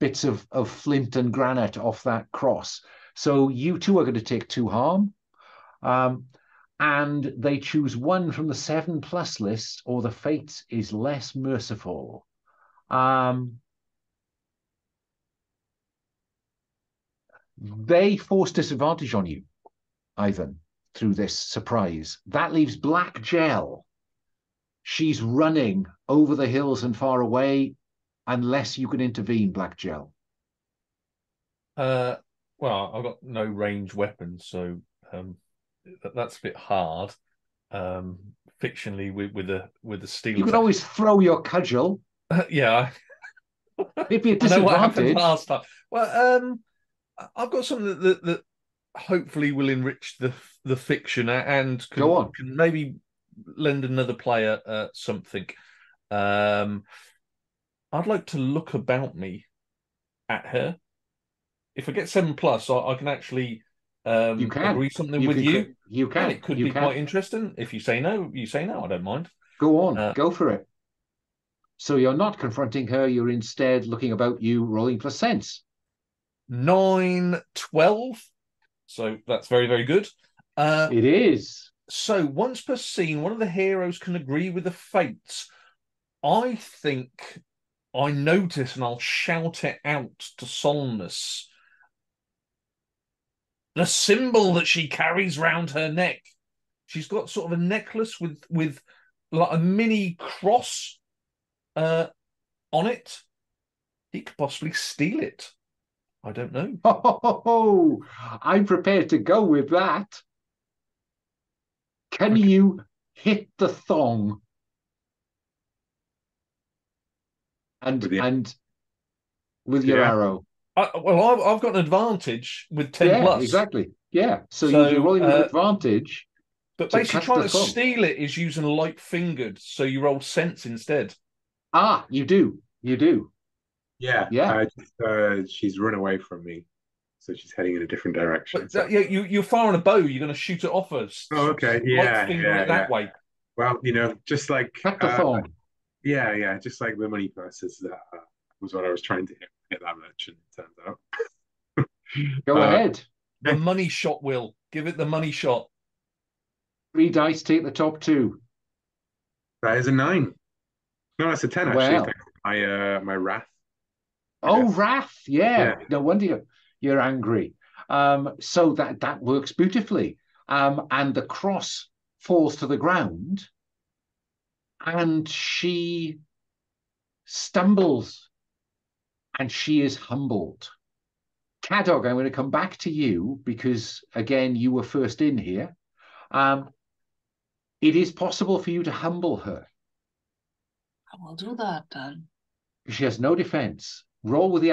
bits of flint and granite off that cross. So you two are going to take 2 harm. And they choose 1 from the 7+ list, or the fate is less merciful. They force disadvantage on you, Ivan, through this surprise. That leaves Black Gel. She's running over the hills and far away, unless you can intervene, Black Gel. Well, I've got no ranged weapons, so that's a bit hard. Fictionally, with a steel. You can always throw your cudgel. Yeah, it'd be a disadvantage. I know what happened last time. Well, I've got something that hopefully will enrich the fiction and can maybe lend another player something. I'd like to look about me at her. If I get 7+, I can actually agree something with you. You can. And it could be quite interesting. If you say no, you say no. I don't mind. Go on. Go for it. So you're not confronting her. You're instead looking about you, rolling plus sense. 9, 12. So that's very, very good. It is. So once per scene, one of the heroes can agree with the fates. I think I notice, and I'll shout it out to Solnus. The symbol that she carries round her neck. She's got sort of a necklace with like a mini cross on it. He could possibly steal it. I don't know. Oh, I'm prepared to go with that. Can you hit the thong? And with your arrow. Well, I've got an advantage with 10+. Yeah, exactly. Yeah. So you're rolling with advantage. But basically trying to steal it is using light fingered, so you roll sense instead. Ah, you do. You do. Yeah. She's run away from me, so she's heading in a different direction. But you're firing a bow. You're going to shoot it off us. Oh, okay. That way. Well, just like cut the thong. Yeah, just like the money purses. That was what I was trying to hit that merchant. It turns out. Go ahead. The money shot, Will. Give it the money shot. 3 dice, take the top 2. That is a 9. No, that's a 10 actually. My wrath. Oh, wrath! Yeah. No wonder you're angry. So that works beautifully. And the cross falls to the ground, and she stumbles, and she is humbled. Cadog, I'm going to come back to you because, again, you were first in here. It is possible for you to humble her. I will do that then. She has no defense. Roll with the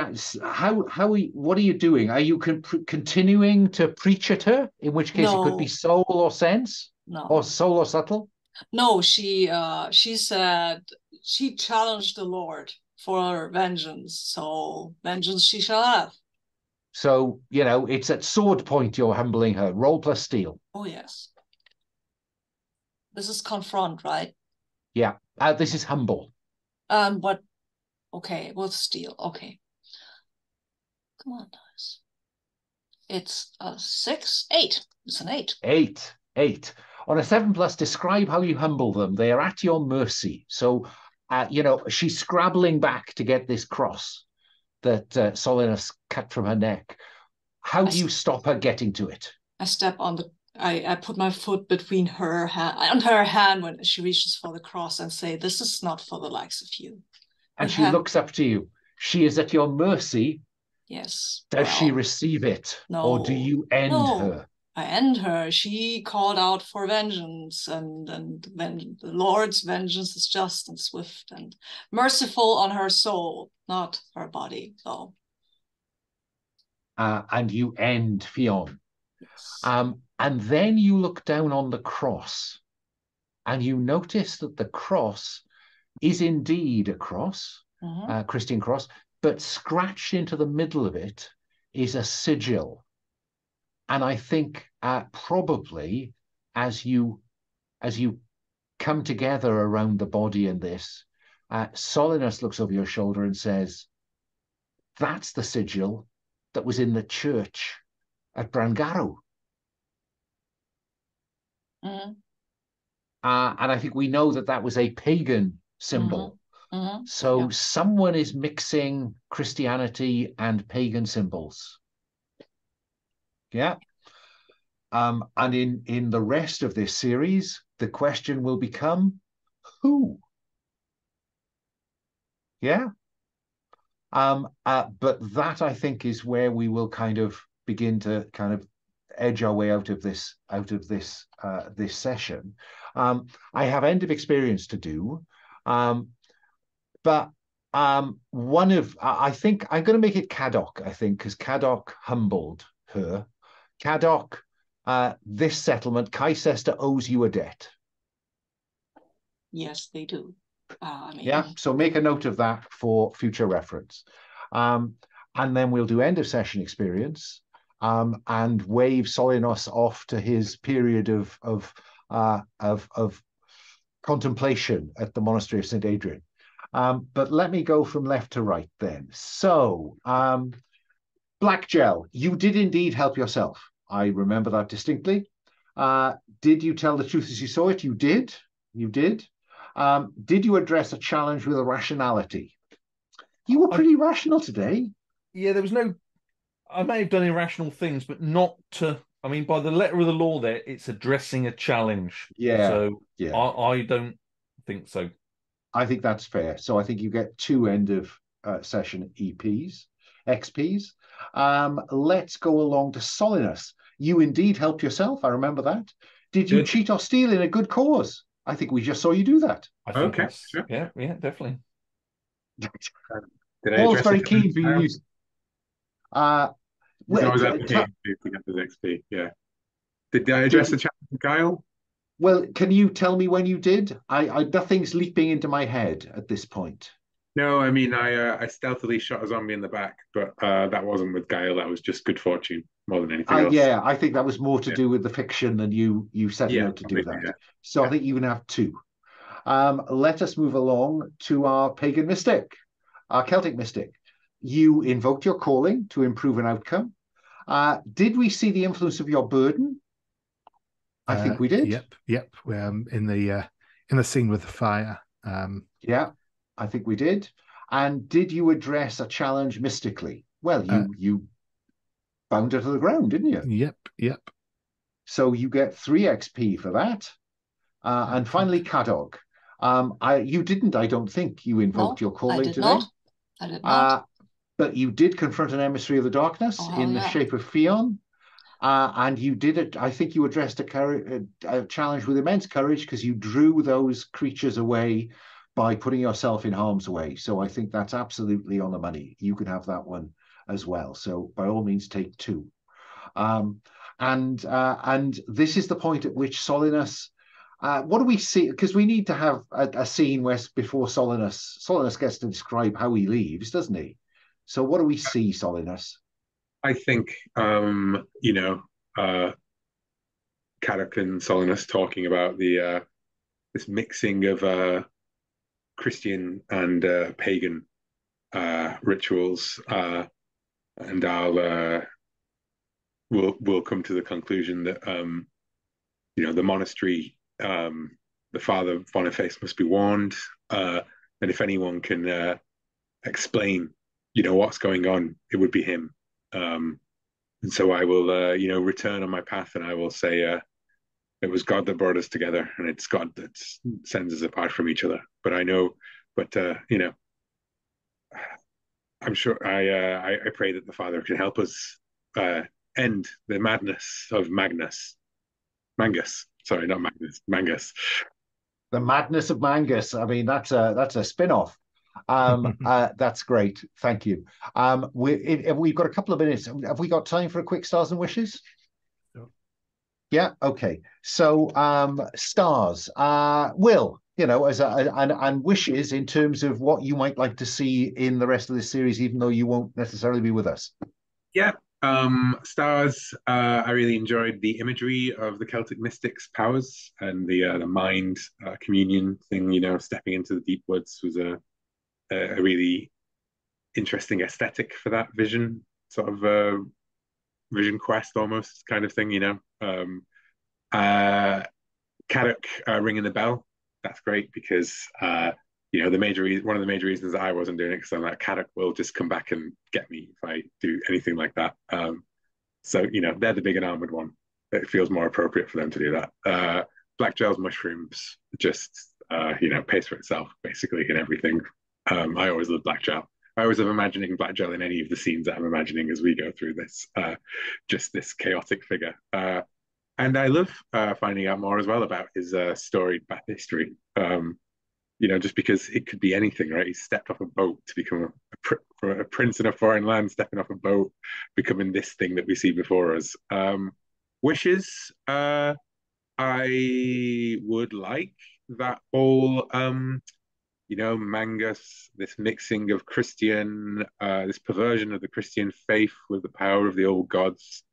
what are you doing? Are you continuing to preach at her? In which case it could be soul or sense, or soul or subtle. No, she said she challenged the Lord for vengeance, so vengeance she shall have. So it's at sword point you're humbling her. Roll plus steel. Oh yes. This is confront, right? Yeah. This is humble. But okay, we'll steal. Okay. Come on, guys. It's a 6, 8. It's an 8. 8. On a 7+, describe how you humble them. They are at your mercy. So, she's scrabbling back to get this cross that Solinus cut from her neck. How do you stop her getting to it? I step on I put my foot between her hand when she reaches for the cross and say, "This is not for the likes of you." And she looks up to you. She is at your mercy. Yes. Does she receive it? No. Or do you end her? end her. She called out for vengeance, and the Lord's vengeance is just and swift and merciful on her soul, not her body. So, and you end Fionn. yes. And then you look down on the cross, and you notice that the cross is indeed a cross, Christian cross, but scratched into the middle of it is a sigil. And I think probably as you come together around the body in this, Solinus looks over your shoulder and says, that's the sigil that was in the church at Brangaro. And I think we know that that was a pagan symbol. So someone is mixing Christianity and pagan symbols. Yeah. And in the rest of this series, the question will become, who? Yeah. But that, I think, is where we will kind of begin to kind of edge our way out of this this session. I have end of experience to do, but one of I think I'm going to make it Caddoc. I think because Caddoc humbled her. Caddoc, this settlement, Caicaester owes you a debt. Yes, they do. Yeah, so make a note of that for future reference. And then we'll do end of session experience and wave Solinos off to his period of contemplation at the monastery of St. Adrian. But let me go from left to right then. So, Black Gel, you did indeed help yourself. I remember that distinctly. Did you tell the truth as you saw it? You did. You did. Did you address a challenge with a rationality? You were pretty rational today. Yeah, there was no... I may have done irrational things, but not to... I mean, by the letter of the law there, it's addressing a challenge. Yeah. So yeah. I don't think so. I think that's fair. So I think you get 2 end of session XPs. Let's go along to Solinus. You indeed helped yourself. I remember that. Did you cheat or steal in a good cause? I think we just saw you do that. I think sure. Yeah, definitely. Paul's very keen for you. To get this XP. Yeah. Did I address the challenge with Guile? Well, can you tell me when you did? Nothing's leaping into my head at this point. No, I mean, I stealthily shot a zombie in the back, but that wasn't with Guile. That was just good fortune more than anything else. Yeah, I think that was more to do with the fiction than you setting out to do that. Yeah. So I think you can have 2. Let us move along to our pagan mystic, our Celtic mystic. You invoked your calling to improve an outcome. Did we see the influence of your burden? I think we did. Yep. In the scene with the fire. Yeah, I think we did. And did you address a challenge mystically? Well, you bound her to the ground, didn't you? Yep. So you get 3 XP for that. And finally, Cadog. You didn't, I don't think, you invoked your calling today. I did not. But you did confront an emissary of the darkness in the shape of Fionn. And you did it. I think you addressed a challenge with immense courage because you drew those creatures away by putting yourself in harm's way. So I think that's absolutely on the money. You can have that one as well. So by all means, take 2. And this is the point at which Solinus. What do we see? Because we need to have a scene where before Solinus gets to describe how he leaves, doesn't he? So what do we see, Solinus? I think, Caddoc and Solinus talking about this mixing of Christian and pagan rituals, and we'll come to the conclusion that the monastery, the Father Boniface must be warned, and if anyone can explain, what's going on, it would be him. And so I will, return on my path, and I will say, it was God that brought us together, and it's God that sends us apart from each other. But I know, I'm sure I pray that the Father can help us end the madness of Mangus. Sorry, not Magnus. Mangus. The Madness of Mangus. I mean, that's a spin-off. That's great. Thank you. We've got a couple of minutes. Have we got time for a quick stars and wishes? Sure. Yeah. Okay. So stars. Will, and wishes in terms of what you might like to see in the rest of this series, even though you won't necessarily be with us. Yeah. Stars. I really enjoyed the imagery of the Celtic mystics' powers and the mind communion thing. Stepping into the deep woods was a really interesting aesthetic for that vision, sort of vision quest almost kind of thing. Caddock ringing the bell. That's great because one of the major reasons that I wasn't doing it because I'm like Caddock will just come back and get me if I do anything like that. So they're the big and armored one. It feels more appropriate for them to do that. Black Gels mushrooms just pays for itself basically in everything. I always love Black Gel. I always am imagining Black Gel in any of the scenes that I'm imagining as we go through this. Just this chaotic figure. And I love finding out more as well about his storied back history. Just because it could be anything, right? He stepped off a boat to become a prince in a foreign land, stepping off a boat, becoming this thing that we see before us. Wishes, I would like that whole, Mangus, this mixing of Christian, this perversion of the Christian faith with the power of the old gods,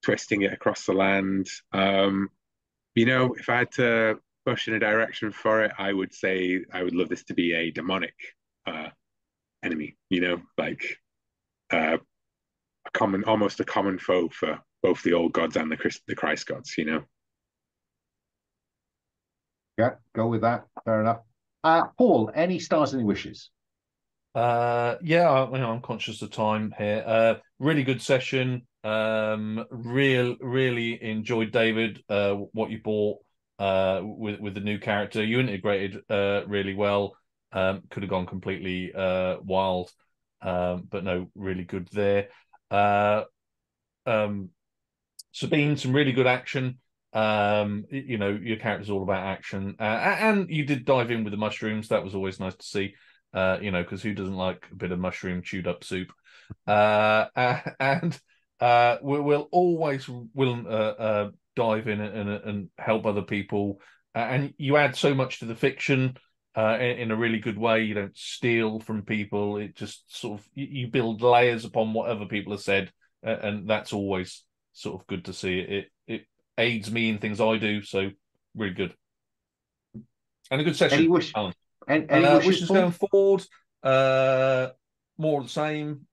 twisting it across the land. If I had to push in a direction for it, I would say I would love this to be a demonic enemy, almost a common foe for both the old gods and the Christ gods, Yeah, go with that. Fair enough. Paul, any stars, any wishes? I'm conscious of time here. Really good session. Really enjoyed, David, what you bought with the new character. You integrated really well. Could have gone completely wild, but no, really good there. Sabine, some really good action. Your character's all about action, and you did dive in with the mushrooms. That was always nice to see. Because who doesn't like a bit of mushroom chewed up soup? And we'll always dive in and help other people. And you add so much to the fiction in a really good way. You don't steal from people. It just sort of you build layers upon what other people have said, and that's always sort of good to see. It aids me in things I do, so really good. And a good session, Alan. Any wishes going forward? More of the same.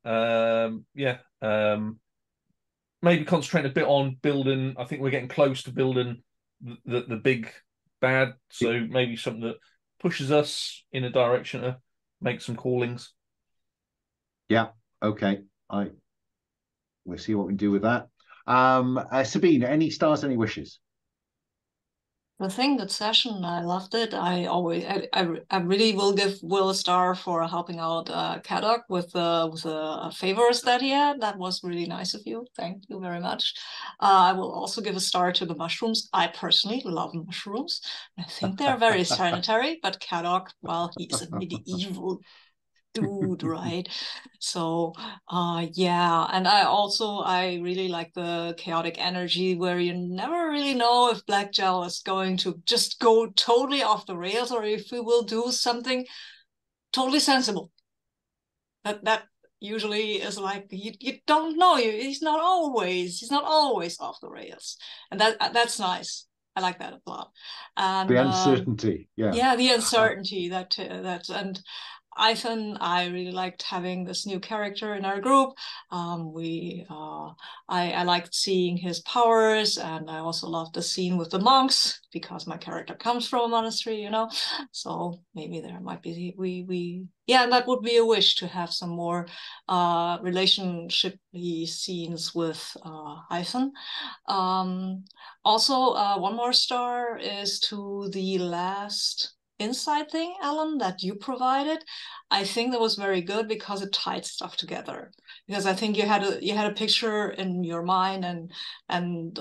Maybe concentrate a bit on building. I think we're getting close to building the big bad. So maybe something that pushes us in a direction to make some callings. Yeah. Okay. We'll see what we can do with that. Sabine, any stars, any wishes? The thing, that session, I loved it. I really will give Will a star for helping out Caddock with the favors that he had. That was really nice of you. Thank you very much. I will also give a star to the mushrooms. I personally love mushrooms. I think they're very sanitary, but Caddock, well, he's a medieval dude, right? So and I really like the chaotic energy where you never really know if Black Gel is going to just go totally off the rails or if we will do something totally sensible. That usually is like you don't know. He's not always off the rails, and that's nice. I like that a lot. And the uncertainty, the uncertainty and Ethan, I really liked having this new character in our group. I liked seeing his powers, and I also loved the scene with the monks because my character comes from a monastery, So maybe there might be and that would be a wish to have some more relationship-y scenes with Ethan. Also, one more star is to the last inside thing, Alan, that you provided, I think that was very good because it tied stuff together. Because I think you had a picture in your mind, and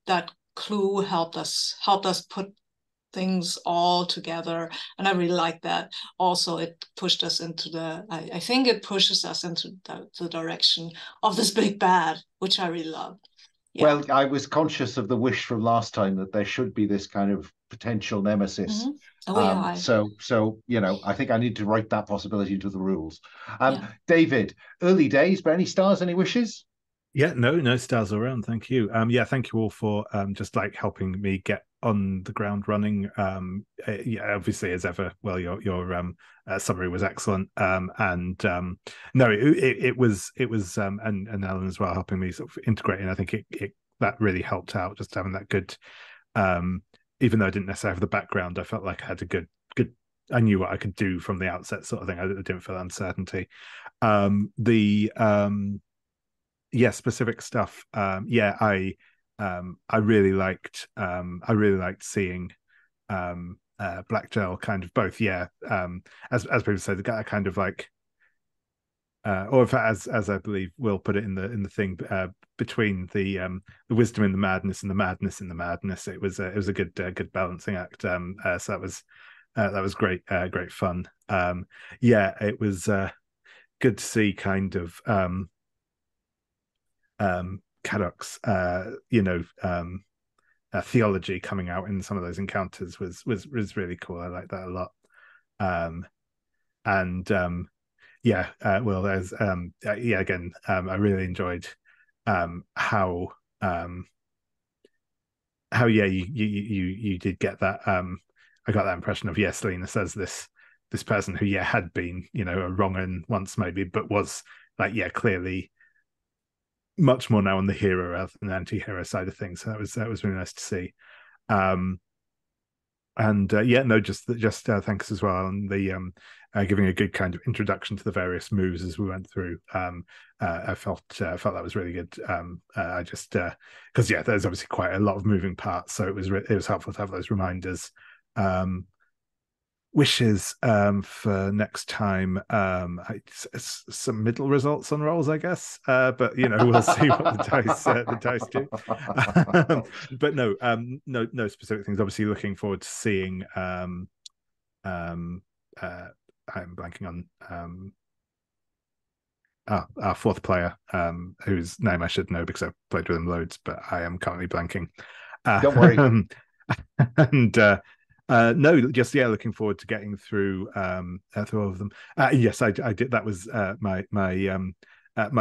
that clue helped us put things all together, and I really like that. Also, it pushed us into I think it pushes us into the direction of this big bad, which I really love. Yeah. Well, I was conscious of the wish from last time that there should be this kind of potential nemesis. Mm-hmm. Oh, yeah. So I think I need to write that possibility into the rules. Yeah. David, early days, but any stars, any wishes? Yeah, no stars around. Thank you. Yeah, thank you all for just like helping me get on the ground running. Yeah, obviously as ever. Well, your summary was excellent. And no, it was and Alan as well helping me sort of integrate. And I think it that really helped out, just having that good. Even though I didn't necessarily have the background, I felt like I had a good. I knew what I could do from the outset, sort of thing. I didn't feel uncertainty. Yeah, specific stuff. Yeah, I really liked seeing Black Gel kind of both. Yeah, as people say, the guy kind of like, or in fact, as I believe Will put it in the thing, between the wisdom in the madness and the madness in the madness. It was a good balancing act. So that was great fun. Yeah, it was good to see kind of. Cadoc's theology coming out in some of those encounters was really cool. I like that a lot. Well, there's again, I really enjoyed how you did get that. I got that impression of, yes, Lena says this person who had been a wrong un once maybe, but was like clearly much more now on the hero rather than the anti-hero side of things. So that was really nice to see. Just thanks as well, and the giving a good kind of introduction to the various moves as we went through. I felt that was really good. I just because there's obviously quite a lot of moving parts, so it was helpful to have those reminders. Wishes for next time, some middle results on rolls, I guess, but we'll see what the dice do. But no specific things. Obviously looking forward to seeing I'm blanking on our fourth player, whose name I should know because I've played with him loads, but I am currently blanking. Don't worry. And looking forward to getting through all of them. Yes, I did. That was my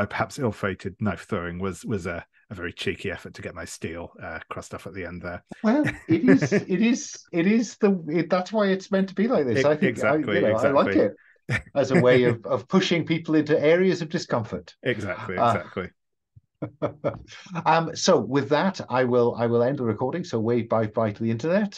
perhaps ill-fated knife throwing was a very cheeky effort to get my steel crossed off at the end there. Well, it is that's why it's meant to be like this. I think exactly. I like it as a way of pushing people into areas of discomfort. Exactly. So with that, I will end the recording. So wave bye to the internet.